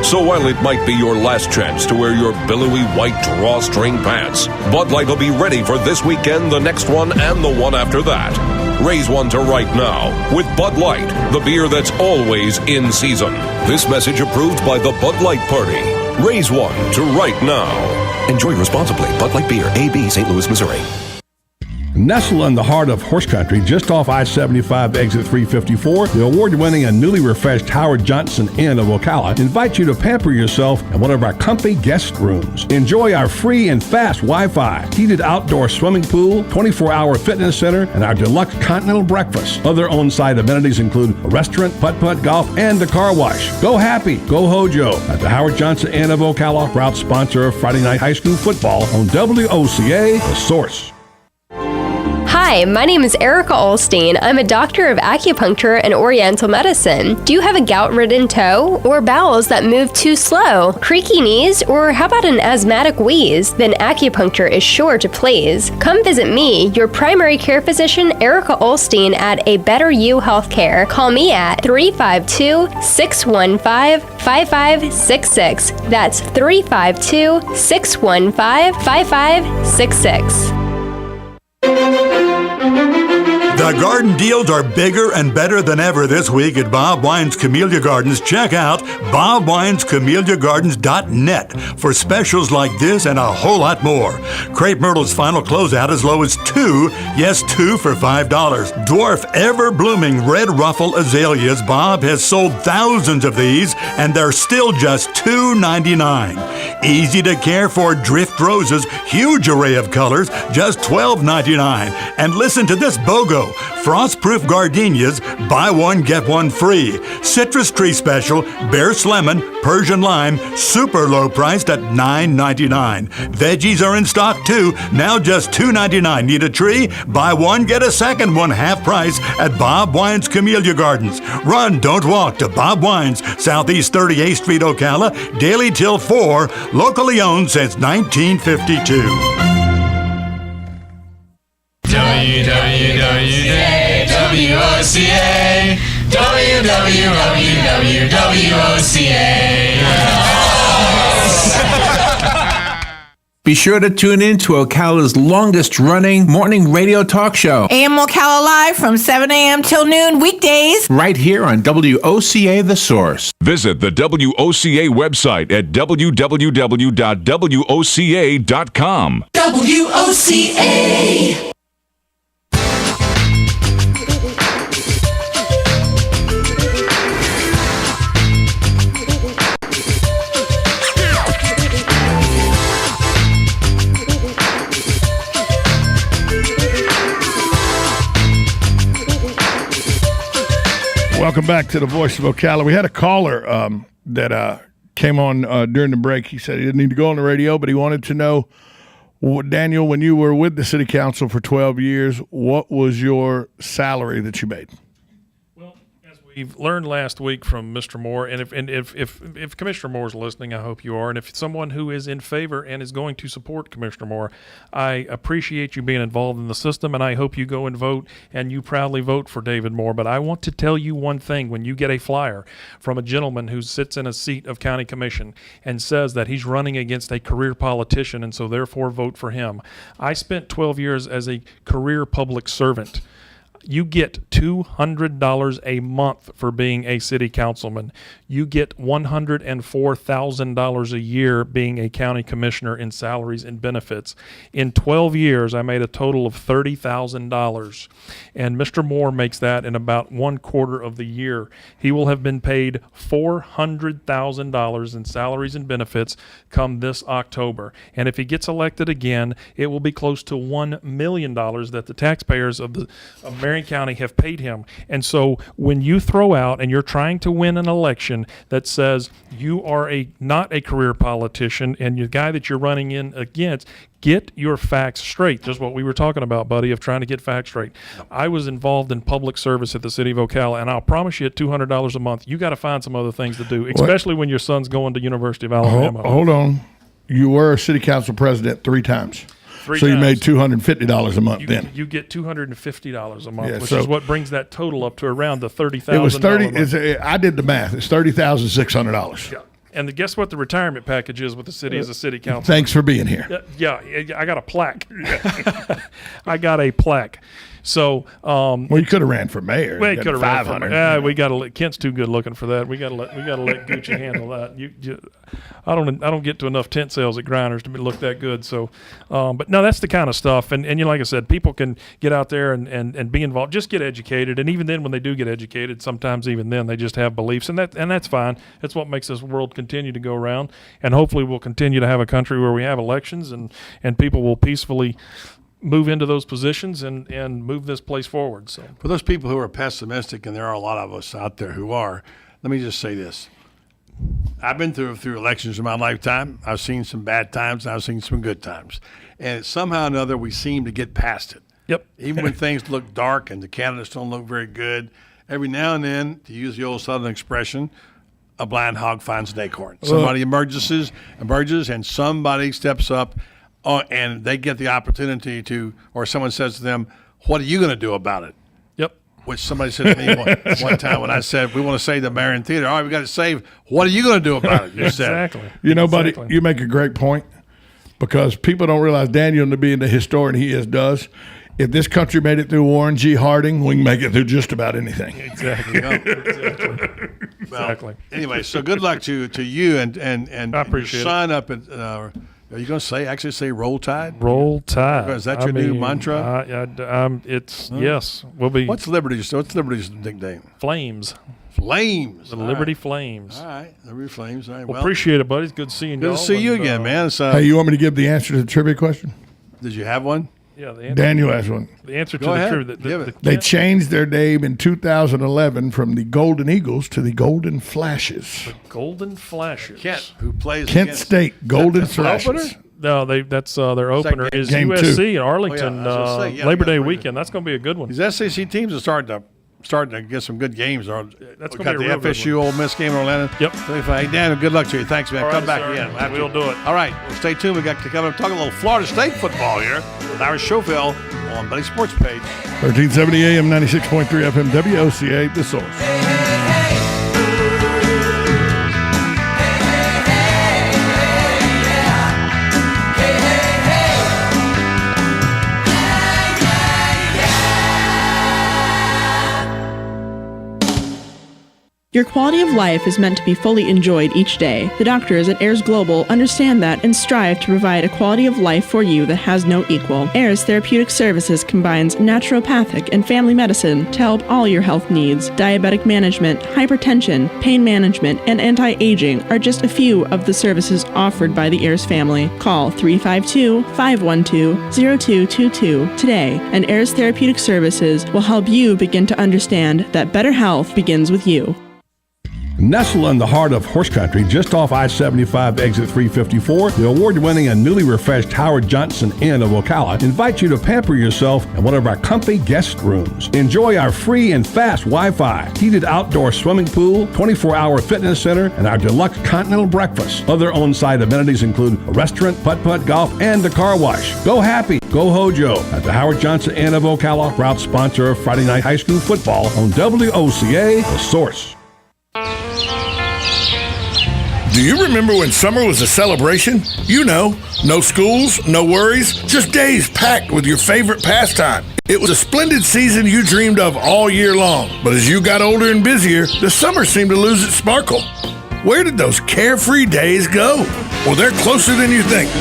So while it might be your last chance to wear your billowy white drawstring pants, Bud Light will be ready for this weekend, the next one, and the one after that. Raise one to right now with Bud Light, the beer that's always in season. This message approved by the Bud Light Party. Raise one to right now. Enjoy responsibly. Bud Light Beer, AB, St. Louis, Missouri. Nestled in the heart of horse country, just off I-75 exit 354, the award-winning and newly refreshed Howard Johnson Inn of Ocala invites you to pamper yourself in one of our comfy guest rooms. Enjoy our free and fast Wi-Fi, heated outdoor swimming pool, 24-hour fitness center, and our deluxe continental breakfast. Other on-site amenities include a restaurant, putt-putt golf, and a car wash. Go happy, go Hojo at the Howard Johnson Inn of Ocala, proud sponsor of Friday Night High School Football on WOCA, The Source. Hi, my name is Erica Olstein. I'm a doctor of acupuncture and oriental medicine. Do you have a gout-ridden toe or bowels that move too slow, creaky knees, or how about an asthmatic wheeze? Then acupuncture is sure to please. Come visit me, your primary care physician, Erica Olstein at A Better You Healthcare. Call me at 352-615-5566. That's 352-615-5566. The garden deals are bigger and better than ever this week at Bob Wine's Camellia Gardens. Check out bobwinescameliagardens.net for specials like this and a whole lot more. Crepe Myrtle's final closeout as low as two for $5. Dwarf ever-blooming red ruffle azaleas. Bob has sold thousands of these, and they're still just $2.99. Easy to care for drift roses, huge array of colors, just $12.99. And listen to this BOGO. Frost-proof gardenias, buy one, get one free. Citrus tree special, Bear's lemon, Persian lime, super low priced at $9.99. Veggies are in stock too, now just $2.99. Need a tree? Buy one, get a second one, half price at Bob Wine's Camellia Gardens. Run, don't walk to Bob Wine's, Southeast 38th Street, Ocala, daily till 4, locally owned since 1952. WOCA, Be sure to tune in to Ocala's longest running morning radio talk show. AM Ocala Live from 7 a.m. till noon weekdays. Right here on WOCA The Source. Visit the WOCA website at www.woca.com. WOCA. Welcome back to the Voice of Ocala. We had a caller that came on during the break. He said he didn't need to go on the radio, but he wanted to know, Daniel, when you were with the city council for 12 years, what was your salary that you made? We've learned last week from Mr. Moore, and if Commissioner Moore is listening, I hope you are, and if someone who is in favor and is going to support Commissioner Moore, I appreciate you being involved in the system, and I hope you go and vote, and you proudly vote for David Moore. But I want to tell you one thing. When you get a flyer from a gentleman who sits in a seat of county commission and says that he's running against a career politician and so therefore vote for him, I spent 12 years as a career public servant. You get $200 a month for being a city councilman. You get $104,000 a year being a county commissioner in salaries and benefits. In 12 years, I made a total of $30,000. And Mr. Moore makes that in about 1/4 of the year. He will have been paid $400,000 in salaries and benefits come this October. And if he gets elected again, it will be close to $1 million that the taxpayers of Marion County have paid him. And so when you throw out and you're trying to win an election that says you are not a career politician and the guy that you're running in against, get your facts straight. Just what we were talking about, buddy, of trying to get facts straight. I was involved in public service at the city of Ocala, and I'll promise you at $200 a month, you got to find some other things to do, especially when your son's going to University of Alabama. Hold on. You were a city council president 3 times. So you made $250 a month then. You get $250 a month, which is what brings that total up to around the $30,000. It was I did the math. It's $30,600. Yeah. And guess what the retirement package is with the city as a city council? Thanks for being here. Yeah, I got a plaque. I got a plaque. So, well, you could have ran for mayor. Well, you could have ran for mayor. We got to. Kent's too good looking for that. We got to let Gucci handle that. I don't get to enough tent sales at Grinders to look that good. So, but no, that's the kind of stuff. And like I said, people can get out there and be involved. Just get educated. And even then, when they do get educated, sometimes even then they just have beliefs, and that's fine. That's what makes this world continue to go around. And hopefully, we'll continue to have a country where we have elections and people will peacefully move into those positions and move this place forward. So, for those people who are pessimistic, and there are a lot of us out there who are, let me just say this. I've been through elections in my lifetime. I've seen some bad times, and I've seen some good times. And somehow or another, we seem to get past it. Yep. Even when things look dark and the candidates don't look very good, every now and then, to use the old Southern expression, a blind hog finds an acorn. Somebody emerges, and somebody steps up, and they get the opportunity to, or someone says to them, "What are you going to do about it?" Yep. Which somebody said to me one time when I said, "We want to save the Marion Theater." All right, we got to save. What are you going to do about it? You Exactly. said. You know, buddy, you make a great point, because people don't realize Daniel, to being the historian he does. If this country made it through Warren G. Harding, we can make it through just about anything. Exactly. Well, anyway, so good luck to you and I appreciate your son up at. Are you going to actually say Roll Tide? Roll Tide. Is that your new mantra? Yes. We'll be. What's Liberty's nickname? Flames. Flames. The Liberty Flames. All right. Liberty Flames. All right. Well, appreciate it, buddy. It's good seeing you. Good to see you again, man. Hey, you want me to give the answer to the trivia question? Did you have one? Yeah, the answer, Daniel has one. The answer to Go ahead. the trivia. They changed their name in 2011 from the Golden Eagles to the Golden Flashes. Golden Flashes. Kent, who plays Kent against, State Golden that's their opener? Flashes. No, that's their opener is game USC 2. in Arlington I was gonna say, yeah, Labor yeah, Day right. weekend. That's going to be a good one. These SEC teams are starting to get some good games. That's We gonna got be a the real good FSU Ole Miss game in Orlando. Yep. Hey, Dan, good luck to you. Thanks, man. All Come right, back sir. again. We'll do it. All right. Well, stay tuned. We got to come up and talk a little Florida State football here with Irish Schofield on Betty Sports Page. 1370 AM, 96.3 FM, WOCA, The Source. Your quality of life is meant to be fully enjoyed each day. The doctors at Ayers Global understand that and strive to provide a quality of life for you that has no equal. Ayers Therapeutic Services combines naturopathic and family medicine to help all your health needs. Diabetic management, hypertension, pain management, and anti-aging are just a few of the services offered by the Ayers family. Call 352-512-0222 today, and Ayers Therapeutic Services will help you begin to understand that better health begins with you. Nestled in the heart of horse country, just off I-75 exit 354, the award-winning and newly refreshed Howard Johnson Inn of Ocala invites you to pamper yourself in one of our comfy guest rooms. Enjoy our free and fast Wi-Fi, heated outdoor swimming pool, 24-hour fitness center, and our deluxe continental breakfast. Other on-site amenities include a restaurant, putt-putt golf, and a car wash. Go happy, go Hojo at the Howard Johnson Inn of Ocala, proud sponsor of Friday Night High School football on WOCA, The Source. Do you remember when summer was a celebration? You know, no schools, no worries, just days packed with your favorite pastime. It was a splendid season you dreamed of all year long. But as you got older and busier, the summer seemed to lose its sparkle. Where did those carefree days go? Well, they're closer than you think.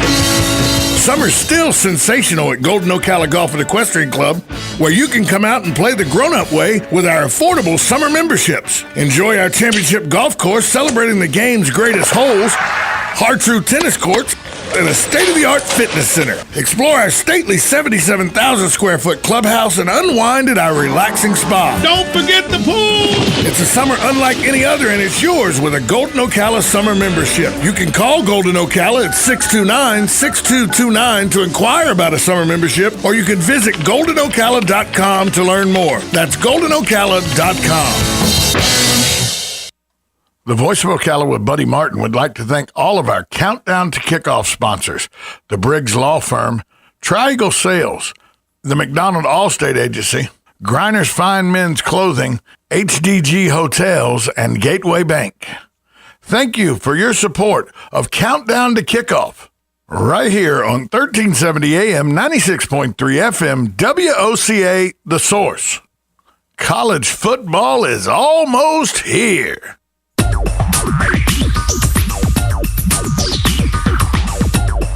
Summer's still sensational at Golden Ocala Golf and Equestrian Club, where you can come out and play the grown-up way with our affordable summer memberships. Enjoy our championship golf course celebrating the game's greatest holes, hard-true tennis courts, and a state-of-the-art fitness center. Explore our stately 77,000 square foot clubhouse and unwind at our relaxing spa. Don't forget the pool! It's a summer unlike any other, and it's yours with a Golden Ocala summer membership. You can call Golden Ocala at 629-6229 to inquire about a summer membership, or you can visit goldenocala.com to learn more. That's goldenocala.com. The Voice of Ocala with Buddy Martin would like to thank all of our Countdown to Kickoff sponsors, the Briggs Law Firm, Tri-Eagle Sales, the McDonald Allstate Agency, Griner's Fine Men's Clothing, HDG Hotels, and Gateway Bank. Thank you for your support of Countdown to Kickoff, right here on 1370 AM, 96.3 FM, WOCA, The Source. College football is almost here.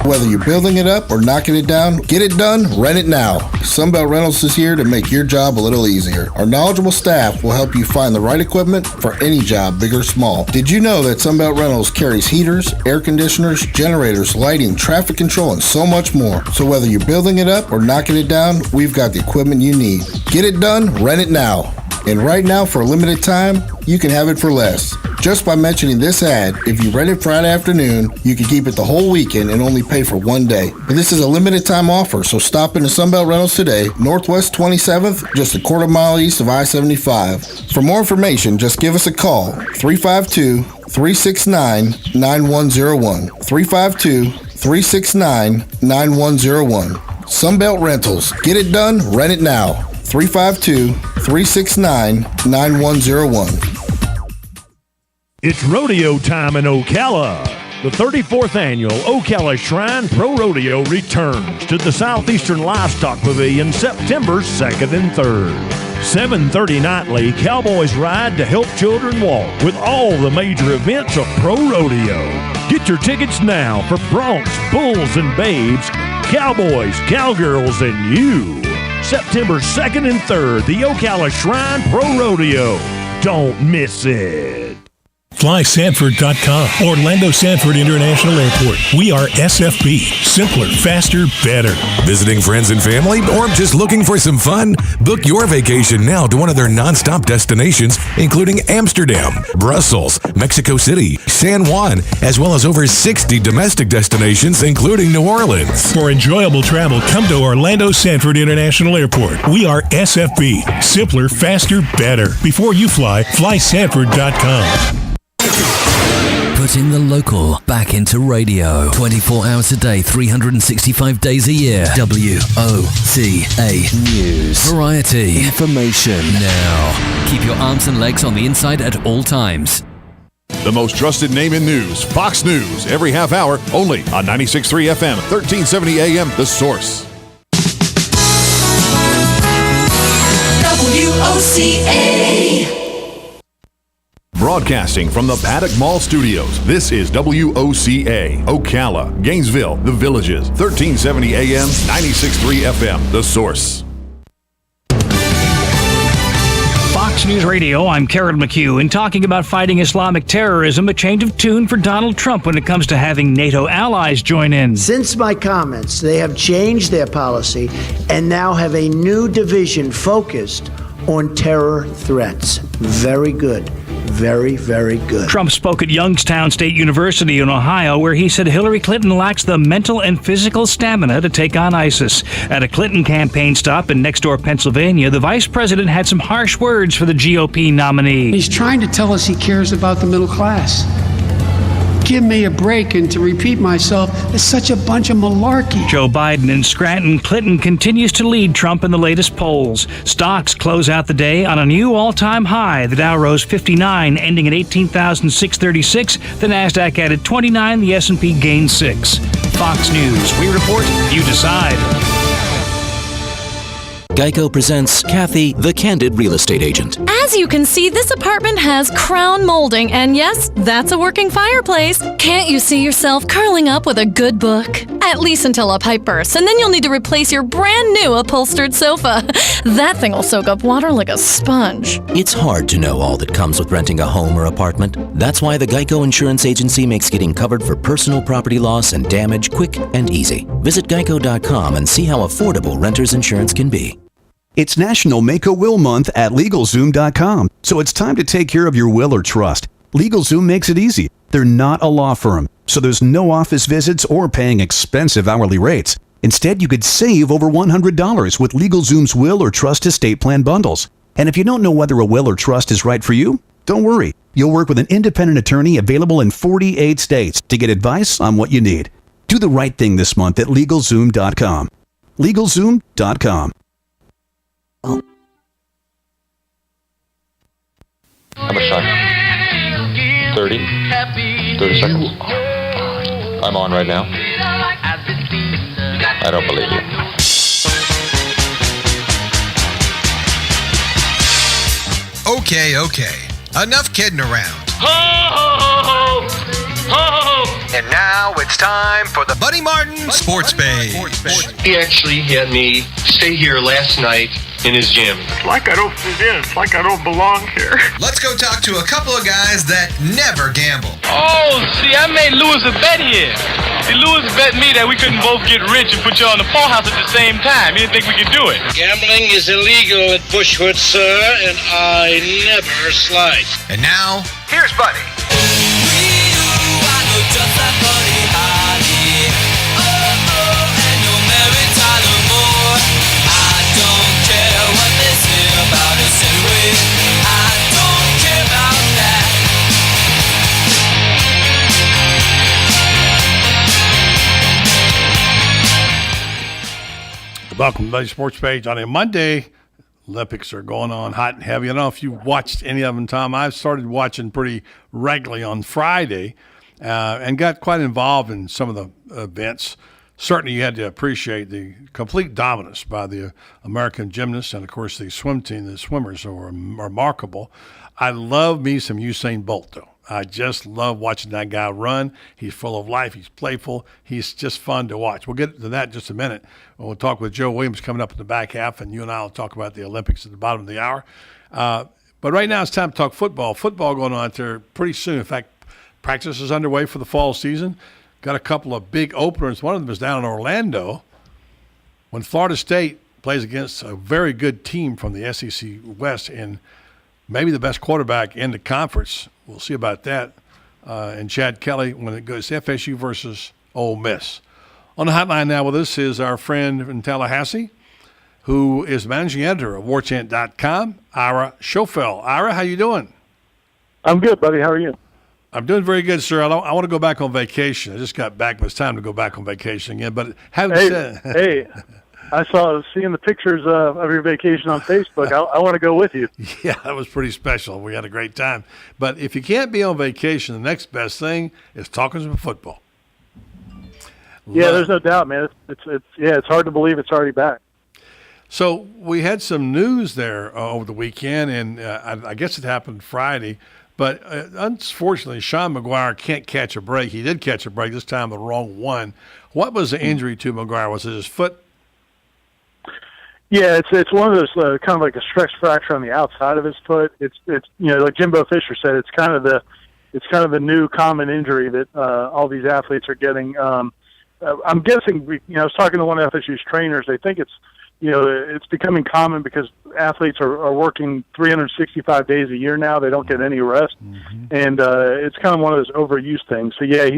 Whether you're building it up or knocking it down, get it done, rent it now. Sunbelt Rentals is here to make your job a little easier. Our knowledgeable staff will help you find the right equipment for any job, big or small. Did you know that Sunbelt Rentals carries heaters, air conditioners, generators, lighting, traffic control, and so much more? So whether you're building it up or knocking it down, we've got the equipment you need. Get it done, rent it now. And right now, for a limited time, you can have it for less. Just by mentioning this ad, if you rent it Friday afternoon, you can keep it the whole weekend and only pay for one day. But this is a limited time offer, so stop into Sunbelt Rentals today, Northwest 27th, just a quarter mile east of I-75. For more information, just give us a call, 352-369-9101. 352-369-9101. Sunbelt Rentals. Get it done, rent it now. 352-369-9101. It's rodeo time in Ocala. The 34th annual Ocala Shrine Pro Rodeo returns to the Southeastern Livestock Pavilion September 2nd and 3rd. 7:30 nightly, cowboys ride to help children walk with all the major events of pro rodeo. Get your tickets now for broncs, bulls, and babes, cowboys, cowgirls, and you. September 2nd and 3rd, the Ocala Shrine Pro Rodeo. Don't miss it. FlySanford.com. Orlando Sanford International Airport. We are SFB. Simpler, faster, better. Visiting friends and family, or just looking for some fun? Book your vacation now to one of their non-stop destinations, including Amsterdam, Brussels, Mexico City, San Juan, as well as over 60 domestic destinations, including New Orleans. For enjoyable travel, come to Orlando Sanford International Airport. We are SFB. Simpler, faster, better. Before you fly, FlySanford.com. Putting the local back into radio. 24 hours a day, 365 days a year. WOCA News. Variety. Information. Now. Keep your arms and legs on the inside at all times. The most trusted name in news, Fox News, every half hour, only on 96.3 FM, 1370 AM, The Source. WOCA. Broadcasting from the Paddock Mall Studios, this is WOCA, Ocala, Gainesville, The Villages, 1370 AM, 96.3 FM, The Source. Fox News Radio, I'm Carol McHugh, and talking about fighting Islamic terrorism, a change of tune for Donald Trump when it comes to having NATO allies join in. Since my comments, they have changed their policy and now have a new division focused on terror threats. Very good. Very, very good. Trump spoke at Youngstown State University in Ohio, where he said Hillary Clinton lacks the mental and physical stamina to take on ISIS. At a Clinton campaign stop in next-door Pennsylvania, the vice president had some harsh words for the GOP nominee. He's trying to tell us he cares about the middle class. Give me a break, and to repeat myself, it's such a bunch of malarkey. Joe Biden in Scranton, Clinton continues to lead Trump in the latest polls. Stocks close out the day on a new all-time high. The Dow rose 59, ending at 18,636. The Nasdaq added 29. The S&P gained 6. Fox News. We report, you decide. Geico presents Kathy, the Candid Real Estate Agent. As you can see, this apartment has crown molding, and yes, that's a working fireplace. Can't you see yourself curling up with a good book? At least until a pipe bursts, and then you'll need to replace your brand new upholstered sofa. That thing will soak up water like a sponge. It's hard to know all that comes with renting a home or apartment. That's why the Geico Insurance Agency makes getting covered for personal property loss and damage quick and easy. Visit geico.com and see how affordable renter's insurance can be. It's National Make a Will Month at LegalZoom.com, so it's time to take care of your will or trust. LegalZoom makes it easy. They're not a law firm, so there's no office visits or paying expensive hourly rates. Instead, you could save over $100 with LegalZoom's will or trust estate plan bundles. And if you don't know whether a will or trust is right for you, don't worry. You'll work with an independent attorney available in 48 states to get advice on what you need. Do the right thing this month at LegalZoom.com. LegalZoom.com. How much time? 30 seconds. I'm on right now. I don't believe you. Okay. Enough kidding around. Ho, ho, ho, ho, ho. And now it's time for the Buddy Martin Sports Page. He actually had me stay here last night in his gym. It's like I don't fit in. It's like I don't belong here. Let's go talk to a couple of guys that never gamble. Oh, see, I made Lewis a bet here. See, Lewis bet me that we couldn't both get rich and put you on the Fall House at the same time. He didn't think we could do it. Gambling is illegal at Bushwood, sir, and I never slide. And now, here's Buddy. Welcome to the Sports Page on a Monday. Olympics are going on hot and heavy. I don't know if you watched any of them, Tom. I've started watching pretty regularly on Friday and got quite involved in some of the events. Certainly you had to appreciate the complete dominance by the American gymnasts and, of course, the swim team. The swimmers are remarkable. I love me some Usain Bolt, though. I just love watching that guy run. He's full of life. He's playful. He's just fun to watch. We'll get to that in just a minute. We'll talk with Joe Williams coming up in the back half, and you and I will talk about the Olympics at the bottom of the hour. But right now it's time to talk football. Football going on out there pretty soon. In fact, practice is underway for the fall season. Got a couple of big openers. One of them is down in Orlando when Florida State plays against a very good team from the SEC West and maybe the best quarterback in the conference. We'll see about that. And Chad Kelly when it goes FSU versus Ole Miss. On the hotline now with us is our friend in Tallahassee, who is managing editor of WarChant.com, Ira Schofel. Ira, how you doing? I'm good, buddy. How are you? I'm doing very good, sir. I want to go back on vacation. I just got back, but it's time to go back on vacation again. But hey, I saw seeing the pictures of your vacation on Facebook. I want to go with you. Yeah, that was pretty special. We had a great time. But if you can't be on vacation, the next best thing is talking some football. Yeah, there's no doubt, man. It's hard to believe it's already back. So we had some news there over the weekend, and I guess it happened Friday. But unfortunately, Sean McGuire can't catch a break. He did catch a break, this time the wrong one. What was the injury to McGuire? Was it his foot? Yeah, it's one of those kind of like a stress fracture on the outside of his foot. It's like Jimbo Fisher said, it's kind of the new common injury that all these athletes are getting. I'm guessing, I was talking to one of FSU's trainers. They think it's becoming common because athletes are working 365 days a year now. They don't get any rest, and it's kind of one of those overuse things. So yeah,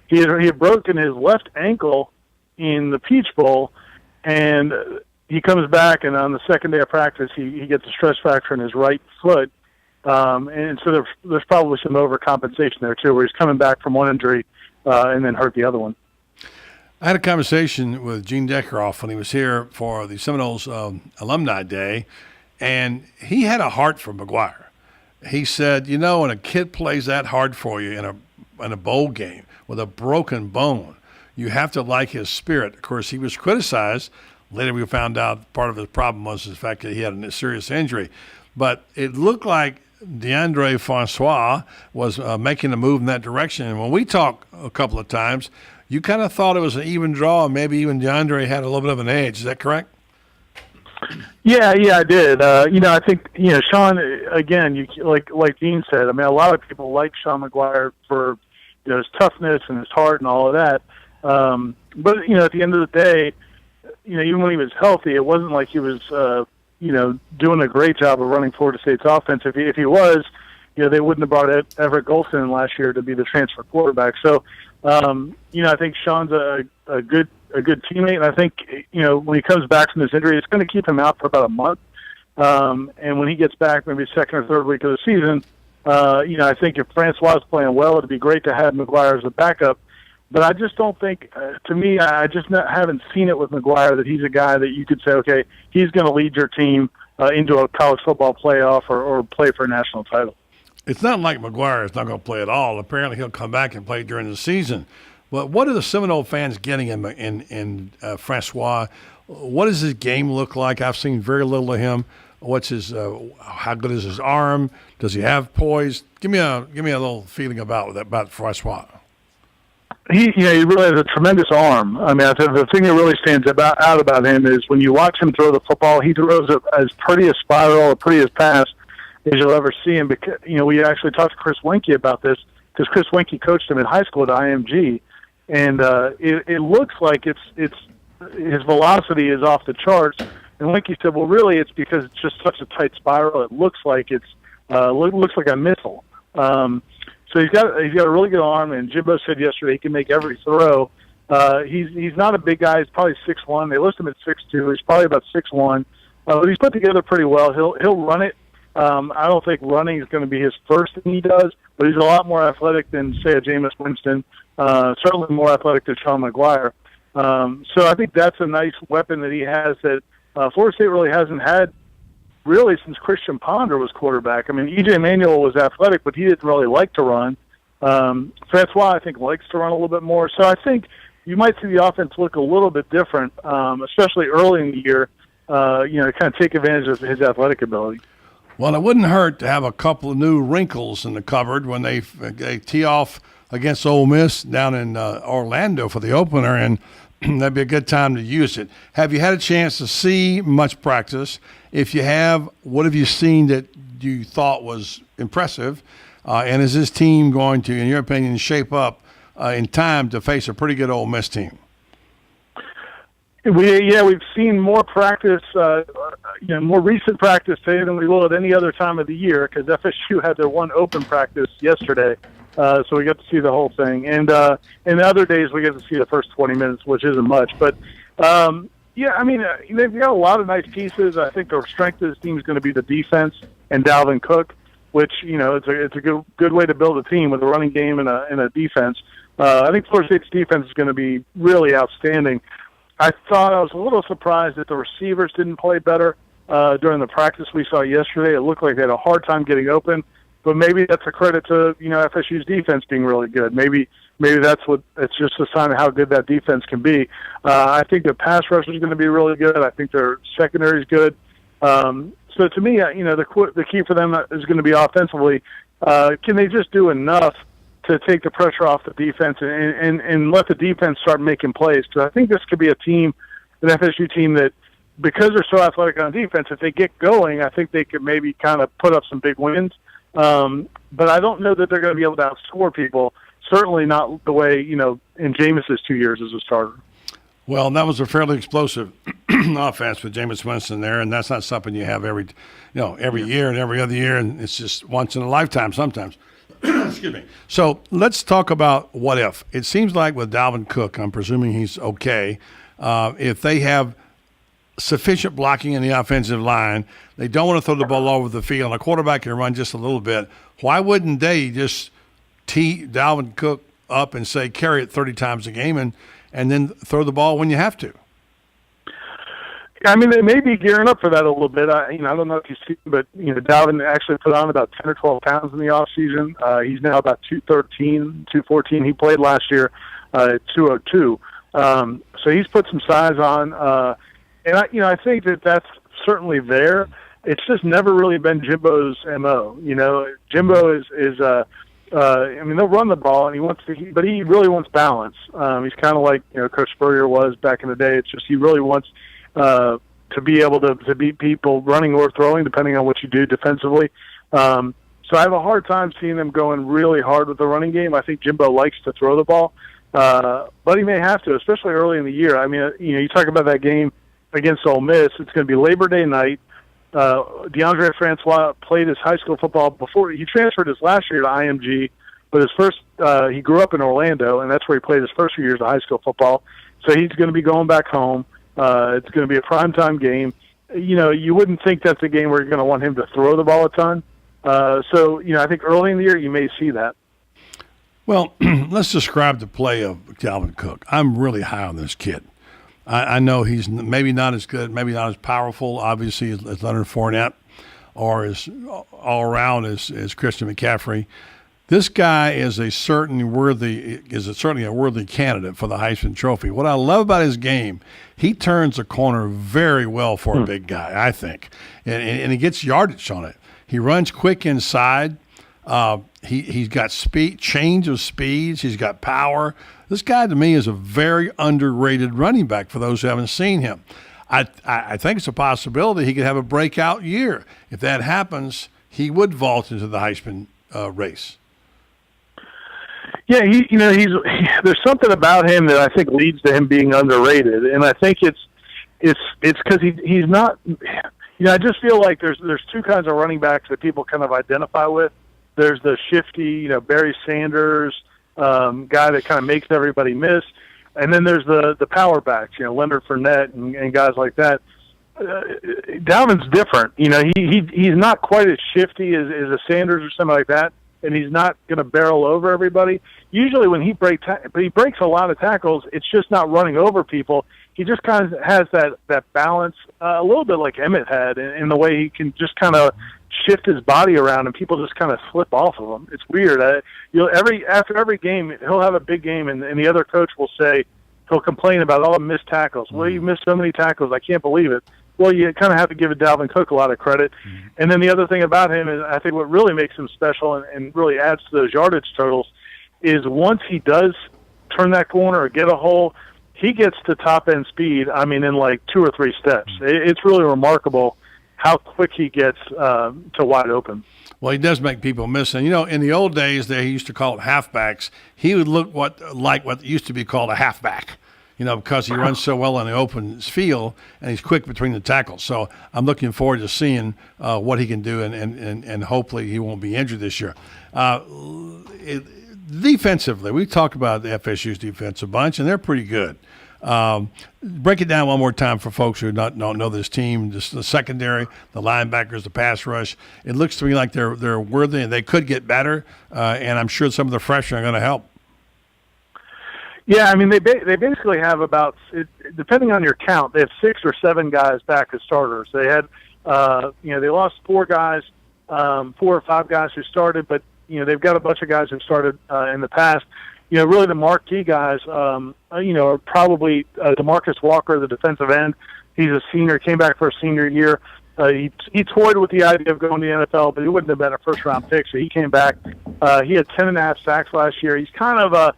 he had broken his left ankle in the Peach Bowl, and he comes back, and on the second day of practice, he gets a stress fracture in his right foot, and so there's probably some overcompensation there too, where he's coming back from one injury and then hurt the other one. I had a conversation with Gene Deckeroff when he was here for the Seminoles Alumni Day, and he had a heart for McGuire. He said, when a kid plays that hard for you in a bowl game with a broken bone, you have to like his spirit. Of course, he was criticized. Later we found out part of his problem was the fact that he had a serious injury. But it looked like DeAndre Francois was making a move in that direction. And when we talked a couple of times, you kind of thought it was an even draw, and maybe even DeAndre had a little bit of an edge. Is that correct? Yeah, I did. I think Sean, again, like Dean said. I mean, a lot of people like Sean McGuire for his toughness and his heart and all of that. But at the end of the day, even when he was healthy, it wasn't like he was doing a great job of running Florida State's offense. If he was, they wouldn't have brought Everett Golson last year to be the transfer quarterback. So. I think Sean's a good teammate, and I think when he comes back from this injury, it's going to keep him out for about a month. And when he gets back, maybe second or third week of the season, I think if Francois is playing well, it'd be great to have McGuire as a backup. But I just don't think, to me, I just haven't seen it with McGuire that he's a guy that you could say, okay, he's going to lead your team into a college football playoff or play for a national title. It's not like McGuire is not going to play at all. Apparently, he'll come back and play during the season. But what are the Seminole fans getting in Francois? What does his game look like? I've seen very little of him. What's his? How good is his arm? Does he have poise? Give me a little feeling about Francois. He really has a tremendous arm. I mean, the thing that really stands out about him is when you watch him throw the football, he throws it as pretty a spiral, as pretty as pass as you'll ever see him. Because we actually talked to Chris Winkie about this because Chris Winkie coached him in high school at IMG, and it looks like it's his velocity is off the charts. And Winkie said, well, really, it's because it's just such a tight spiral. It looks like looks like a missile. So he's got a really good arm, and Jimbo said yesterday he can make every throw. He's not a big guy. He's probably 6'1". They list him at 6'2". He's probably about 6'1". But he's put together pretty well. He'll run it. I don't think running is going to be his first thing he does, but he's a lot more athletic than, say, a Jameis Winston, certainly more athletic than Sean McGuire. So I think that's a nice weapon that he has that Florida State really hasn't had really since Christian Ponder was quarterback. I mean, E.J. Manuel was athletic, but he didn't really like to run. Francois, I think, likes to run a little bit more. So I think you might see the offense look a little bit different, especially early in the year, to kind of take advantage of his athletic ability. Well, it wouldn't hurt to have a couple of new wrinkles in the cupboard when they tee off against Ole Miss down in Orlando for the opener. And that'd be a good time to use it. Have you had a chance to see much practice? If you have, what have you seen that you thought was impressive? And is this team going to, in your opinion, shape up in time to face a pretty good Ole Miss team? We've seen more practice, more recent practice today than we will at any other time of the year because FSU had their one open practice yesterday, so we got to see the whole thing. And in the other days, we get to see the first 20 minutes, which isn't much. But they've got a lot of nice pieces. I think the strength of this team is going to be the defense and Dalvin Cook, which it's a good way to build a team with a running game and a defense. I think Florida State's defense is going to be really outstanding. I was a little surprised that the receivers didn't play better during the practice we saw yesterday. It looked like they had a hard time getting open, but maybe that's a credit to FSU's defense being really good. Maybe it's just a sign of how good that defense can be. I think the pass rush is going to be really good. I think their secondary is good. So to me, the key for them is going to be offensively. Can they just do enough to take the pressure off the defense and let the defense start making plays? Because I think this could be an FSU team that, because they're so athletic on defense, if they get going, I think they could maybe kind of put up some big wins. But I don't know that they're going to be able to outscore people. Certainly not the way, in Jameis's 2 years as a starter. Well, that was a fairly explosive offense with Jameis Winston there, and that's not something you have every year and every other year, and it's just once in a lifetime sometimes. Excuse me. So let's talk about what if. It seems like with Dalvin Cook, I'm presuming he's okay. If they have sufficient blocking in the offensive line, they don't want to throw the ball all over the field, and a quarterback can run just a little bit. Why wouldn't they just tee Dalvin Cook up and say carry it 30 times a game and then throw the ball when you have to? I mean, they may be gearing up for that a little bit. I don't know if you see, but Dalvin actually put on about 10 or 12 pounds in the off season. He's now about 213, 214. He played last year at 202. So he's put some size on, and I think that's certainly there. It's just never really been Jimbo's MO. Jimbo is they'll run the ball and but he really wants balance. He's kind of like Coach Spurrier was back in the day. It's just he really wants to be able to beat people running or throwing, depending on what you do defensively. So I have a hard time seeing them going really hard with the running game. I think Jimbo likes to throw the ball, but he may have to, especially early in the year. I mean, you talk about that game against Ole Miss. It's going to be Labor Day night. DeAndre Francois played his high school football before. He transferred his last year to IMG, but he grew up in Orlando, and that's where he played his first few years of high school football. So he's going to be going back home. It's going to be a primetime game. You wouldn't think that's a game where you're going to want him to throw the ball a ton. So I think early in the year you may see that. Well, let's describe the play of Dalvin Cook. I'm really high on this kid. I know he's maybe not as good, maybe not as powerful, obviously, as Leonard Fournette or as all around as Christian McCaffrey. This guy is certainly a worthy candidate for the Heisman Trophy. What I love about his game, he turns the corner very well for a big guy, I think, and he gets yardage on it. He runs quick inside. He's got speed, change of speeds. He's got power. This guy, to me, is a very underrated running back for those who haven't seen him. I think it's a possibility he could have a breakout year. If that happens, he would vault into the Heisman race. Yeah, there's something about him that I think leads to him being underrated, and I think it's because he's not. I just feel like there's two kinds of running backs that people kind of identify with. There's the shifty, Barry Sanders guy that kind of makes everybody miss, and then there's the power backs, Leonard Fournette and guys like that. Dalvin's different. He's not quite as shifty as a Sanders or something like that, and he's not going to barrel over everybody. Usually when he breaks a lot of tackles, it's just not running over people. He just kind of has that balance, a little bit like Emmett had, in the way he can just kind of shift his body around and people just kind of slip off of him. It's weird. After every game, he'll have a big game, and the other coach will say, he'll complain about all the missed tackles. Well, you missed so many tackles, I can't believe it. Well, you kind of have to give Dalvin Cook a lot of credit. And then the other thing about him is, I think what really makes him special and really adds to those yardage totals is once he does turn that corner or get a hole, he gets to top-end speed, I mean, in like 2 or 3 steps. It's really remarkable how quick he gets to wide open. Well, he does make people miss. And, in the old days, they used to call it halfbacks. He would look like what used to be called a halfback, because he runs so well in the open field and he's quick between the tackles. So I'm looking forward to seeing what he can do, and hopefully he won't be injured this year. Defensively, we talked about the FSU's defense a bunch, and they're pretty good. Break it down one more time for folks who don't know this team. Just the secondary, the linebackers, the pass rush. It looks to me like they're worthy, and they could get better. And I'm sure some of the freshmen are going to help. Yeah, I mean they basically have about, depending on your count, they have 6 or 7 guys back as starters. They had they lost 4 guys, 4 or 5 guys who started, but they've got a bunch of guys who started in the past. Really the marquee guys, are probably DeMarcus Walker, the defensive end. He's a senior, came back for a senior year. He toyed with the idea of going to the NFL, but he wouldn't have been a first-round pick, so he came back. He had 10.5 sacks last year. He's kind of a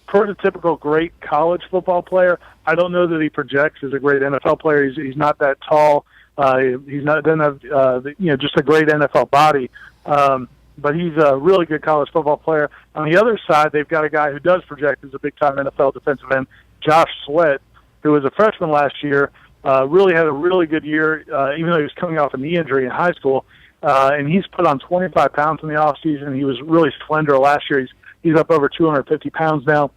prototypical great college football player. I don't know that he projects as a great NFL player. He's not that tall. Doesn't have just a great NFL body. But he's a really good college football player. On the other side, they've got a guy who does project as a big-time NFL defensive end, Josh Sweat, who was a freshman last year, really had a really good year, even though he was coming off a knee injury in high school. And he's put on 25 pounds in the offseason. He was really slender last year. He's up over 250 pounds now.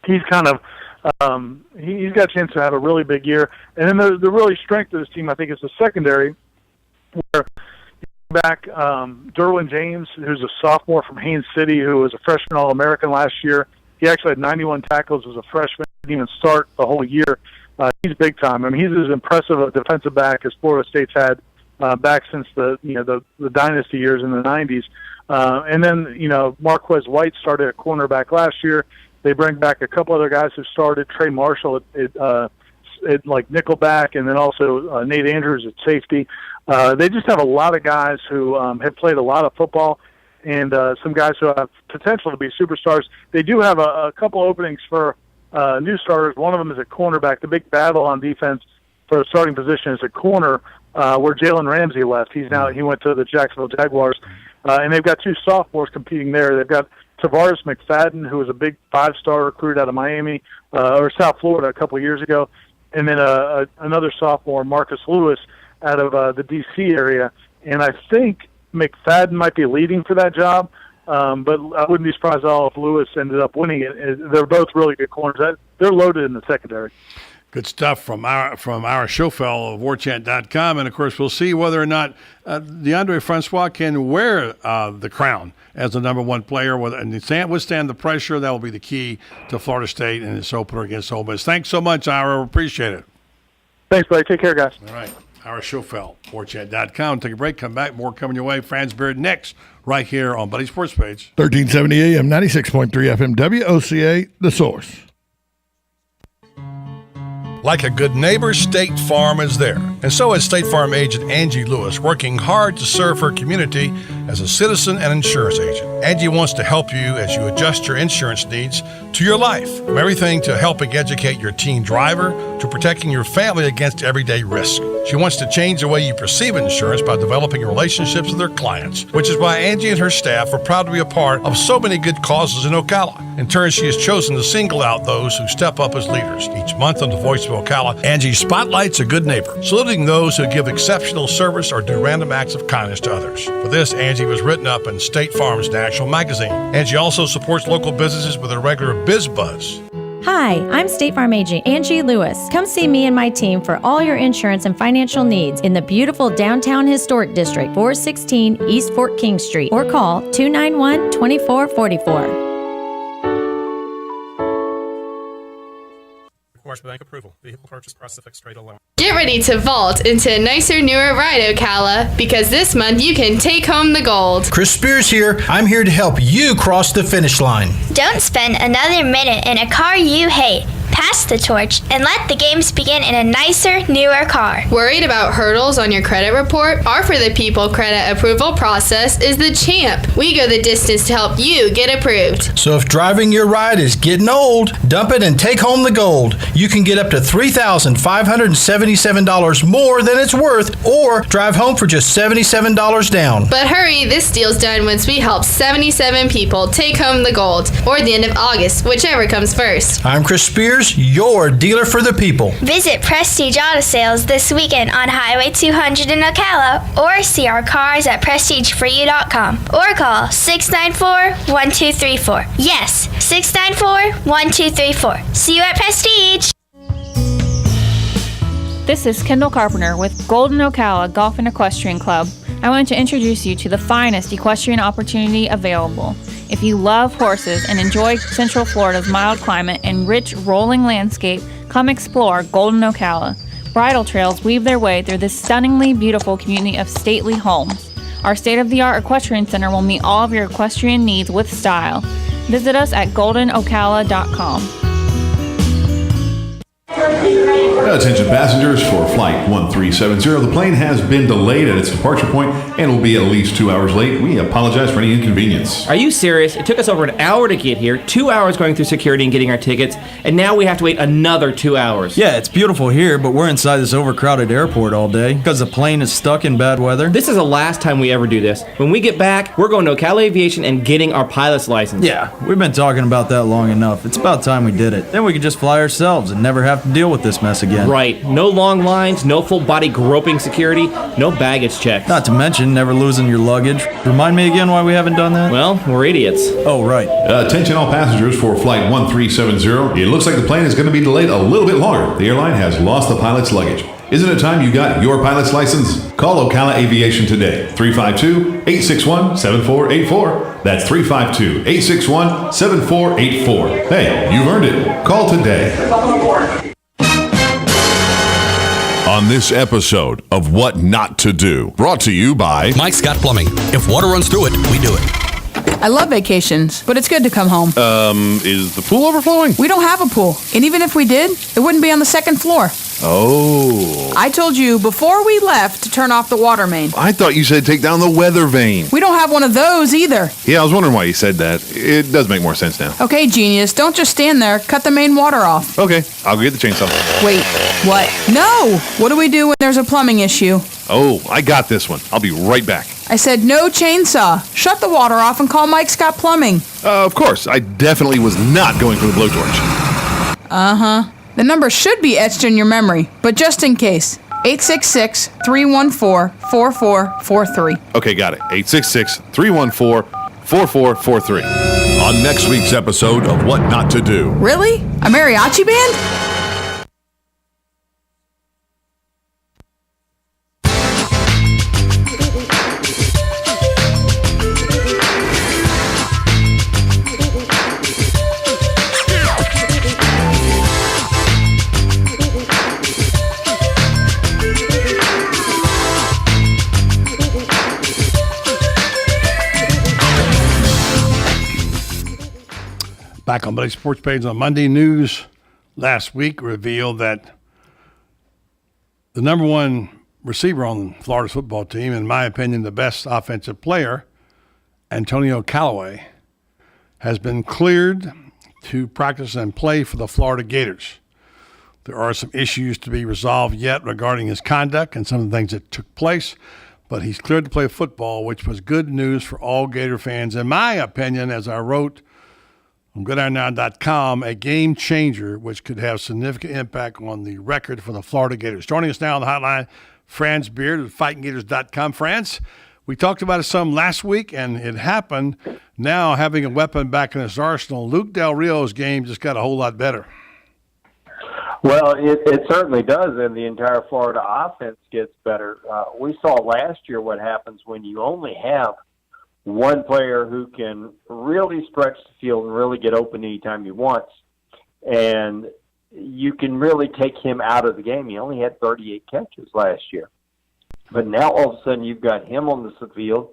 He's kind of he's got a chance to have a really big year. And then the really strength of this team, I think, is the secondary, where back Derwin James, who's a sophomore from Haines City, who was a freshman All-American last year. He actually had 91 tackles as a freshman. Didn't even start the whole year. He's big time. I mean, he's as impressive a defensive back as Florida State's had back since the dynasty years in the 90s. And then Marquez White started at cornerback last year. They bring back a couple other guys who started. Trey Marshall at like nickelback, and then also Nate Andrews at safety. They just have a lot of guys who have played a lot of football, and some guys who have potential to be superstars. They do have a couple openings for new starters. One of them is at cornerback. The big battle on defense for the starting position is at corner, where Jalen Ramsey left. He went to the Jacksonville Jaguars, and they've got 2 sophomores competing there. They've got Tavares McFadden, who was a big 5-star recruit out of Miami or South Florida a couple of years ago, and then another sophomore, Marcus Lewis, out of the D.C. area. And I think McFadden might be leading for that job, but I wouldn't be surprised at all if Lewis ended up winning it. They're both really good corners. They're loaded in the secondary. Good stuff from our show fellow of warchant.com. And, of course, we'll see whether or not DeAndre Francois can wear the crown as the number 1 player and withstand the pressure. That will be the key to Florida State and its opener against Ole Miss. Thanks so much, Ira. Appreciate it. Thanks, buddy. Take care, guys. All right. Ira Schofel, warchant.com. Take a break. Come back. More coming your way. Franz Beard next right here on Buddy Sports Page. 1370 AM, 96.3 FM, WOCA, The Source. Like a good neighbor, State Farm is there. And so is State Farm agent Angie Lewis, working hard to serve her community as a citizen and insurance agent. Angie wants to help you as you adjust your insurance needs to your life. From everything to helping educate your teen driver to protecting your family against everyday risk. She wants to change the way you perceive insurance by developing relationships with her clients, which is why Angie and her staff are proud to be a part of so many good causes in Ocala. In turn, she has chosen to single out those who step up as leaders. Each month on the Voice of Ocala, Angie spotlights a good neighbor, saluting those who give exceptional service or do random acts of kindness to others. For this, Angie was written up in State Farm's National Magazine. Angie also supports local businesses with a regular Biz Buzz. Hi, I'm State Farm agent Angie Lewis. Come see me and my team for all your insurance and financial needs in the beautiful downtown historic district, 416 East Fort King Street, or call 291-2444. Commercial bank approval. Vehicle purchase process fixed rate alone. Get ready to vault into a nicer, newer ride, Ocala, because this month you can take home the gold. Chris Spears here. I'm here to help you cross the finish line. Don't spend another minute in a car you hate. Pass the torch and let the games begin in a nicer, newer car. Worried about hurdles on your credit report? Our For the People credit approval process is the champ. We go the distance to help you get approved. So if driving your ride is getting old, dump it and take home the gold. You can get up to $3,577 more than it's worth, or drive home for just $77 down. But hurry, this deal's done once we help 77 people take home the gold, or the end of August, whichever comes first. I'm Chris Spears, your dealer for the people. Visit Prestige Auto Sales this weekend on Highway 200 in Ocala, or see our cars at prestigeforyou.com, or call 694-1234. Yes, 694-1234. See you at Prestige. This is Kendall Carpenter with Golden Ocala Golf and Equestrian Club. I want to introduce you to the finest equestrian opportunity available. If you love horses and enjoy Central Florida's mild climate and rich rolling landscape, come explore Golden Ocala. Bridle trails weave their way through this stunningly beautiful community of stately homes. Our state-of-the-art equestrian center will meet all of your equestrian needs with style. Visit us at goldenocala.com. Attention passengers for Flight 1370. The plane has been delayed at its departure point and will be at least 2 hours late. We apologize for any inconvenience. Are you serious? It took us over an hour to get here, 2 hours going through security and getting our tickets, and now we have to wait another 2 hours. Yeah, it's beautiful here, but we're inside this overcrowded airport all day because the plane is stuck in bad weather. This is the last time we ever do this. When we get back, we're going to Ocala Aviation and getting our pilot's license. Yeah, we've been talking about that long enough. It's about time we did it. Then we could just fly ourselves and never have to deal with this mess again. Right. No long lines, no full body groping security, no baggage checks. Not to mention never losing your luggage. Remind me again why we haven't done that? Well, we're idiots. Oh, right. Attention all passengers for Flight 1370. It looks like the plane is going to be delayed a little bit longer. The airline has lost the pilot's luggage. Isn't it time you got your pilot's license? Call Ocala Aviation today. 352-861-7484. That's 352-861-7484. Hey, you've earned it. Call today. On this episode of What Not to Do, brought to you by Mike Scott Plumbing. If water runs through it, we do it. I love vacations, but it's good to come home. Is the pool overflowing? We don't have a pool, and even if we did, it wouldn't be on the second floor. Oh. I told you before we left to turn off the water main. I thought you said take down the weather vane. We don't have one of those either. Yeah, I was wondering why you said that. It does make more sense now. Okay, genius, don't just stand there. Cut the main water off. Okay, I'll go get the chainsaw. Wait, what? No! What do we do when there's a plumbing issue? Oh, I got this one. I'll be right back. I said no chainsaw. Shut the water off and call Mike Scott Plumbing. Of course. I definitely was not going for the blowtorch. Uh-huh. The number should be etched in your memory, but just in case, 866-314-4443. Okay, got it. 866-314-4443. On next week's episode of What Not to Do. Really? A mariachi band? Back on Buddy Sports Page on Monday, news last week revealed that the number one receiver on Florida's football team, in my opinion, the best offensive player, Antonio Callaway, has been cleared to practice and play for the Florida Gators. There are some issues to be resolved yet regarding his conduct and some of the things that took place, but he's cleared to play football, which was good news for all Gator fans. In my opinion, as I wrote on GoodIronNow.com, a game changer which could have significant impact on the record for the Florida Gators. Joining us now on the hotline, Franz Beard of FightingGators.com. Franz, we talked about it some last week, and it happened. Now having a weapon back in his arsenal, Luke Del Rio's game just got a whole lot better. Well, it certainly does, and the entire Florida offense gets better. We saw last year what happens when you only have one player who can really stretch the field and really get open anytime he wants. And you can really take him out of the game. He only had 38 catches last year. But now all of a sudden you've got him on the field.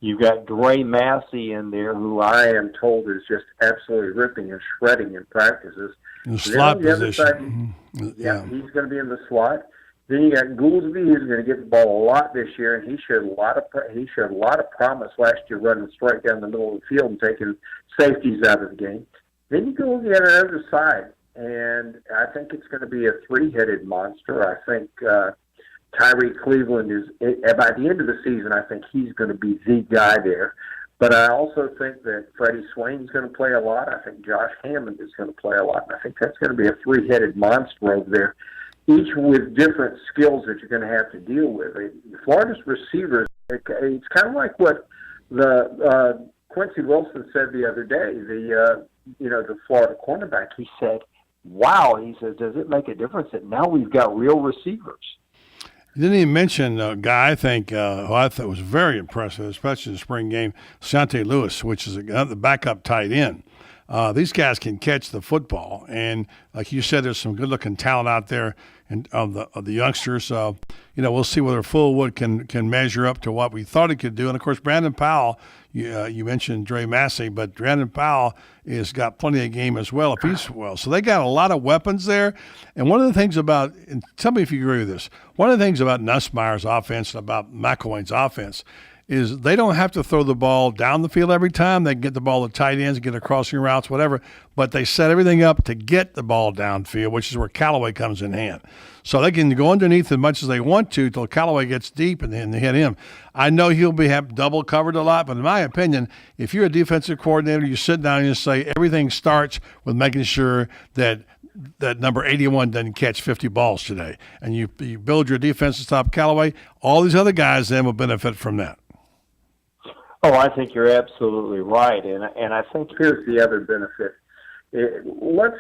You've got Dre Massey in there, who I am told is just absolutely ripping and shredding in practices. In the slot position. Side, yeah, he's going to be in the slot. Then you got Goolsby, who's going to get the ball a lot this year, and he showed a lot of promise last year, running straight down the middle of the field and taking safeties out of the game. Then you go on the other side, and I think it's going to be a three-headed monster. I think Tyree Cleveland is, by the end of the season, I think he's going to be the guy there. But I also think that Freddie Swain's going to play a lot. I think Josh Hammond is going to play a lot. And I think that's going to be a three-headed monster over there, each with different skills that you're going to have to deal with. Florida's receivers, it's kind of like what the Quincy Wilson said the other day, the Florida cornerback. He said, wow, he says, does it make a difference that now we've got real receivers? You didn't even mention a guy I think who I thought was very impressive, especially in the spring game, Sante Lewis, which is the backup tight end. These guys can catch the football, and like you said, there's some good-looking talent out there of the youngsters. We'll see whether Fullwood can measure up to what we thought he could do. And of course, Brandon Powell. You mentioned Dre Massey, but Brandon Powell has got plenty of game as well if he's well. So they got a lot of weapons there. And one of the things about, and tell me if you agree with this, one of the things about Nussmeier's offense and about McElwain's offense is they don't have to throw the ball down the field every time. They can get the ball to tight ends, get their crossing routes, whatever, but they set everything up to get the ball downfield, which is where Callaway comes in hand. So they can go underneath as much as they want to till Callaway gets deep and then they hit him. I know he'll have double covered a lot, but in my opinion, if you're a defensive coordinator, you sit down and you say everything starts with making sure that number 81 doesn't catch 50 balls today. And you build your defense to stop Callaway. All these other guys then will benefit from that. Oh, I think you're absolutely right, and I think here's the other benefit. Let's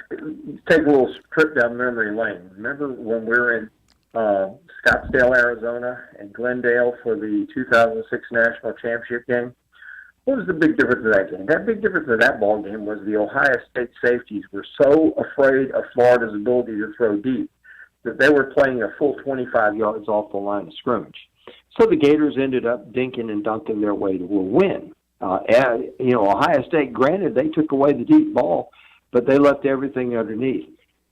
take a little trip down memory lane. Remember when we were in Scottsdale, Arizona, and Glendale for the 2006 National Championship game? What was the big difference of that game? That big difference of that ball game was the Ohio State safeties were so afraid of Florida's ability to throw deep that they were playing a full 25 yards off the line of scrimmage. So the Gators ended up dinking and dunking their way to a win. Ohio State, granted, they took away the deep ball, but they left everything underneath.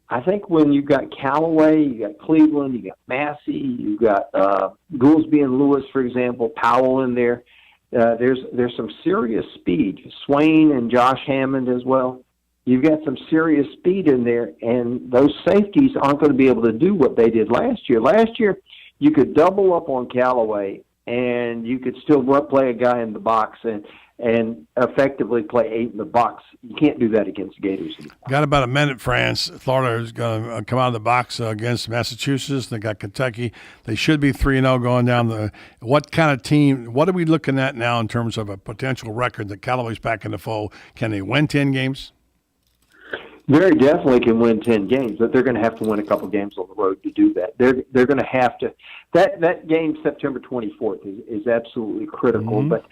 I think when you've got Callaway, you got Cleveland, you got Massey, you got Goolsby and Lewis, for example, Powell in there. There's some serious speed. Swain and Josh Hammond as well. You've got some serious speed in there, and those safeties aren't going to be able to do what they did last year. Last year, you could double up on Callaway, and you could still play a guy in the box and effectively play 8 in the box. You can't do that against Gators anymore. Got about a minute, France. Florida is going to come out of the box against Massachusetts. They got Kentucky. They should be 3-0 going down the. What kind of team? What are we looking at now in terms of a potential record that Callaway's back in the fold? Can they win 10 games? Very definitely can win 10 games, but they're going to have to win a couple games on the road to do that. They're going to have to. That game, September 24th, is absolutely critical. Mm-hmm. But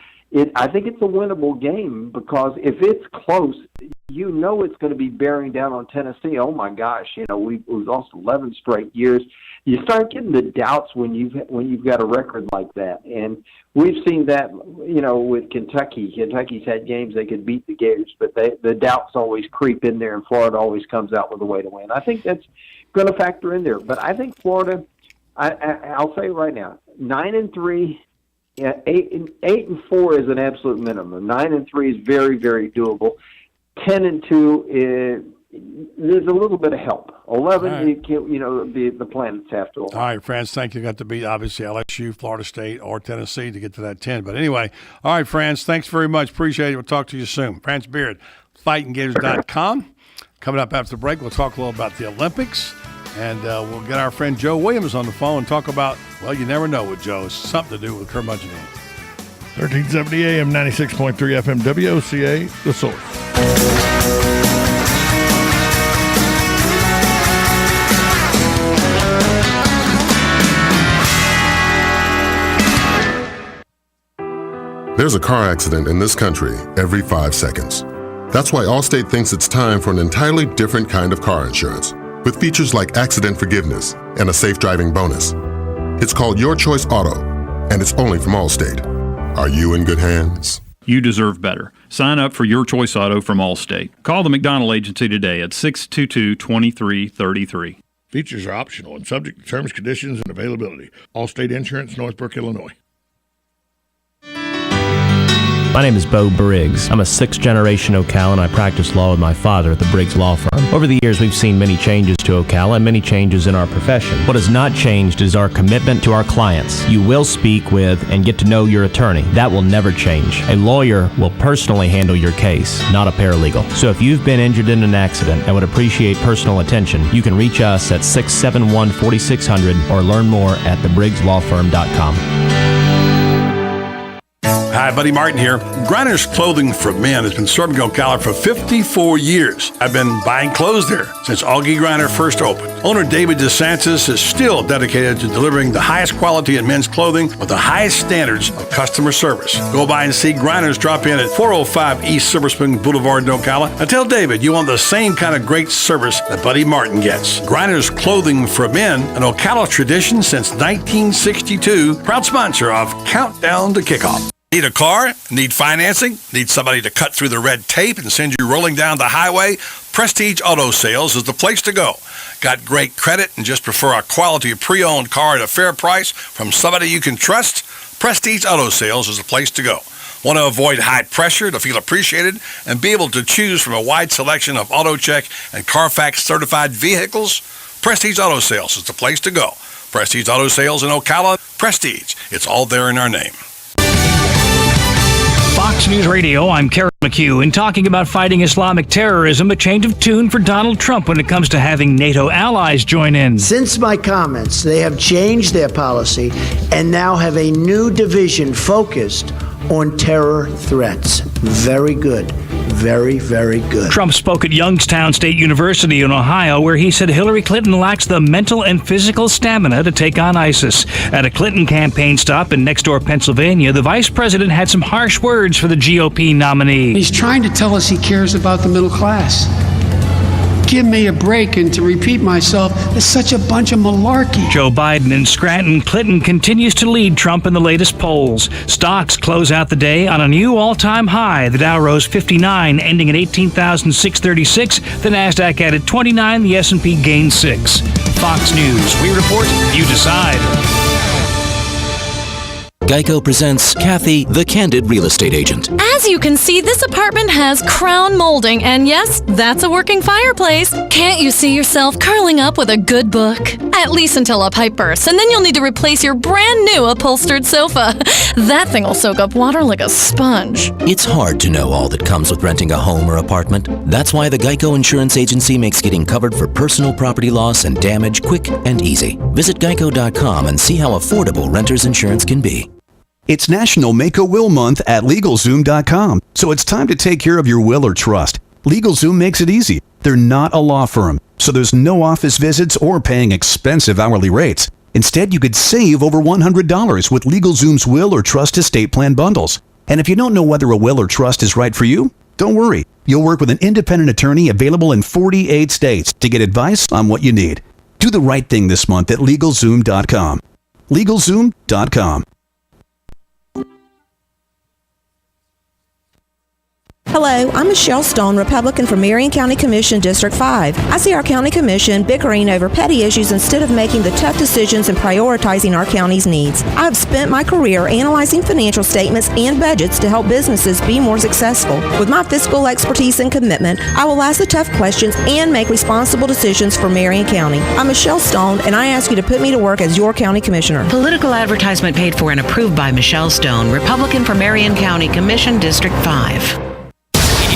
I think it's a winnable game because if it's close, it's going to be bearing down on Tennessee. Oh my gosh, we've lost 11 straight years. You start getting the doubts when you've got a record like that, and we've seen that with Kentucky. Kentucky's had games they could beat the Gators, but the doubts always creep in there, and Florida always comes out with a way to win. I think that's going to factor in there. But I think Florida, I'll say right now, 9-3. Yeah, 8-4 is an absolute minimum. 9-3 is very, very doable. 10-2 there's a little bit of help. 11, right. The planets have to. All right, France, thank you. Got to beat obviously LSU, Florida State, or Tennessee to get to that 10. But anyway, all right, France, thanks very much. Appreciate it. We'll talk to you soon. France Beard, FightingGators.com. Coming up after the break, we'll talk a little about the Olympics. And we'll get our friend Joe Williams on the phone and talk about, well, you never know with Joe. It's something to do with curmudgeon. 1370 AM, 96.3 FM, WOCA, The Source. There's a car accident in this country every 5 seconds. That's why Allstate thinks it's time for an entirely different kind of car insurance. with features like accident forgiveness and a safe driving bonus. It's called Your Choice Auto, and it's only from Allstate. Are you in good hands? You deserve better. Sign up for Your Choice Auto from Allstate. Call the McDonald Agency today at 622-2333. Features are optional and subject to terms, conditions, and availability. Allstate Insurance, Northbrook, Illinois. My name is Bo Briggs. I'm a sixth-generation Ocala, and I practice law with my father at the Briggs Law Firm. Over the years, we've seen many changes to Ocala and many changes in our profession. What has not changed is our commitment to our clients. You will speak with and get to know your attorney. That will never change. A lawyer will personally handle your case, not a paralegal. So if you've been injured in an accident and would appreciate personal attention, you can reach us at 671-4600 or learn more at thebriggslawfirm.com. Hi, Buddy Martin here. Griner's Clothing for Men has been serving Ocala for 54 years. I've been buying clothes there since Augie Griner first opened. Owner David DeSantis is still dedicated to delivering the highest quality in men's clothing with the highest standards of customer service. Go by and see Griner's. Drop in at 405 East Silver Spring Boulevard in Ocala and tell David you want the same kind of great service that Buddy Martin gets. Griner's Clothing for Men, an Ocala tradition since 1962, proud sponsor of Countdown to Kickoff. Need a car? Need financing? Need somebody to cut through the red tape and send you rolling down the highway? Prestige Auto Sales is the place to go. Got great credit and just prefer a quality pre-owned car at a fair price from somebody you can trust? Prestige Auto Sales is the place to go. Want to avoid high pressure to feel appreciated and be able to choose from a wide selection of AutoCheck and Carfax certified vehicles? Prestige Auto Sales is the place to go. Prestige Auto Sales in Ocala. Prestige. It's all there in our name. Fox News Radio, I'm Carol McHugh, and talking about fighting Islamic terrorism, a change of tune for Donald Trump when it comes to having NATO allies join in. Since my comments, they have changed their policy and now have a new division focused on terror threats. Very good. Very, very good. Trump spoke at Youngstown State University in Ohio, where he said Hillary Clinton lacks the mental and physical stamina to take on ISIS. At a Clinton campaign stop in next-door Pennsylvania, the vice president had some harsh words for the GOP nominee. He's trying to tell us he cares about the middle class. Give me a break, and to repeat myself, it's such a bunch of malarkey. Joe Biden in Scranton. Clinton continues to lead Trump in the latest polls. Stocks close out the day on a new all-time high. The Dow rose 59, ending at 18,636. The Nasdaq added 29. The S&P gained 6. Fox News. We report, you decide. Geico presents Kathy, the Candid Real Estate Agent. As you can see, this apartment has crown molding, and yes, that's a working fireplace. Can't you see yourself curling up with a good book? At least until a pipe bursts, and then you'll need to replace your brand new upholstered sofa. That thing will soak up water like a sponge. It's hard to know all that comes with renting a home or apartment. That's why the Geico Insurance Agency makes getting covered for personal property loss and damage quick and easy. Visit geico.com and see how affordable renter's insurance can be. It's National Make a Will Month at LegalZoom.com, so it's time to take care of your will or trust. LegalZoom makes it easy. They're not a law firm, so there's no office visits or paying expensive hourly rates. Instead, you could save over $100 with LegalZoom's will or trust estate plan bundles. And if you don't know whether a will or trust is right for you, don't worry. You'll work with an independent attorney available in 48 states to get advice on what you need. Do the right thing this month at LegalZoom.com. LegalZoom.com. Hello, I'm Michelle Stone, Republican for Marion County Commission District 5. I see our county commission bickering over petty issues instead of making the tough decisions and prioritizing our county's needs. I've spent my career analyzing financial statements and budgets to help businesses be more successful. With my fiscal expertise and commitment, I will ask the tough questions and make responsible decisions for Marion County. I'm Michelle Stone, and I ask you to put me to work as your county commissioner. Political advertisement paid for and approved by Michelle Stone, Republican for Marion County Commission District 5.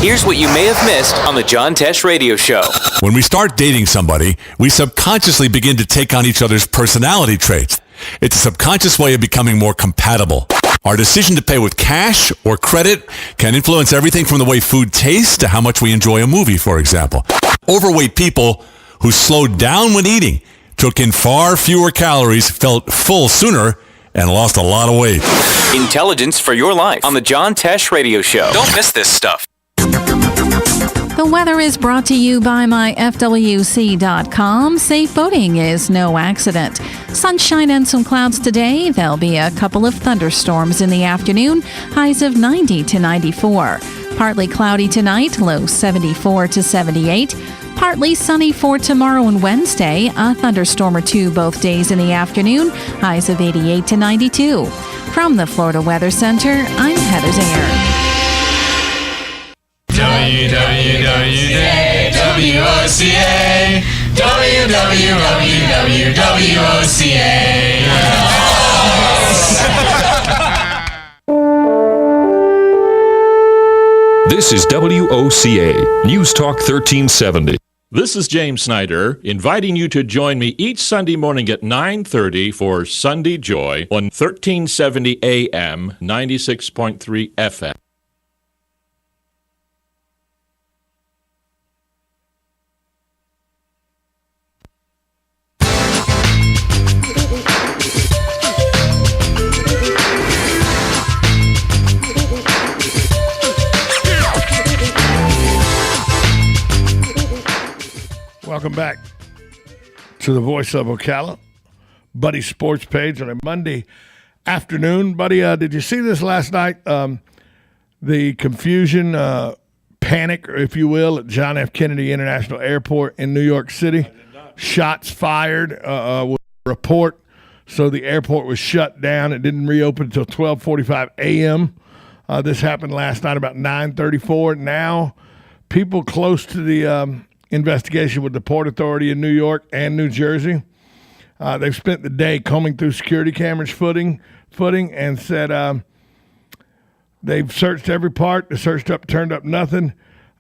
Here's what you may have missed on the John Tesh Radio Show. When we start dating somebody, we subconsciously begin to take on each other's personality traits. It's a subconscious way of becoming more compatible. Our decision to pay with cash or credit can influence everything from the way food tastes to how much we enjoy a movie, for example. Overweight people who slowed down when eating, took in far fewer calories, felt full sooner, and lost a lot of weight. Intelligence for your life on the John Tesh Radio Show. Don't miss this stuff. The weather is brought to you by myfwc.com. Safe boating is no accident. Sunshine and some clouds today. There'll be a couple of thunderstorms in the afternoon. Highs of 90 to 94. Partly cloudy tonight. Low 74 to 78. Partly sunny for tomorrow and Wednesday. A thunderstorm or two both days in the afternoon. Highs of 88 to 92. From the Florida Weather Center, I'm Heather Zayer. WWWOCA, This is WOCA, News Talk 1370. This is James Snyder, inviting you to join me each Sunday morning at 9:30 for Sunday Joy on 1370 AM, 96.3 FM. Welcome back to the Voice of Ocala, Buddy Sports page on a Monday afternoon. Buddy, did you see this last night? The confusion, panic, if you will, at John F. Kennedy International Airport in New York City. Shots fired with a report, so the airport was shut down. It didn't reopen until 12:45 a.m. This happened last night about 9:34. Now, people close to the investigation with the Port Authority in New York and New Jersey. They've spent the day combing through security cameras footing and said they've searched every part. They searched up, turned up nothing.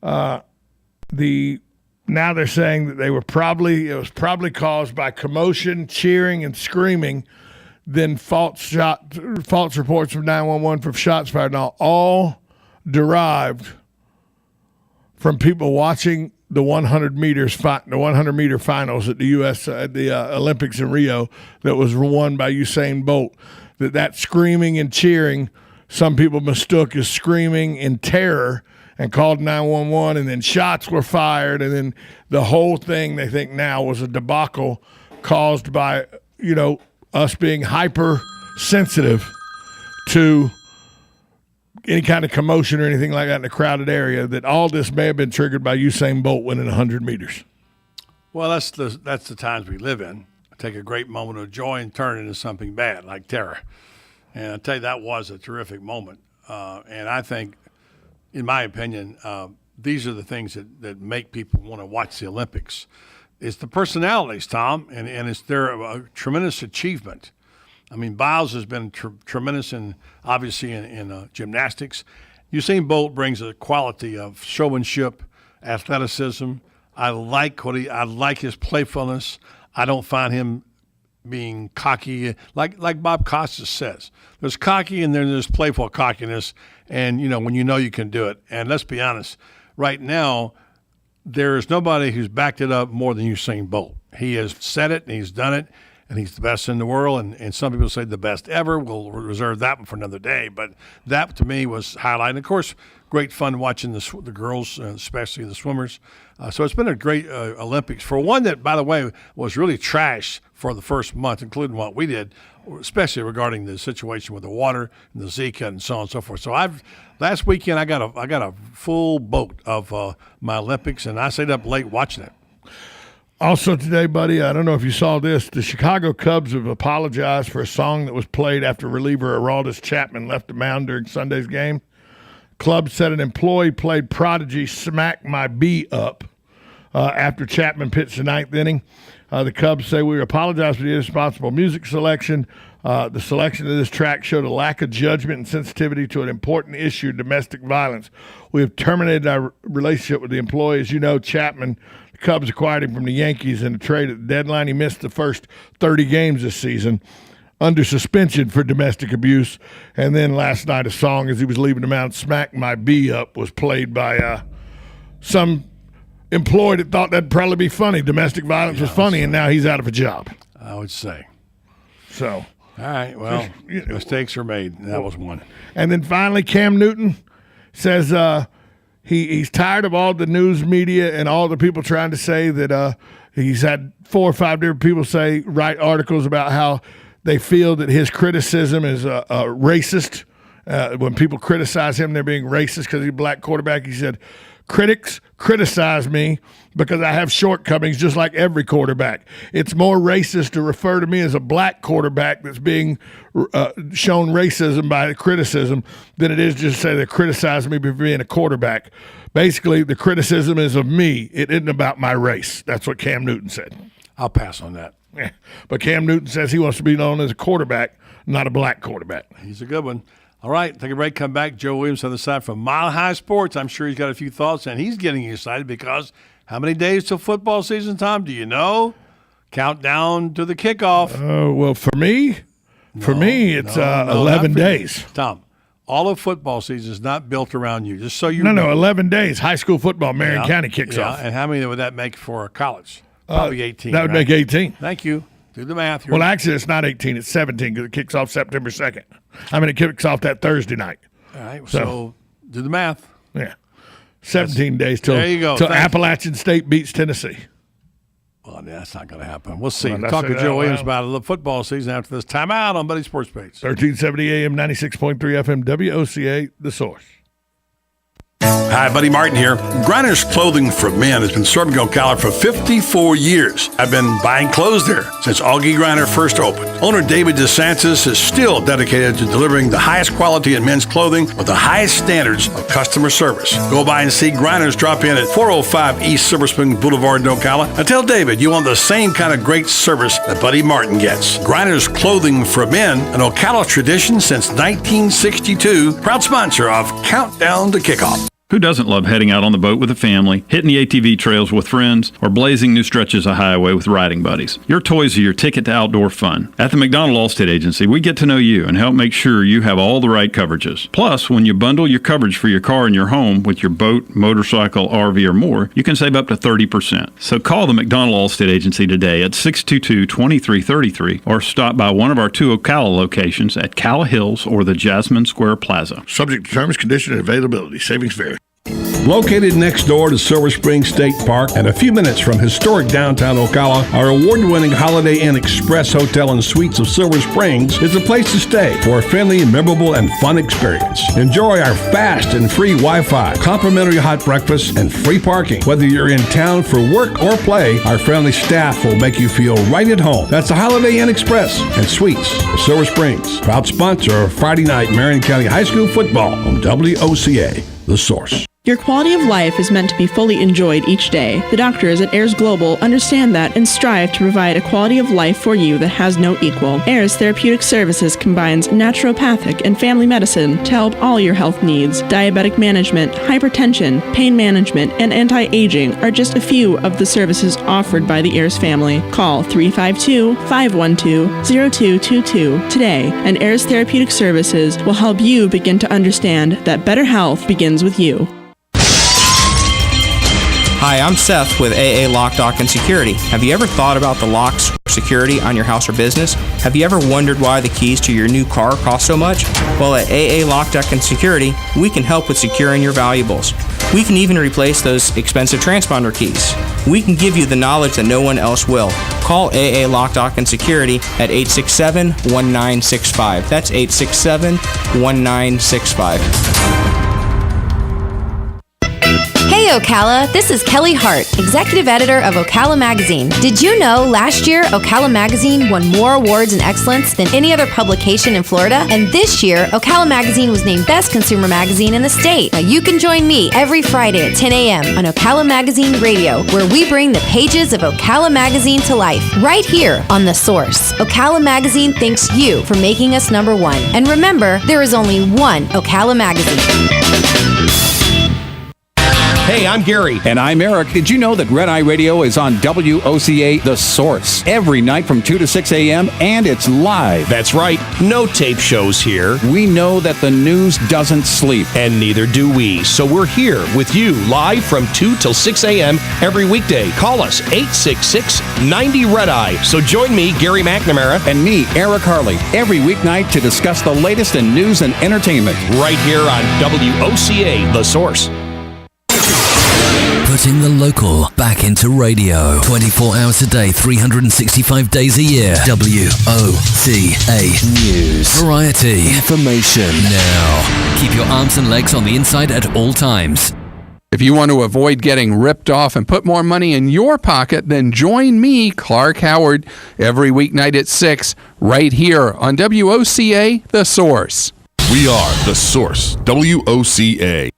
Now they're saying that it was probably caused by commotion, cheering, and screaming. Then false reports from 911 from shots fired. Now all derived from people watching the 100-meter finals at the U.S. Olympics in Rio that was won by Usain Bolt. That screaming and cheering, some people mistook as screaming in terror and called 911, and then shots were fired, and then the whole thing they think now was a debacle caused by us being hypersensitive to any kind of commotion or anything like that in a crowded area, that all this may have been triggered by Usain Bolt winning 100 meters. Well, that's the times we live in. Take a great moment of joy and turn it into something bad, like terror. And I tell you, that was a terrific moment. And I think, in my opinion, these are the things that make people want to watch the Olympics. It's the personalities, Tom, and it's a tremendous achievement. I mean, Biles has been tremendous in gymnastics. Usain Bolt brings a quality of showmanship, athleticism. I like his playfulness. I don't find him being cocky, like Bob Costas says. There's cocky and then there's playful cockiness, and when you can do it. And let's be honest, right now there is nobody who's backed it up more than Usain Bolt. He has said it and he's done it. And he's the best in the world, and some people say the best ever. We'll reserve that one for another day. But that, to me, was highlight. And, of course, great fun watching the girls, especially the swimmers. So it's been a great Olympics. For one that, by the way, was really trash for the first month, including what we did, especially regarding the situation with the water and the Zika and so on and so forth. So last weekend I got a full boat of my Olympics, and I stayed up late watching it. Also today, buddy, I don't know if you saw this, the Chicago Cubs have apologized for a song that was played after reliever Aroldis Chapman left the mound during Sunday's game. Club said an employee played Prodigy Smack My B Up after Chapman pitched the ninth inning. The Cubs say, we apologize for the irresponsible music selection. The selection of this track showed a lack of judgment and sensitivity to an important issue, domestic violence. We have terminated our relationship with the employee. As you know, Chapman, the Cubs acquired him from the Yankees in a trade at the deadline. He missed the first 30 games this season under suspension for domestic abuse. And then last night, a song as he was leaving the mound, Smack My B Up, was played by some employee that thought that'd probably be funny. Domestic violence was funny, and now he's out of a job. I would say. So. All right, well, mistakes are made. That was one. And then finally, Cam Newton says he's tired of all the news media and all the people trying to say that he's had 4 or 5 different people write articles about how they feel that his criticism is racist. When people criticize him, they're being racist because he's a black quarterback. He said, critics criticize me because I have shortcomings just like every quarterback. It's more racist to refer to me as a black quarterback that's being shown racism by criticism than it is just to say they criticize me for being a quarterback. Basically, the criticism is of me. It isn't about my race. That's what Cam Newton said. I'll pass on that. Yeah. But Cam Newton says he wants to be known as a quarterback, not a black quarterback. He's a good one. All right, take a break, come back. Joe Williams on the side from Mile High Sports. I'm sure he's got a few thoughts, and he's getting excited because how many days till football season, Tom? Do you know? Countdown to the kickoff. Well, for me, it's 11 days. Tom, all of football season is not built around you. Just so you know. No, 11 days. High school football, Marion County kicks off. And how many would that make for college? Probably 18. That would make 18. Thank you. Do the math. Well, actually, it's not 18. It's 17 because it kicks off September 2nd. It kicks off that Thursday night. All right, so do the math. Yeah. 17 days till Appalachian State beats Tennessee. Well, that's not going to happen. We'll see. We'll talk to Joe Williams about the football season after this timeout on Buddy Sports Page. 1370 AM, 96.3 FM, WOCA, The Source. Hi, Buddy Martin here. Griner's Clothing for Men has been serving Ocala for 54 years. I've been buying clothes there since Augie Griner first opened. Owner David DeSantis is still dedicated to delivering the highest quality in men's clothing with the highest standards of customer service. Go by and see Griner's. Drop in at 405 East Silver Spring Boulevard in Ocala and tell David you want the same kind of great service that Buddy Martin gets. Griner's Clothing for Men, an Ocala tradition since 1962, proud sponsor of Countdown to Kickoff. Who doesn't love heading out on the boat with a family, hitting the ATV trails with friends, or blazing new stretches of highway with riding buddies? Your toys are your ticket to outdoor fun. At the McDonald Allstate Agency, we get to know you and help make sure you have all the right coverages. Plus, when you bundle your coverage for your car and your home with your boat, motorcycle, RV, or more, you can save up to 30%. So call the McDonald Allstate Agency today at 622-2333 or stop by one of our 2 Ocala locations at Calla Hills or the Jasmine Square Plaza. Subject to terms, condition, and availability. Savings vary. Located next door to Silver Spring State Park and a few minutes from historic downtown Ocala, our award-winning Holiday Inn Express Hotel and Suites of Silver Springs is a place to stay for a friendly, memorable, and fun experience. Enjoy our fast and free Wi-Fi, complimentary hot breakfast, and free parking. Whether you're in town for work or play, our friendly staff will make you feel right at home. That's the Holiday Inn Express and Suites of Silver Springs, proud sponsor of Friday night Marion County High School football on WOCA, The Source. Your quality of life is meant to be fully enjoyed each day. The doctors at Ayers Global understand that and strive to provide a quality of life for you that has no equal. Ayers Therapeutic Services combines naturopathic and family medicine to help all your health needs. Diabetic management, hypertension, pain management, and anti-aging are just a few of the services offered by the Ayers family. Call 352-512-0222 today, and Ayers Therapeutic Services will help you begin to understand that better health begins with you. Hi, I'm Seth with AA Lock, Dock, and Security. Have you ever thought about the locks or security on your house or business? Have you ever wondered why the keys to your new car cost so much? Well, at AA Lock, Dock, and Security, we can help with securing your valuables. We can even replace those expensive transponder keys. We can give you the knowledge that no one else will. Call AA Lock, Dock, and Security at 867-1965. That's 867-1965. Hey Ocala, this is Kelly Hart, Executive Editor of Ocala Magazine. Did you know last year Ocala Magazine won more awards in excellence than any other publication in Florida? And this year, Ocala Magazine was named Best Consumer Magazine in the state. Now you can join me every Friday at 10 a.m. on Ocala Magazine Radio, where we bring the pages of Ocala Magazine to life, right here on The Source. Ocala Magazine thanks you for making us number one. And remember, there is only one Ocala Magazine. Hey, I'm Gary. And I'm Eric. Did you know that Red Eye Radio is on WOCA The Source every night from 2 to 6 a.m. and it's live? That's right. No tape shows here. We know that the news doesn't sleep. And neither do we. So we're here with you live from 2 till 6 a.m. every weekday. Call us 866-90-RED-EYE. So join me, Gary McNamara. And me, Eric Harley, every weeknight to discuss the latest in news and entertainment. Right here on WOCA The Source. Putting the local back into radio. 24 hours a day, 365 days a year. WOCA News. Variety. Information. Now. Keep your arms and legs on the inside at all times. If you want to avoid getting ripped off and put more money in your pocket, then join me, Clark Howard, every weeknight at 6, right here on WOCA, The Source. We are The Source, WOCA.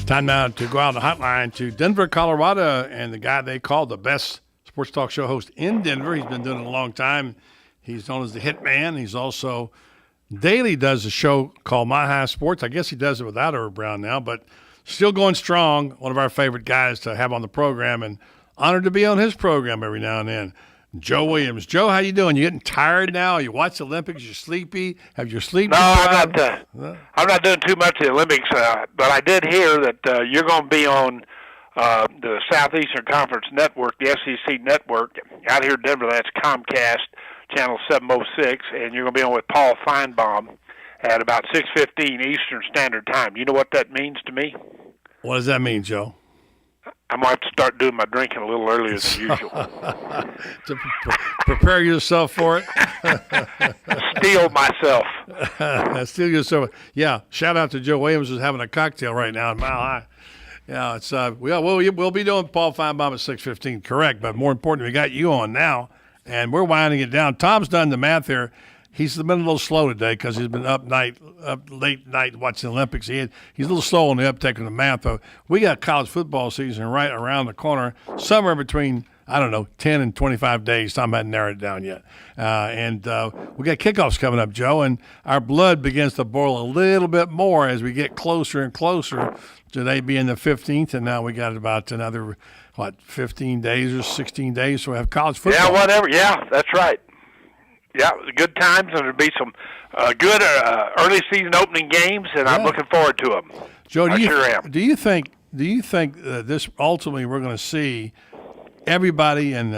Time now to go out on the hotline to Denver, Colorado, and the guy they call the best sports talk show host in Denver. He's been doing it a long time. He's known as the Hitman. He's also daily does a show called My High Sports. I guess he does it without Herb Brown now, but still going strong. One of our favorite guys to have on the program, and honored to be on his program every now and then. Joe Williams. Joe, how you doing? You getting tired now? You watch the Olympics? You sleepy? Have your sleep? No, I'm not doing too much of the Olympics, but I did hear that you're going to be on the Southeastern Conference Network, the SEC Network, out here in Denver. That's Comcast, Channel 706, and you're going to be on with Paul Feinbaum at about 6:15 Eastern Standard Time. You know what that means to me? What does that mean, Joe? I might have to start doing my drinking a little earlier than usual. To prepare yourself for it? Steel myself. Steel yourself. Yeah, shout out to Joe Williams who's having a cocktail right now in Mile High. Yeah, it's we'll be doing Paul Feinbaum at 6:15, correct. But more importantly, we got you on now, and we're winding it down. Tom's done the math here. He's been a little slow today because he's been up late night watching the Olympics. He's a little slow on the uptake of the math, though. We got college football season right around the corner, somewhere between, 10 and 25 days. Tom hadn't narrowed it down yet. And we got kickoffs coming up, Joe, and our blood begins to boil a little bit more as we get closer and closer. Today being the 15th, and now we got about another, 15 days or 16 days, so we have college football. Yeah, whatever. Yeah, that's right. Yeah, good times, and there'll be some good early season opening games, and I'm looking forward to them. Joe, I sure am. Do you think this ultimately we're going to see everybody and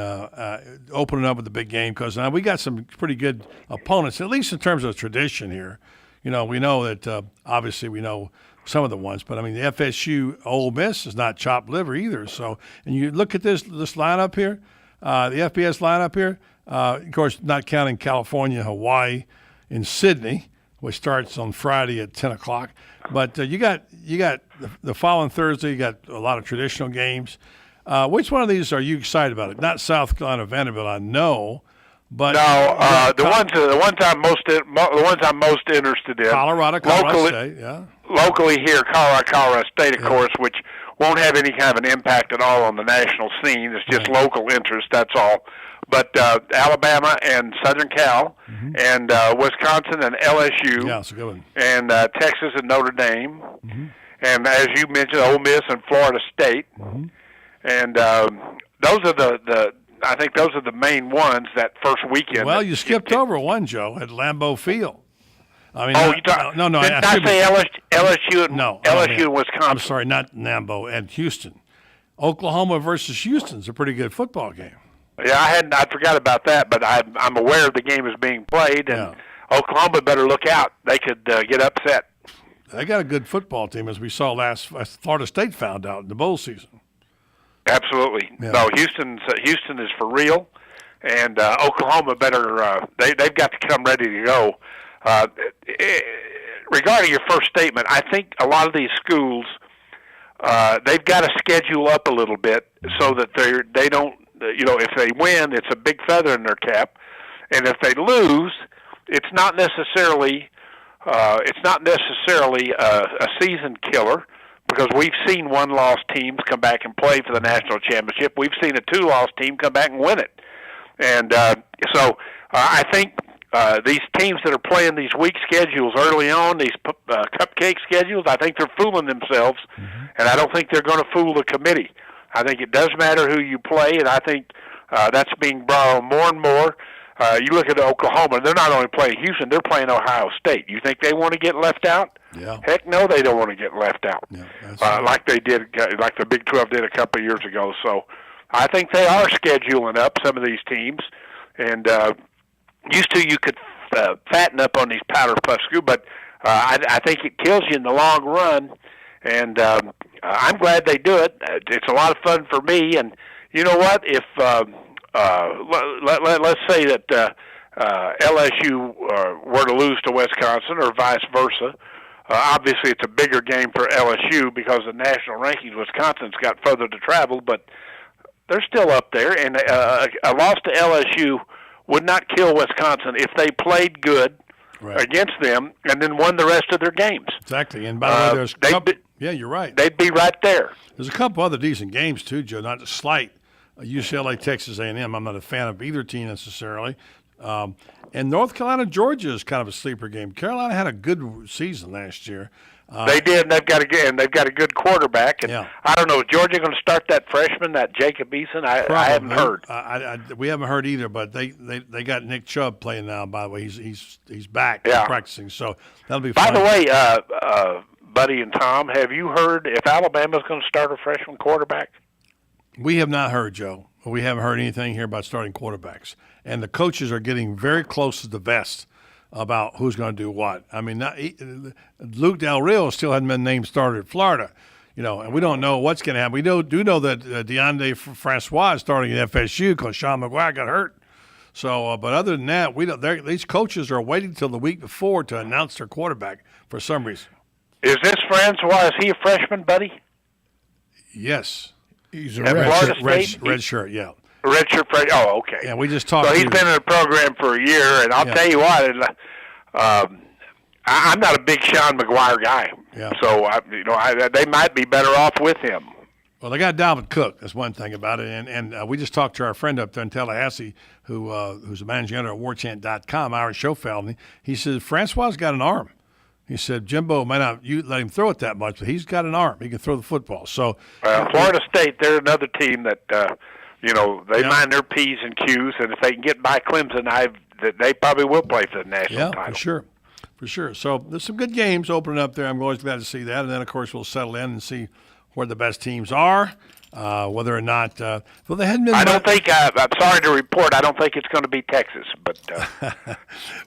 opening up with the big game? Because now we got some pretty good opponents, at least in terms of tradition here. We know that obviously we know some of the ones, but the FSU Ole Miss is not chopped liver either. So, and you look at this lineup here, the FBS lineup here. Of course, not counting California, Hawaii, and Sydney, which starts on Friday at 10 o'clock. But you got the following Thursday. You got a lot of traditional games. Which one of these are you excited about? It not South Carolina, Vanderbilt, I know, but the ones I'm most interested in. Colorado State, yeah. Locally here, Colorado State, of course, which won't have any kind of an impact at all on the national scene. It's just local interest. That's all. But Alabama and Southern Cal, and Wisconsin and LSU, that's a good one. And Texas and Notre Dame, and as you mentioned, Ole Miss and Florida State, and those are I think those are the main ones that first weekend. Well, you skipped over one, Joe, at Lambeau Field. No. Didn't I say LSU and LSU and Wisconsin? I'm sorry, not Lambeau, and Houston. Oklahoma versus Houston's a pretty good football game. Yeah, I forgot about that, but I'm aware the game is being played, and Oklahoma better look out. They could get upset. They got a good football team, as we saw as Florida State found out in the bowl season. Absolutely. Yeah. No, Houston is for real, and Oklahoma better. They've got to come ready to go. Regarding your first statement, I think a lot of these schools they've got to schedule up a little bit so that they don't. If they win, it's a big feather in their cap, and if they lose, it's not necessarily a season killer, because we've seen one-loss teams come back and play for the national championship. We've seen a two-loss team come back and win it, and so I think these teams that are playing these weak schedules early on, these cupcake schedules, I think they're fooling themselves, and I don't think they're going to fool the committee. I think it does matter who you play, and I think that's being brought on more and more. You look at Oklahoma, they're not only playing Houston, they're playing Ohio State. You think they want to get left out? Yeah. Heck no, they don't want to get left out. Yeah, like they did, like the Big 12 did a couple of years ago. So I think they are scheduling up some of these teams. And used to, you could fatten up on these powder puff schools, but I think it kills you in the long run. And I'm glad they do it. It's a lot of fun for me. And you know what? If let's say that LSU were to lose to Wisconsin or vice versa, obviously it's a bigger game for LSU because the national rankings, Wisconsin's got further to travel, but they're still up there. And a loss to LSU would not kill Wisconsin if they played good against them and then won the rest of their games. Exactly. And by the way, there's yeah, you're right. They'd be right there. There's a couple other decent games too, Joe. Not to slight UCLA, Texas A&M. I'm not a fan of either team necessarily. And North Carolina, Georgia is kind of a sleeper game. Carolina had a good season last year. They did, and they've got a good quarterback. And I don't know, is Georgia going to start that freshman, that Jacob Eason? I haven't heard. We haven't heard either, but they got Nick Chubb playing now. By the way, he's back practicing, so that'll be fun. By the way, Buddy and Tom, have you heard if Alabama's going to start a freshman quarterback? We have not heard, Joe. We haven't heard anything here about starting quarterbacks, and the coaches are getting very close to the vest about who's going to do what. I mean, Luke Del Rio still hadn't been named starter at Florida, and we don't know what's going to happen. We do know that DeAndre Francois is starting at FSU because Sean McGuire got hurt. So, but other than that, these coaches are waiting till the week before to announce their quarterback for some reason. Is this Francois? Is he a freshman, Buddy? Yes. He's a red shirt, yeah. Red shirt, oh, okay. Yeah, we just talked. So he's been in the program for a year, and I'll tell you what, I'm not a big Sean McGuire guy. Yeah. So they might be better off with him. Well, they got Dalvin Cook. That's one thing about it, and we just talked to our friend up there in Tallahassee, who's the managing editor at WarChant.com, Irish Schofeld, and he said Francois got an arm. He said Jimbo might not let him throw it that much, but he's got an arm. He can throw the football. So Florida State, they're another team that they mind their P's and Q's, and if they can get by Clemson, they probably will play for the national title. For sure. So there's some good games opening up there. I'm always glad to see that, and then of course we'll settle in and see where the best teams are. Whether or not they hadn't been. I'm sorry to report. I don't think it's going to be Texas, but.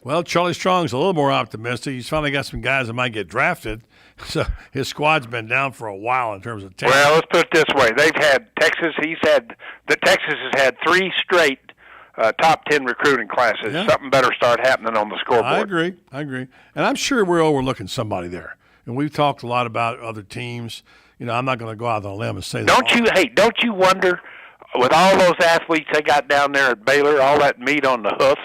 Well, Charlie Strong's a little more optimistic. He's finally got some guys that might get drafted. So his squad's been down for a while in terms of talent. Well, let's put it this way: they've had Texas. Texas has had 3 straight top 10 recruiting classes. Yeah. Something better start happening on the scoreboard. I agree, and I'm sure we're overlooking somebody there. And we've talked a lot about other teams. I'm not going to go out on a limb and say that. Don't you wonder, with all those athletes they got down there at Baylor, all that meat on the hoof,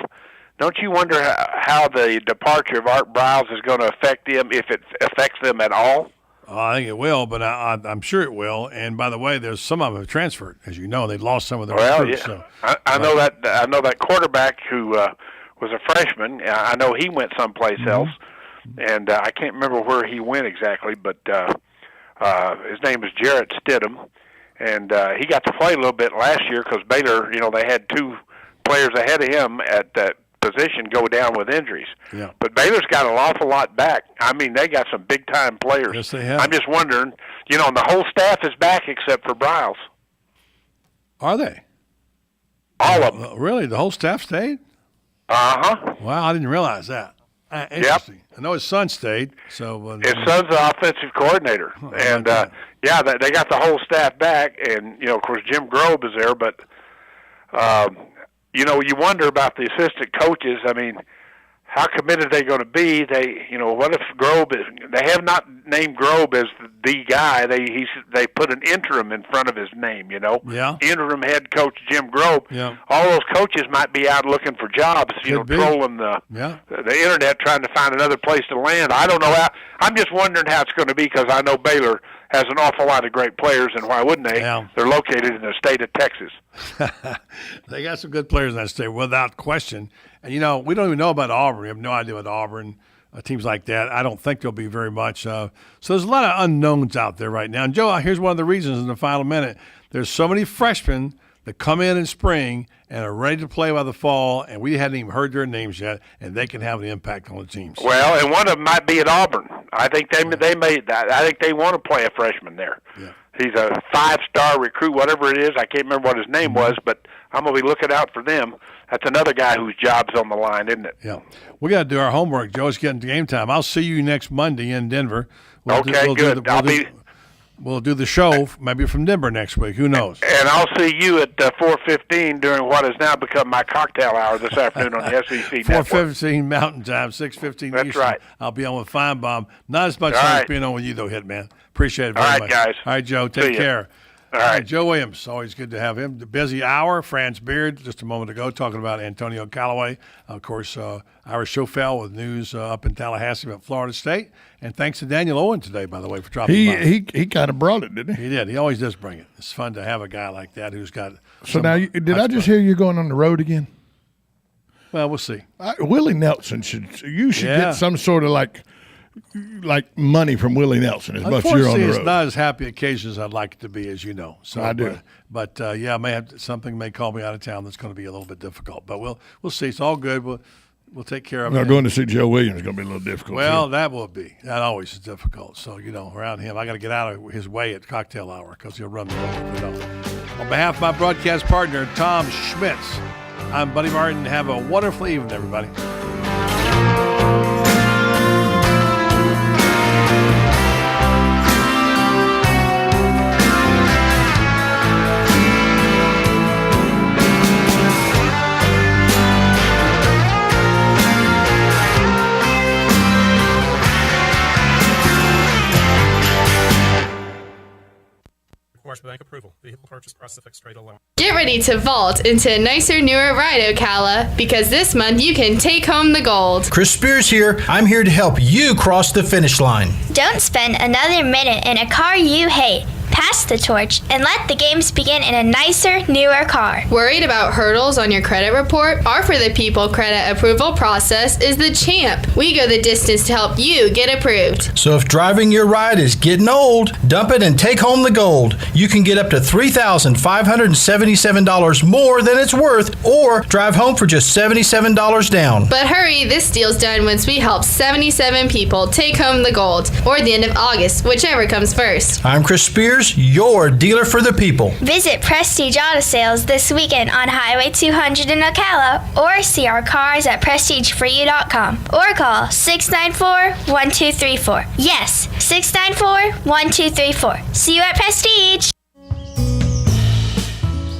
don't you wonder how the departure of Art Briles is going to affect them, if it affects them at all? I think it will, but I'm sure it will. And by the way, there's some of them have transferred, as you know. They've lost some of their recruits. Yeah. So, I know that. I know that quarterback who was a freshman. I know he went someplace else, and I can't remember where he went exactly, but. His name is Jarrett Stidham, and he got to play a little bit last year because Baylor, they had 2 players ahead of him at that position go down with injuries. Yeah. But Baylor's got an awful lot back. I mean, they got some big-time players. Yes, they have. I'm just wondering, and the whole staff is back except for Briles. Are they? All of them. Really? The whole staff stayed? Uh-huh. Wow, I didn't realize that. Interesting. Yep. I know his son stayed. So his son's the offensive coordinator, and they got the whole staff back, and of course Jim Grobe is there. But you wonder about the assistant coaches. I mean, how committed are they going to be? What if Grobe is? They have not named Grobe as the guy. They put an interim in front of his name. Yeah. Interim head coach Jim Grobe. Yeah. All those coaches might be out looking for jobs. Trolling the internet, trying to find another place to land. I don't know how. I'm just wondering how it's going to be because I know Baylor has an awful lot of great players, and why wouldn't they? Yeah. They're located in the state of Texas. They got some good players in that state, without question. And, we don't even know about Auburn. We have no idea about Auburn, teams like that. I don't think there'll be very much. So there's a lot of unknowns out there right now. And, Joe, here's one of the reasons in the final minute. There's so many freshmen that come in spring and are ready to play by the fall, and we hadn't even heard their names yet, and they can have an impact on the teams. Well, and one of them might be at Auburn. I think they made that. I think they want to play a freshman there. Yeah. He's a 5-star recruit, whatever it is. I can't remember what his name was, but I'm going to be looking out for them. That's another guy whose job's on the line, isn't it? Yeah. We got to do our homework, Joe. It's getting to game time. I'll see you next Monday in Denver. Good. We'll do the show maybe from Denver next week. Who knows? And I'll see you at 4:15 during what has now become my cocktail hour this afternoon on the SEC Network. 4:15 Mountain Time, 6:15 Eastern. That's right. I'll be on with Feinbaum. Not as much All fun right. as being on with you, though, Hitman. Appreciate it very All right, much. guys. All right, Joe. See Take ya. care. All right. Joe Williams, always good to have him. The busy hour, Franz Beard, just a moment ago, talking about Antonio Callaway. Of course, Ira Schofel with news up in Tallahassee about Florida State. And thanks to Daniel Owen today, by the way, for dropping by. He kind of brought it, didn't he? He did. He always does bring it. It's fun to have a guy like that who's got. So now, did I just hear you going on the road again? Well, we'll see. Willie Nelson should get some sort of like money from Willie Nelson as much as you're on the road. It's not as happy occasion as I'd like it to be, as you know. So I do. But I may have something may call me out of town that's going to be a little bit difficult. But we'll see. It's all good. We'll take care of it. Going to see Joe Williams is going to be a little difficult. Well, too. that will be. That always is difficult. So, around him, I got to get out of his way at cocktail hour because he'll run me over if we don't. On behalf of my broadcast partner, Tom Schmitz, I'm Buddy Martin. Have a wonderful evening, everybody. Bank approval. Vehicle purchase price fixed rate alone. Get ready to vault into a nicer, newer ride, Ocala, because this month you can take home the gold. Chris Spears here. I'm here to help you cross the finish line. Don't spend another minute in a car you hate. Pass the torch and let the games begin in a nicer, newer car. Worried about hurdles on your credit report? Our For the People credit approval process is the champ. We go the distance to help you get approved. So if driving your ride is getting old, dump it and take home the gold. You can get up to $3,577 more than it's worth, or drive home for just $77 down. But hurry, this deal's done once we help 77 people take home the gold, or the end of August, whichever comes first. I'm Chris Spears, your dealer for the people. Visit Prestige Auto Sales this weekend on Highway 200 in Ocala, or see our cars at prestigeforyou.com, or call 694-1234. Yes, 694-1234. See you at Prestige.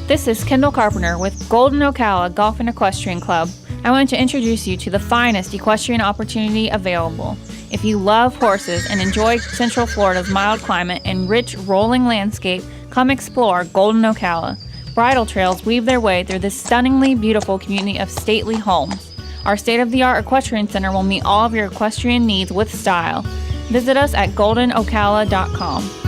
This is Kendall Carpenter with Golden Ocala Golf and Equestrian Club. I want to introduce you to the finest equestrian opportunity available. If you love horses and enjoy Central Florida's mild climate and rich rolling landscape, come explore Golden Ocala. Bridle trails weave their way through this stunningly beautiful community of stately homes. Our state-of-the-art equestrian center will meet all of your equestrian needs with style. Visit us at goldenocala.com.